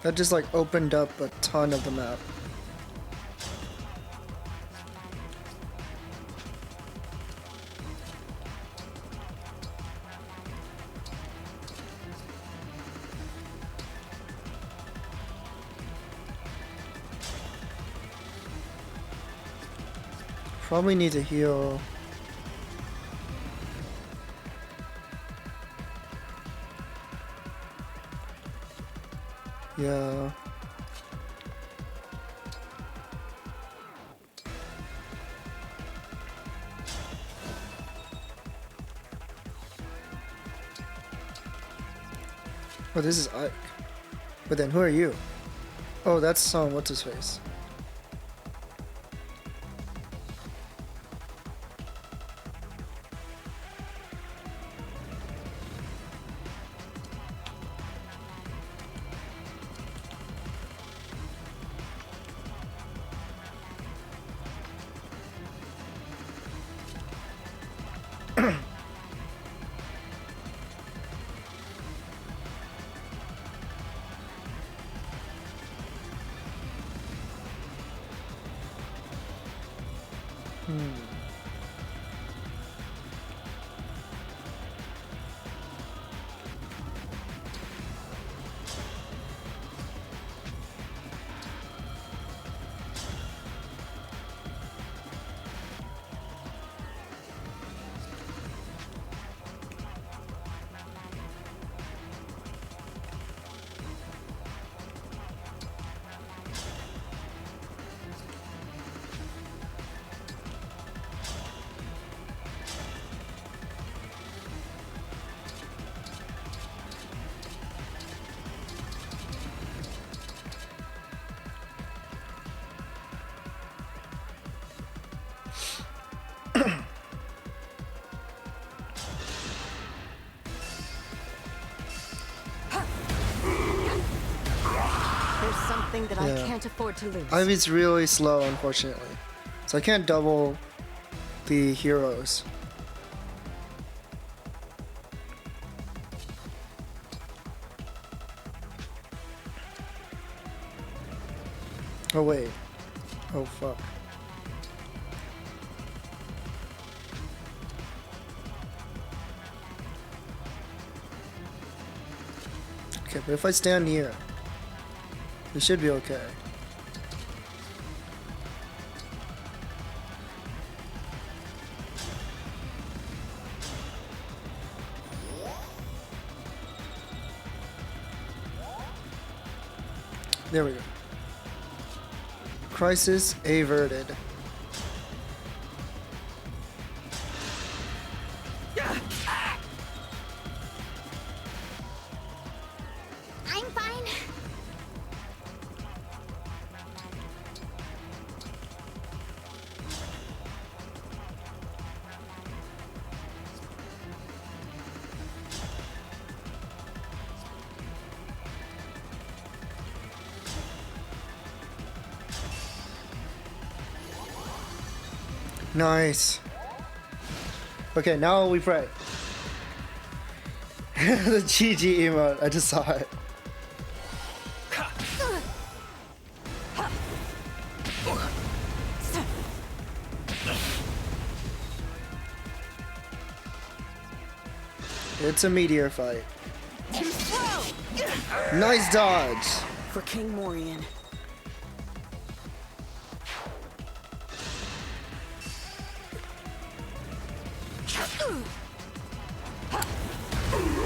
That just like opened up a ton of the map. Probably need to heal. Yeah. Oh, this is Ike. But then who are you? Oh, that's what's his face? Something that I can't afford to lose. Ivy's really slow, unfortunately. So I can't double the heroes. Oh wait. Oh fuck. Okay, but if I stand here, we should be okay. There we go. Crisis averted. I'm fine. Nice. Okay, now we pray. The GG emote, I just saw it. It's a meteor fight. Nice dodge. For King Morian.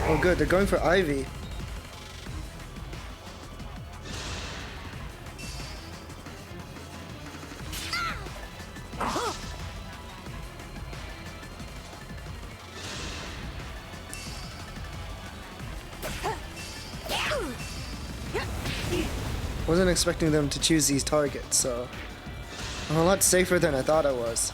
Oh good, they're going for Ivy. Wasn't expecting them to choose these targets, so I'm a lot safer than I thought I was.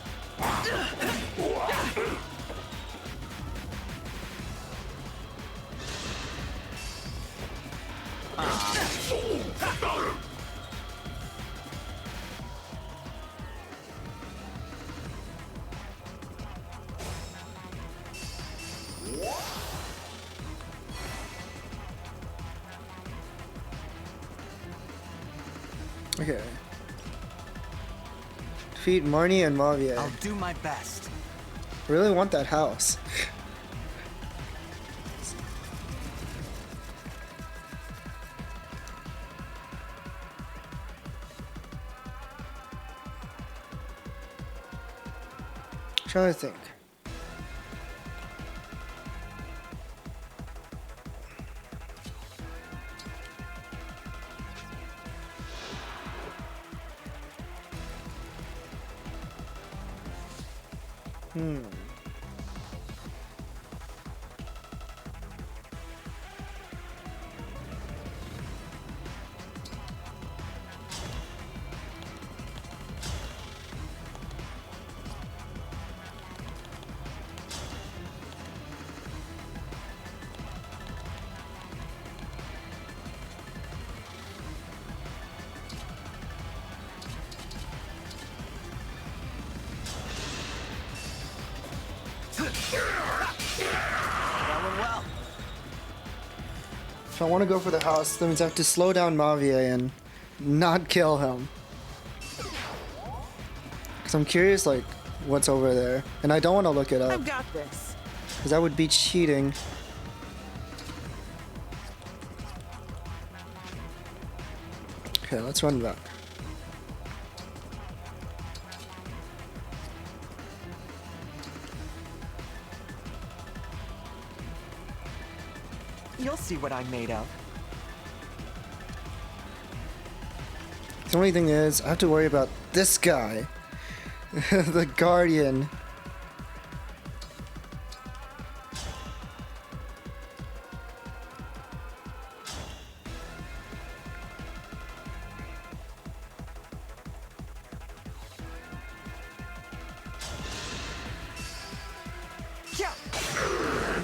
Okay. Defeat Marnie and Mavier. I'll do my best. Really want that house. Trying to think. If I want to go for the house, that means I have to slow down Mavier and not kill him. Because I'm curious, like, what's over there. And I don't want to look it up. I've got this. Because that would be cheating. Okay, let's run back. You'll see what I'm made of. The only thing is, I have to worry about this guy. The Guardian.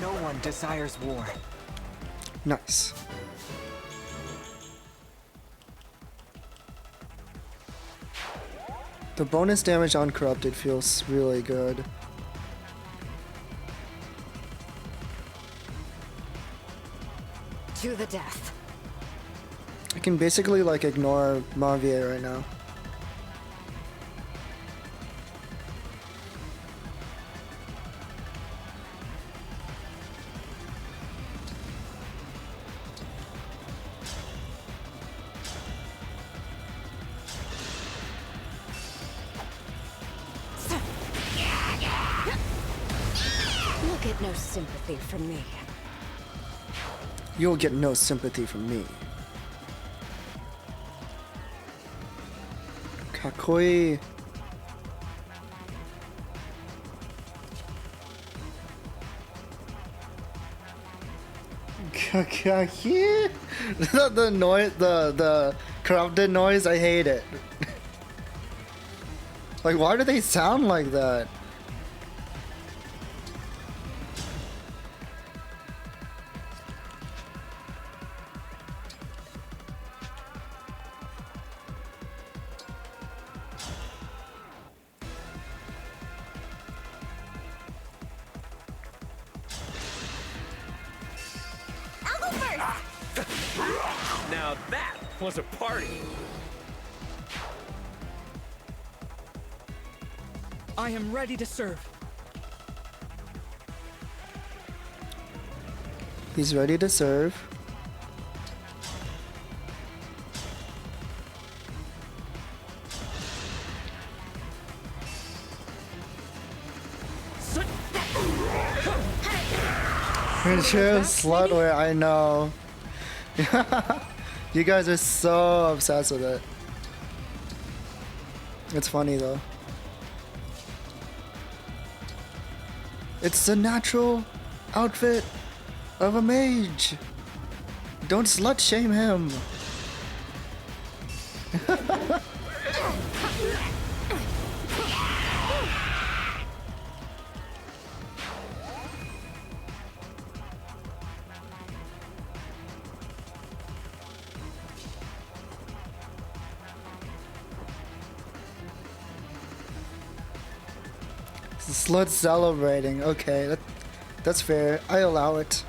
No one desires war. Nice. The bonus damage on Corrupted feels really good. To the death. I can basically like ignore Mavier right now. You'll get no sympathy from me. You'll get no sympathy from me. かっこいい。the noise, the corrupted noise, I hate it. Like, why do they sound like that? Now that was a party. I am ready to serve. He's ready to serve. True slutware, I know. You guys are so obsessed with it. It's funny though. It's the natural outfit of a mage. Don't slut shame him. Slut celebrating. Okay, that's fair. I allow it.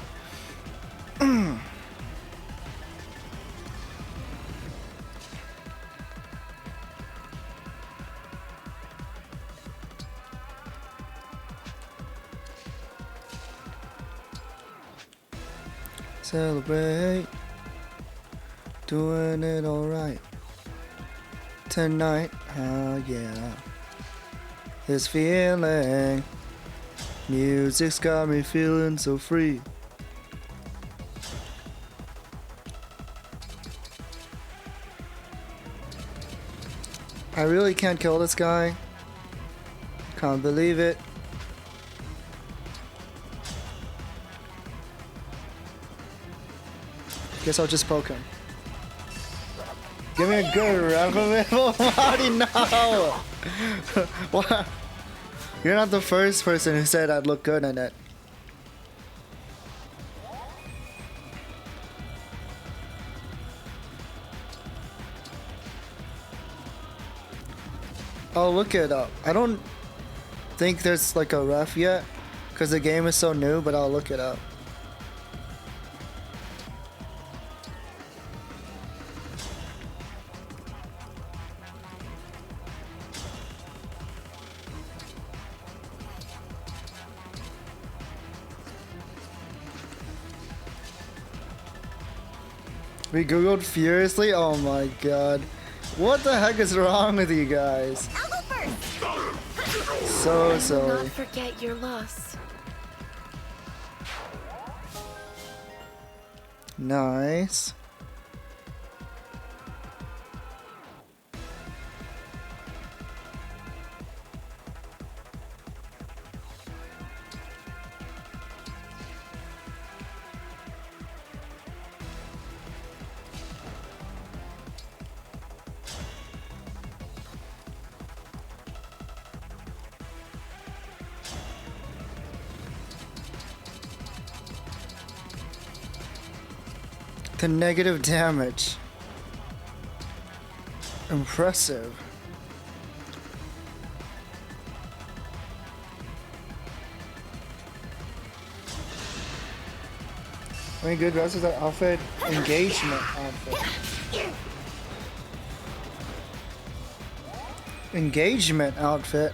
Celebrate. Doing it alright. Tonight. Oh yeah. This feeling, music's got me feeling so free. I really can't kill this guy. Can't believe it. Guess I'll just poke him. Give me a good recommendable body. No. What? You're not the first person who said I'd look good in it. I'll look it up. I don't think there's like a ref yet because the game is so new, but I'll look it up. We googled furiously? Oh my god. What the heck is wrong with you guys? So Do silly. not forget your loss. Nice. The negative damage. Impressive. Any good dresses that outfit? Engagement outfit. Engagement outfit.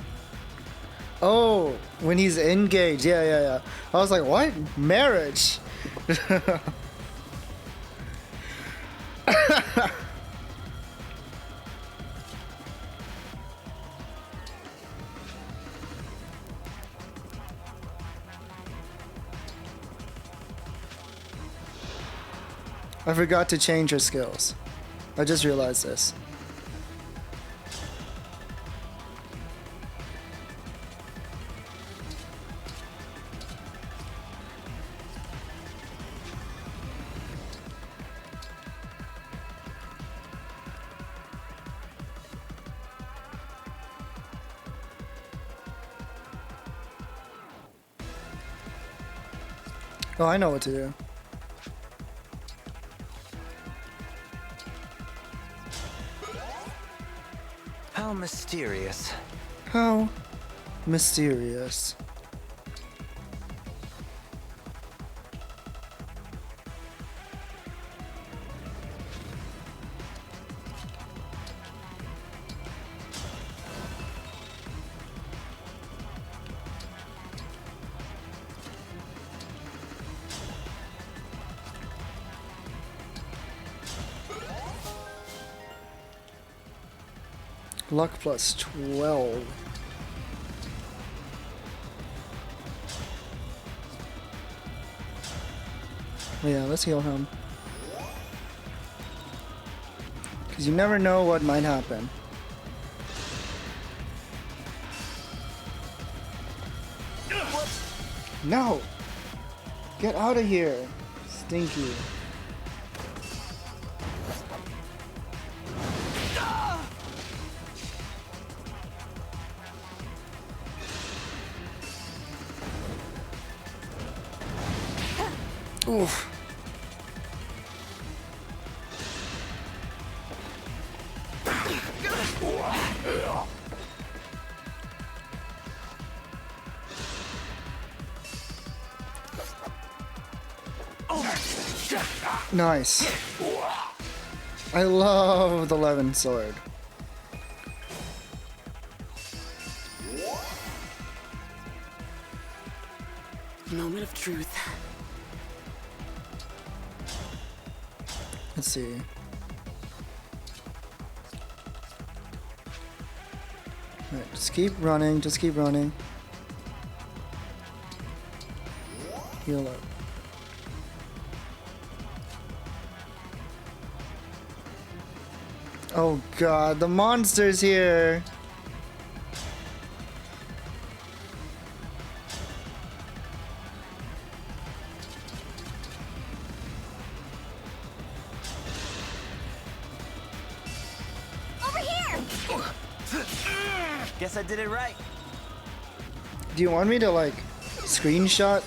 Oh, when he's engaged. Yeah. I was like, what? Marriage. I forgot to change her skills. I just realized this. Oh, I know what to do. How mysterious. How mysterious. Luck plus 12. Yeah, let's heal him. Because you never know what might happen. No! Get out of here! Stinky. Oof. Nice. I love the Levin sword. Moment of truth. Let's see. Alright, just keep running, just keep running. Heal up. Oh god, the monster's here! Guess I did it right. Do you want me to like screenshot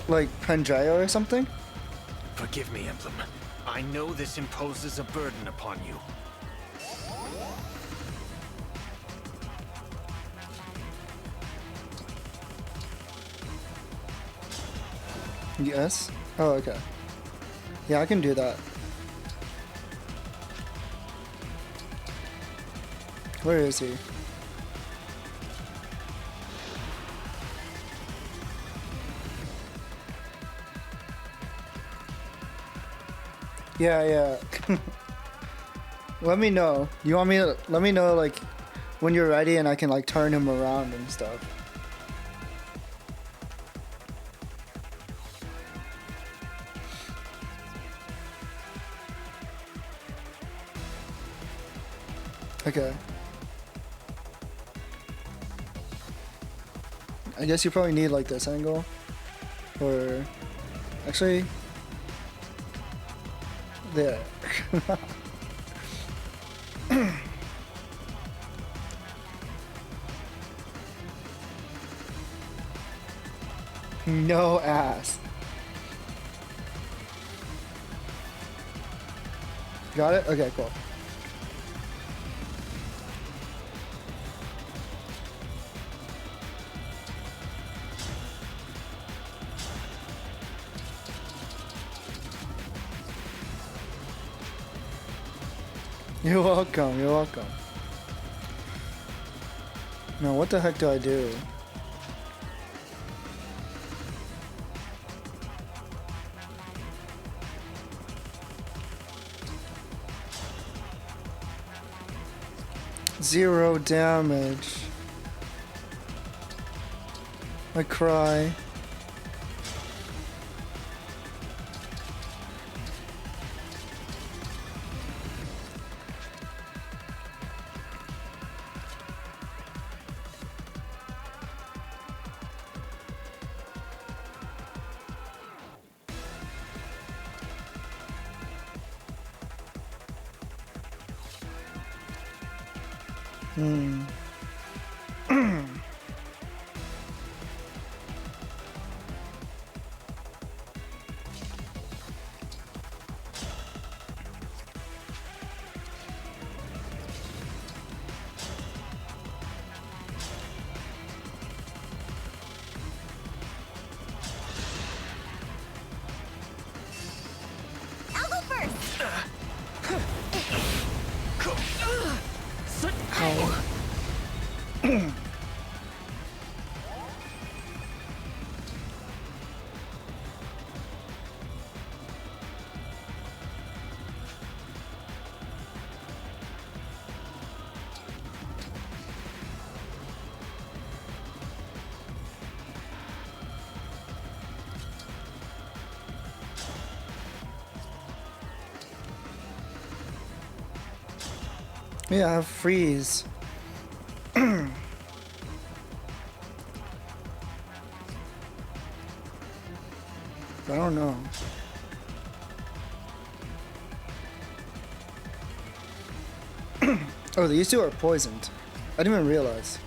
like Pandrayo or something? Forgive me, Emblem. I know this imposes a burden upon you. Yes? Oh, okay. Yeah, I can do that. Where is he? Yeah. Let me know. You want me to let me know like when you're ready and I can like turn him around and stuff. Okay. I guess you probably need like this angle. Or actually there. No ass. Got it? Okay, cool. You're welcome, you're welcome. Now what the heck do I do? Zero damage. I cry. Yeah, I have freeze. I don't know. Oh, these two are poisoned. I didn't even realize.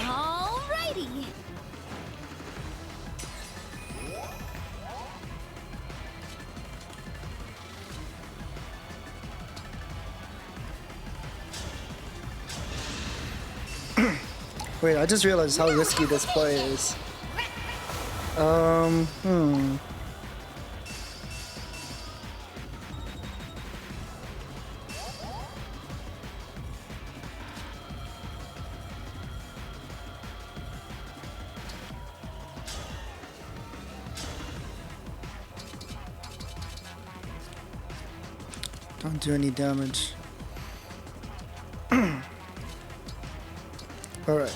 Alrighty. Wait, I just realized how risky this play is. Don't do any damage. All right.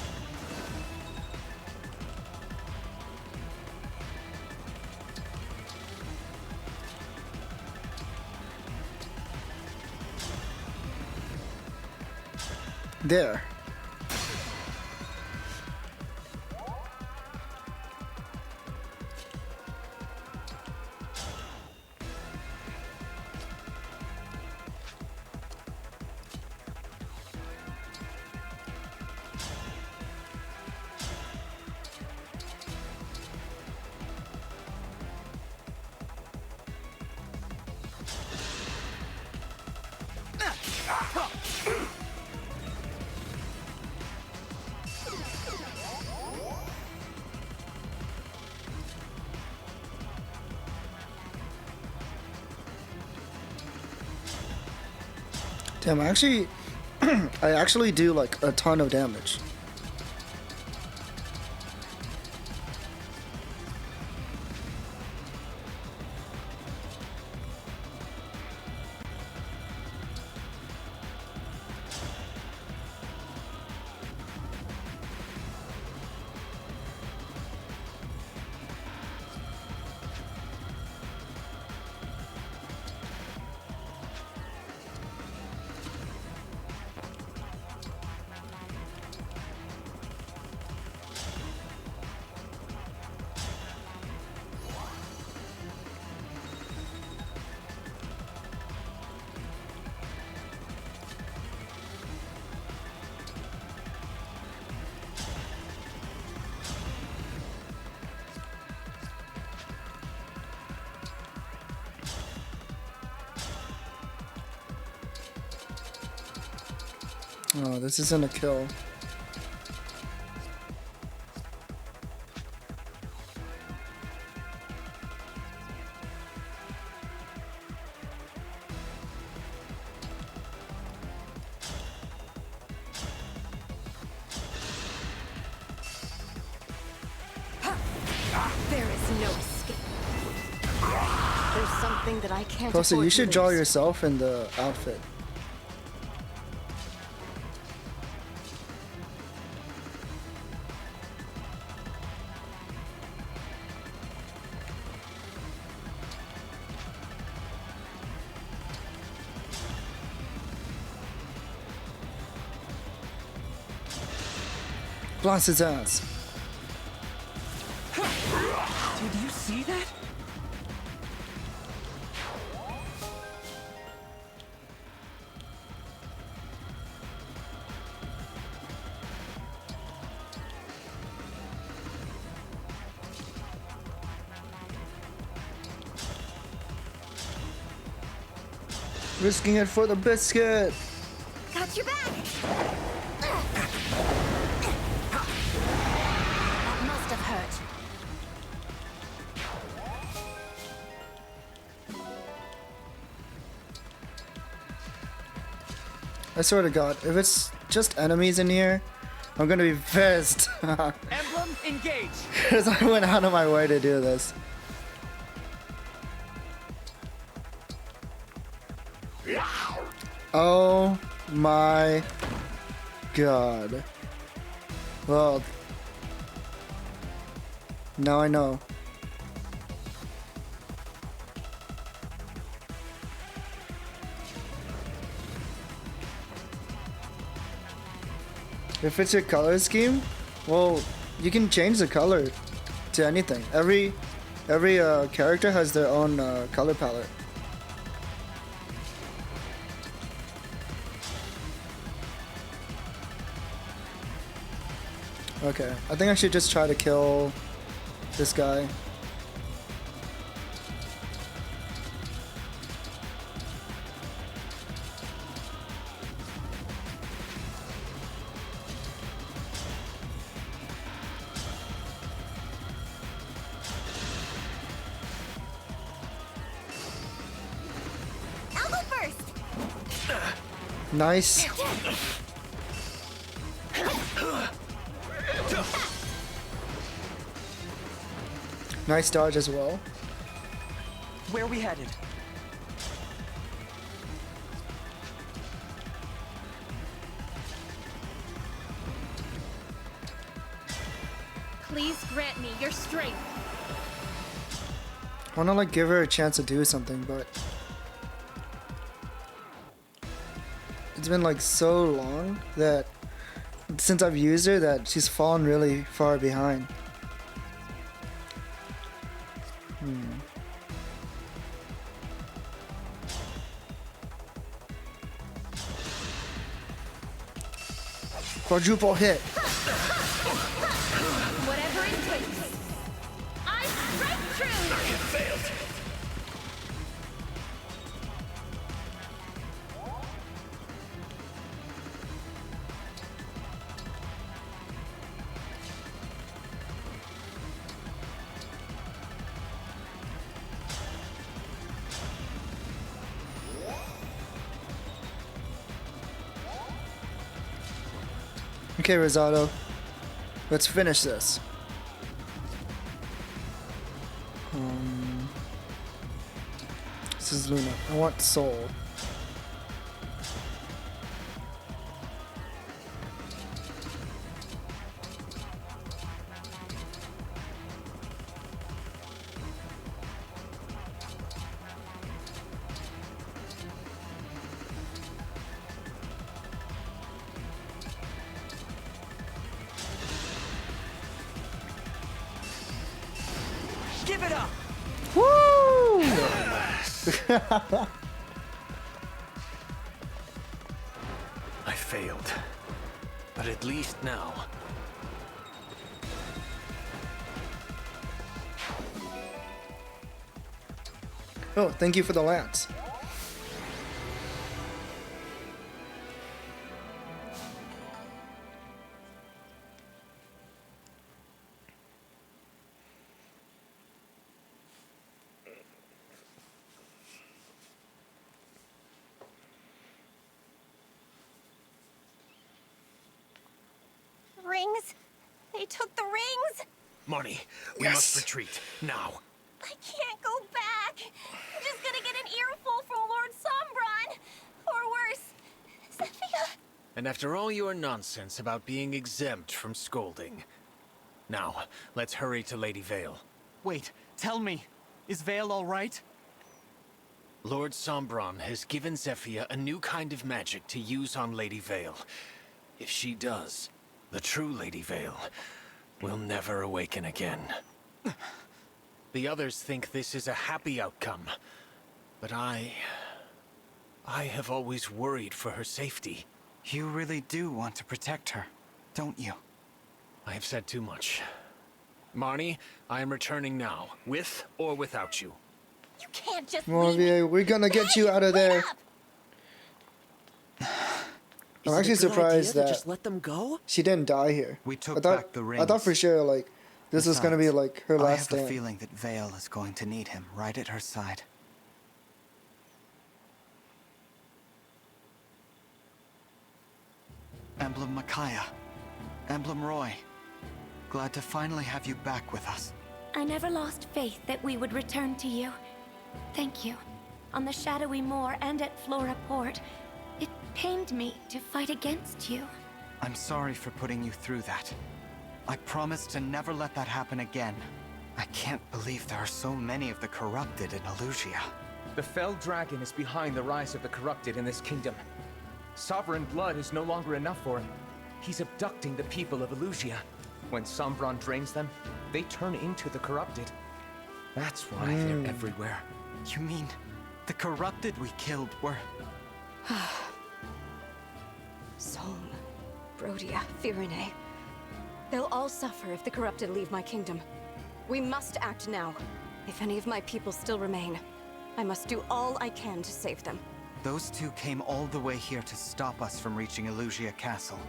There. Damn, I actually do like a ton of damage. Oh, this isn't a kill. There is no escape. There's something that I can't Plus, afford you to should draw lose. yourself in the outfit. Blast his ass. Did you see that? Risking it for the biscuit. Got your back. I swear to God, if it's just enemies in here, I'm gonna be pissed. Emblem, engage! Because I went out of my way to do this. Oh my God. Well, now I know. If it's your color scheme, well, you can change the color to anything. Every character has their own color palette. Okay, I think I should just try to kill this guy. I'll go first. Nice. Nice dodge as well. Where are we headed? Please grant me your strength. I wanna like give her a chance to do something, but it's been like so long that since I've used her that she's fallen really far behind. Quadruple hit. Whatever it takes. I strike true. I have failed. Okay, Rosado. Let's finish this. This is Luna. I want Soul. Give it up! Woo! I failed. But at least now. Oh, thank you for the lance. Rings? They took the rings? Marnie, we must retreat. Now. I can't go back. I'm just gonna get an earful from Lord Sombron. Or worse, Zephyr. And after all your nonsense about being exempt from scolding. Now, let's hurry to Lady Vale. Wait, tell me, is Vale all right? Lord Sombron has given Zephyr a new kind of magic to use on Lady Vale. If she does, the true Lady Vale will never awaken again. The others think this is a happy outcome, but I have always worried for her safety. You really do want to protect her, don't you? I have said too much. Marnie, I am returning now, with or without you. You can't just Mauvie, we're gonna get you out of there. I'm actually surprised that just let them go? she didn't die here. We took I thought, back the I thought rings. for sure like this was gonna be like her I last have a stand. feeling that Vale is going to need him right at her side. Emblem Micaiah. Emblem Roy. Glad to finally have you back with us. I never lost faith that we would return to you. Thank you. On the shadowy moor and at Flora Port, it pained me to fight against you. I'm sorry for putting you through that. I promise to never let that happen again. I can't believe there are so many of the corrupted in Elusia. The fell dragon is behind the rise of the corrupted in this kingdom. Sovereign blood is no longer enough for him. He's abducting the people of Elusia. When Sombron drains them, they turn into the corrupted. That's why they're everywhere. You mean the corrupted we killed were... Solm, Brodia, Firine. They'll all suffer if the corrupted leave my kingdom. We must act now. If any of my people still remain, I must do all I can to save them. Those two came all the way here to stop us from reaching Elusia Castle.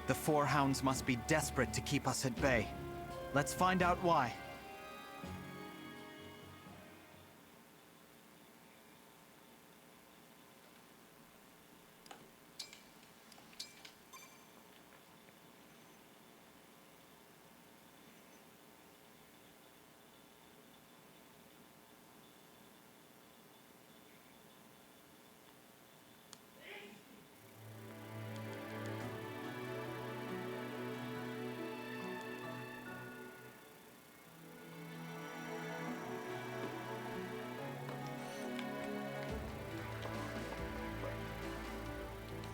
The Four Hounds must be desperate to keep us at bay. Let's find out why.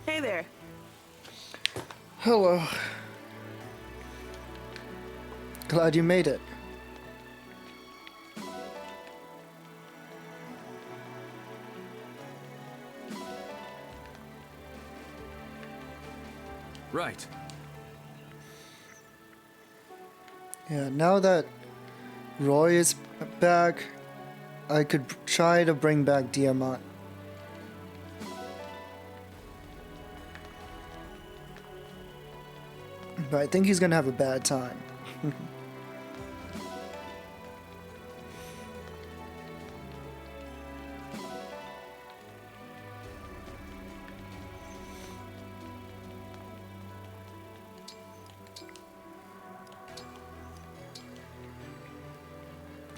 Hey there. Hello. Glad you made it. Right. Yeah, now that Roy is back, I could try to bring back Diamant. But I think he's gonna have a bad time.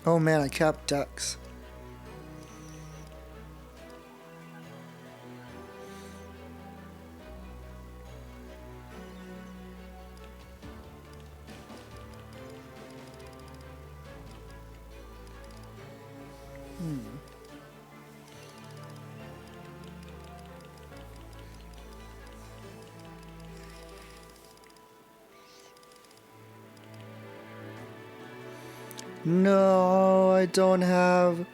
Oh man, I capped ducks. No, I don't have...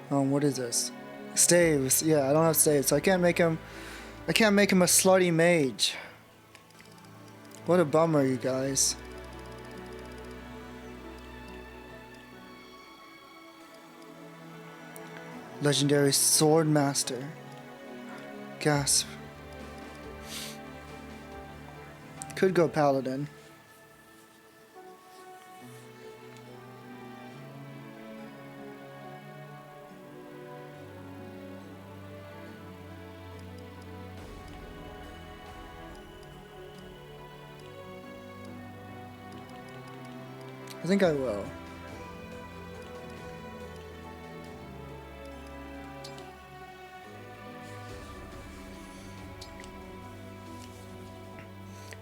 what is this? Staves. Yeah, I don't have staves, so I can't make him a slutty mage. What a bummer, you guys. Legendary Sword Master. Gasp. Could go Paladin. I think I will.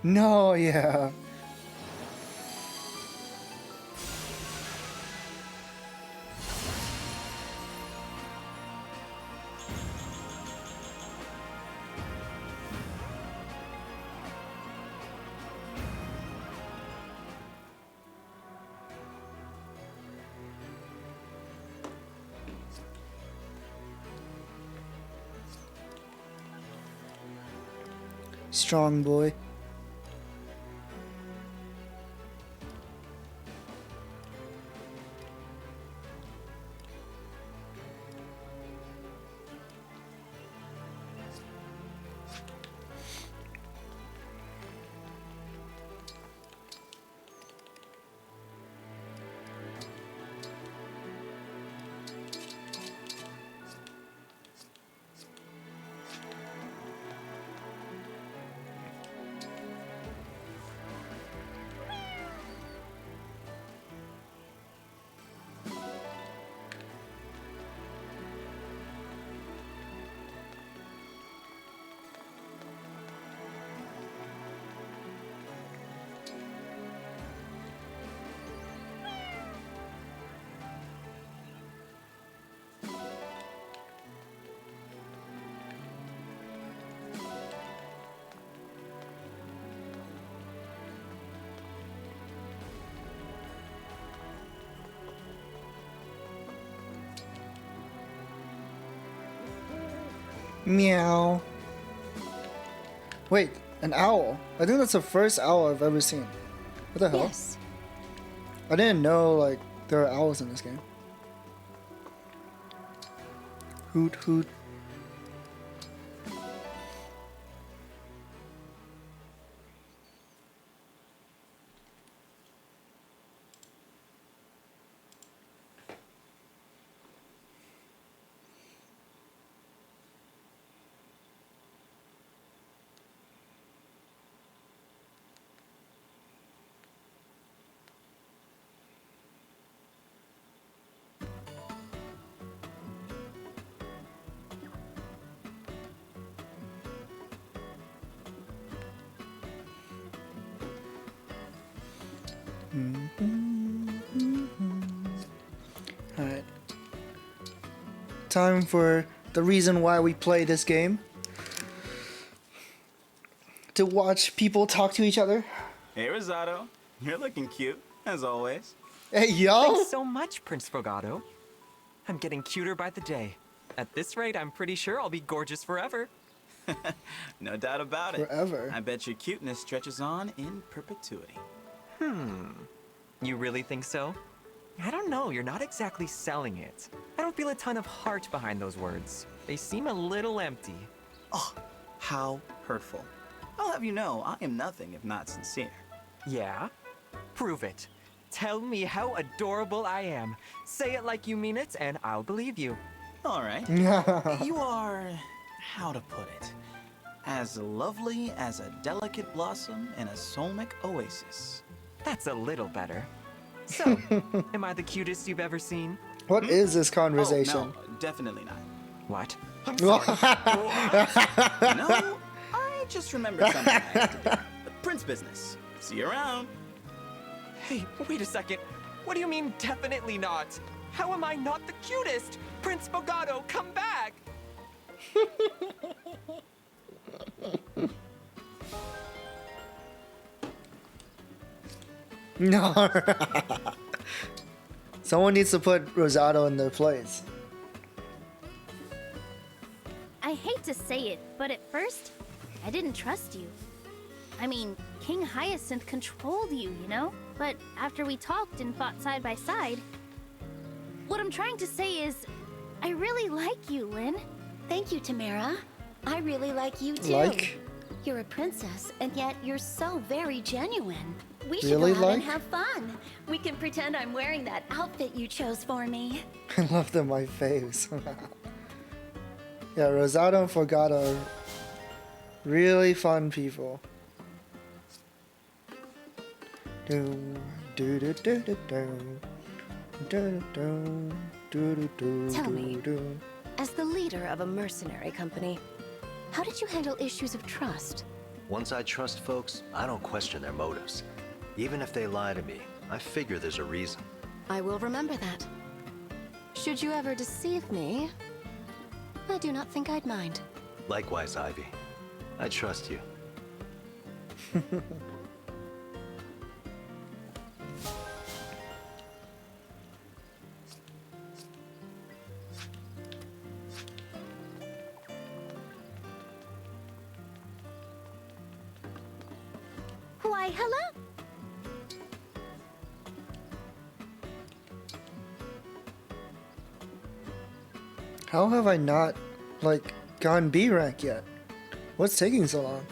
No, yeah. Strong boy. Meow. Wait, an owl. I think that's the first owl I've ever seen. What the hell? Yes. I didn't know like there are owls in this game. Hoot hoot. Alright. Time for the reason why we play this game. To watch people talk to each other. Hey, Rosado. You're looking cute, as always. Hey, yo! Thanks so much, Prince Fogado. I'm getting cuter by the day. At this rate, I'm pretty sure I'll be gorgeous forever. No doubt about it. Forever. I bet your cuteness stretches on in perpetuity. You really think so? I don't know, you're not exactly selling it. I don't feel a ton of heart behind those words. They seem a little empty. Oh, how hurtful. I'll have you know, I am nothing if not sincere. Yeah? Prove it. Tell me how adorable I am. Say it like you mean it, and I'll believe you. All right. You are, how to put it, as lovely as a delicate blossom in a soulmic oasis. That's a little better. So, am I the cutest you've ever seen? What is this conversation? Oh, no, definitely not. What? I'm sorry. No, I just remembered something I had to do. Prince business. See you around. Hey, wait a second. What do you mean, definitely not? How am I not the cutest? Prince Fogado, come back! No. Someone needs to put Rosado in their place. I hate to say it, but at first, I didn't trust you. I mean, King Hyacinth controlled you, you know? But after we talked and fought side by side, what I'm trying to say is, I really like you, Lynn. Thank you, Tamara. I really like you too. Like? You're a princess, and yet you're so very genuine. We should Really go out and like? have fun. We can pretend I'm wearing that outfit you chose for me. I love them, my faves. Yeah, Rosado and Fogado are really fun people. Do do do do do do do do do. Tell me, as the leader of a mercenary company, how did you handle issues of trust? Once I trust folks, I don't question their motives. Even if they lie to me, I figure there's a reason. I will remember that. Should you ever deceive me, I do not think I'd mind. Likewise, Ivy. I trust you. Why, hello. How have I not, like, gone B rank yet? What's taking so long?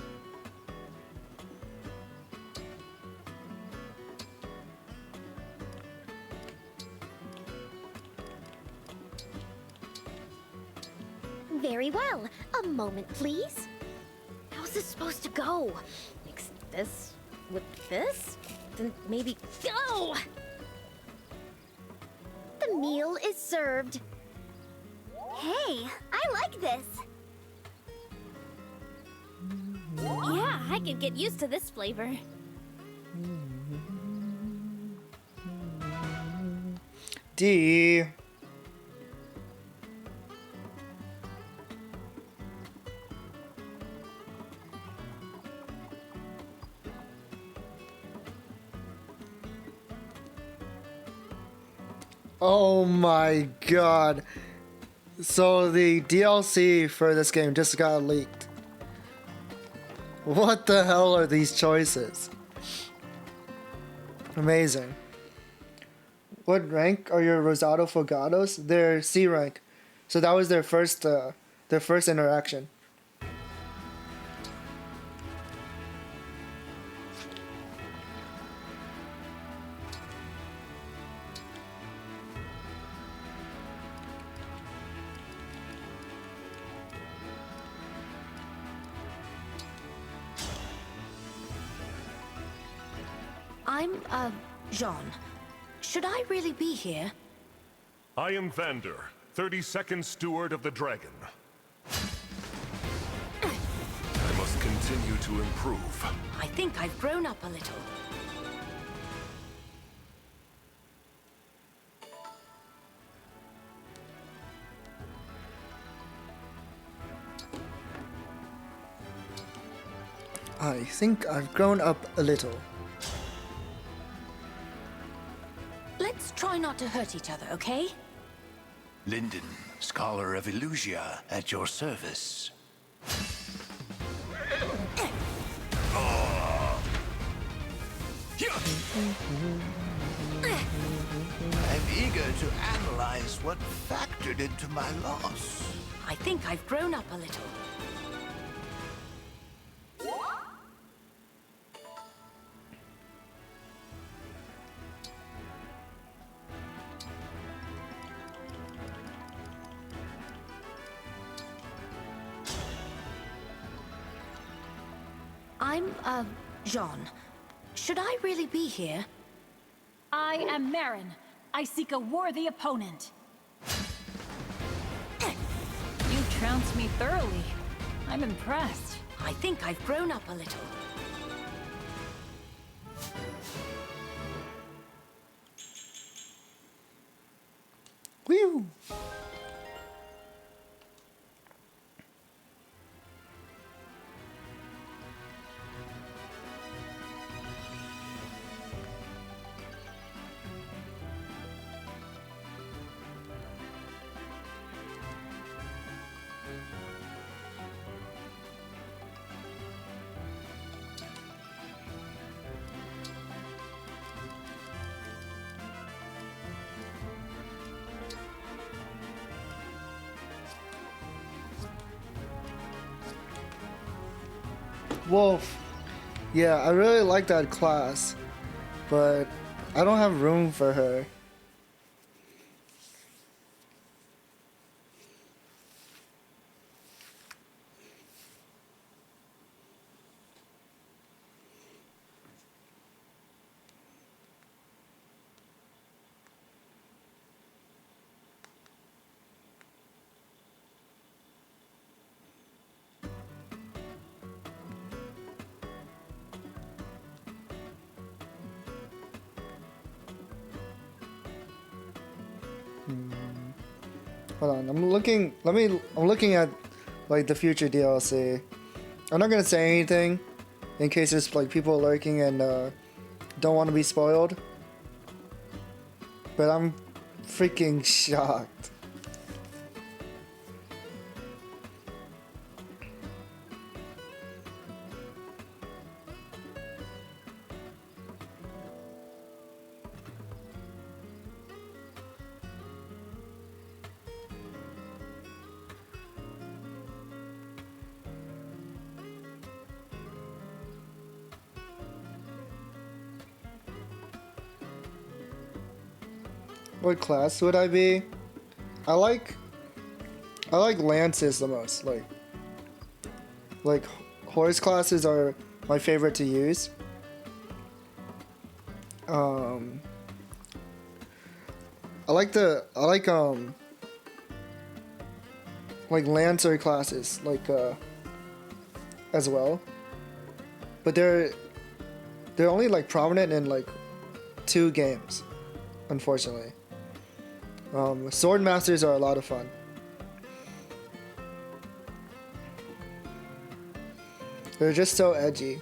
Very well. A moment, please. How's this supposed to go? Mix this with this? Then maybe... Go! The meal is served. Hey, I like this. Yeah, I could get used to this flavor. D. Oh my god. So the DLC for this game just got leaked. What the hell are these choices? Amazing. What rank are your Rosado Fogados? They're C rank. So that was their first interaction. I'm, Jean. Should I really be here? I am Vander, 32nd Steward of the Dragon. I must continue to improve. I think I've grown up a little. I think I've grown up a little. Let's try not to hurt each other, okay? Linden, Scholar of Illusia, at your service. I'm eager to analyze what factored into my loss. I think I've grown up a little. I'm, Jean. Should I really be here? I am Marin. I seek a worthy opponent. You trounced me thoroughly. I'm impressed. I think I've grown up a little. Whew. Wolf. Yeah, I really like that class, but I don't have room for her. Hold on, I'm looking at like the future DLC. I'm not gonna say anything in case there's like people lurking and don't want to be spoiled. But I'm freaking shocked. What class would I be? I like lances the most. Like horse classes are my favorite to use. I like lancer classes as well. But they're only like prominent in like 2 games, unfortunately. Sword masters are a lot of fun. They're just so edgy,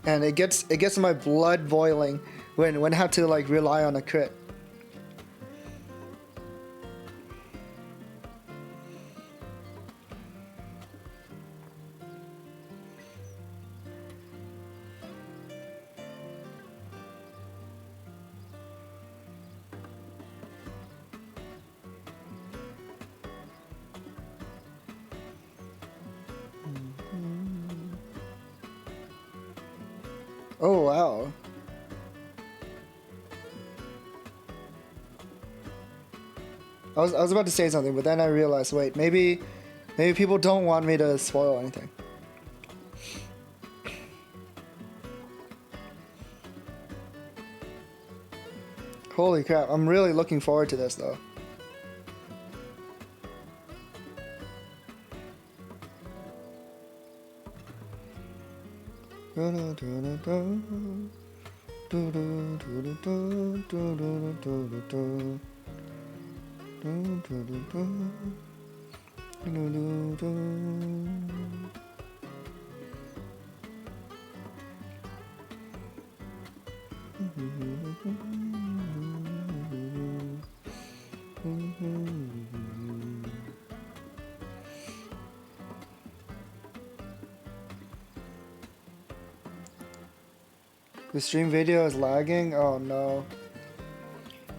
and it gets my blood boiling when I have to like rely on a crit. Oh wow. I was about to say something, but then I realized, wait, maybe people don't want me to spoil anything. Holy crap, I'm really looking forward to this though. The stream video is lagging. Oh no.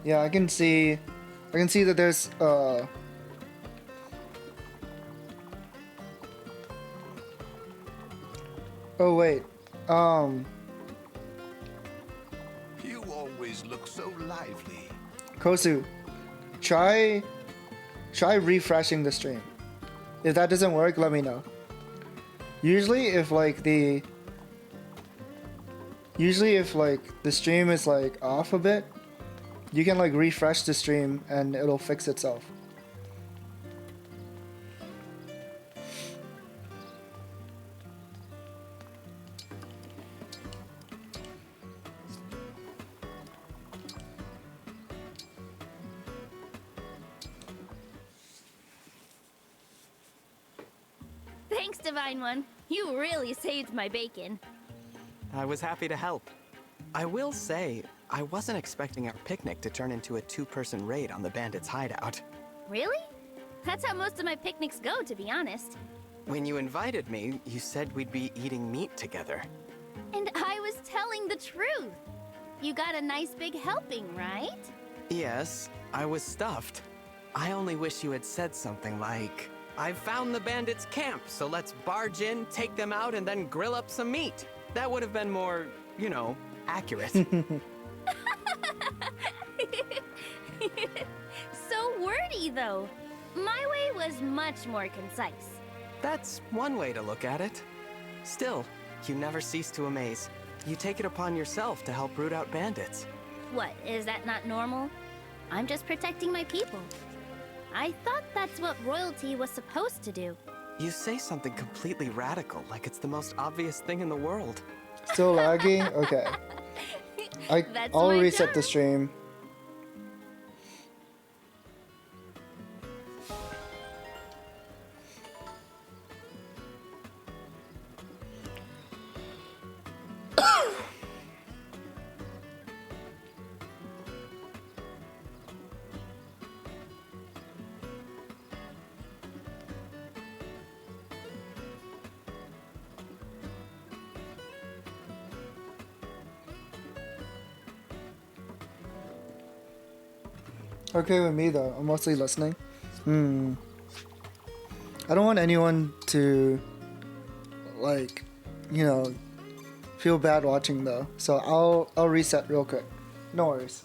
Yeah, I can see that there's oh wait. You always look so lively. Kosu, try refreshing the stream. If that doesn't work, let me know. Usually if the stream is like off a bit, you can like refresh the stream and it'll fix itself. Thanks, Divine One. You really saved my bacon. I was happy to help. I will say, I wasn't expecting our picnic to turn into a two-person raid on the bandits' hideout. Really? That's how most of my picnics go, to be honest. When you invited me, you said we'd be eating meat together. And I was telling the truth. You got a nice big helping, right? Yes, I was stuffed. I only wish you had said something like, I've found the bandits' camp, so let's barge in, take them out, and then grill up some meat. That would have been more, you know, accurate. So wordy, though. My way was much more concise. That's one way to look at it. Still, you never cease to amaze. You take it upon yourself to help root out bandits. What, is that not normal? I'm just protecting my people. I thought that's what royalty was supposed to do. You say something completely radical, like it's the most obvious thing in the world. Still lagging? Okay. I'll reset the stream. Okay with me though. I'm mostly listening. I don't want anyone to, like, you know, feel bad watching though. So I'll reset real quick. No worries.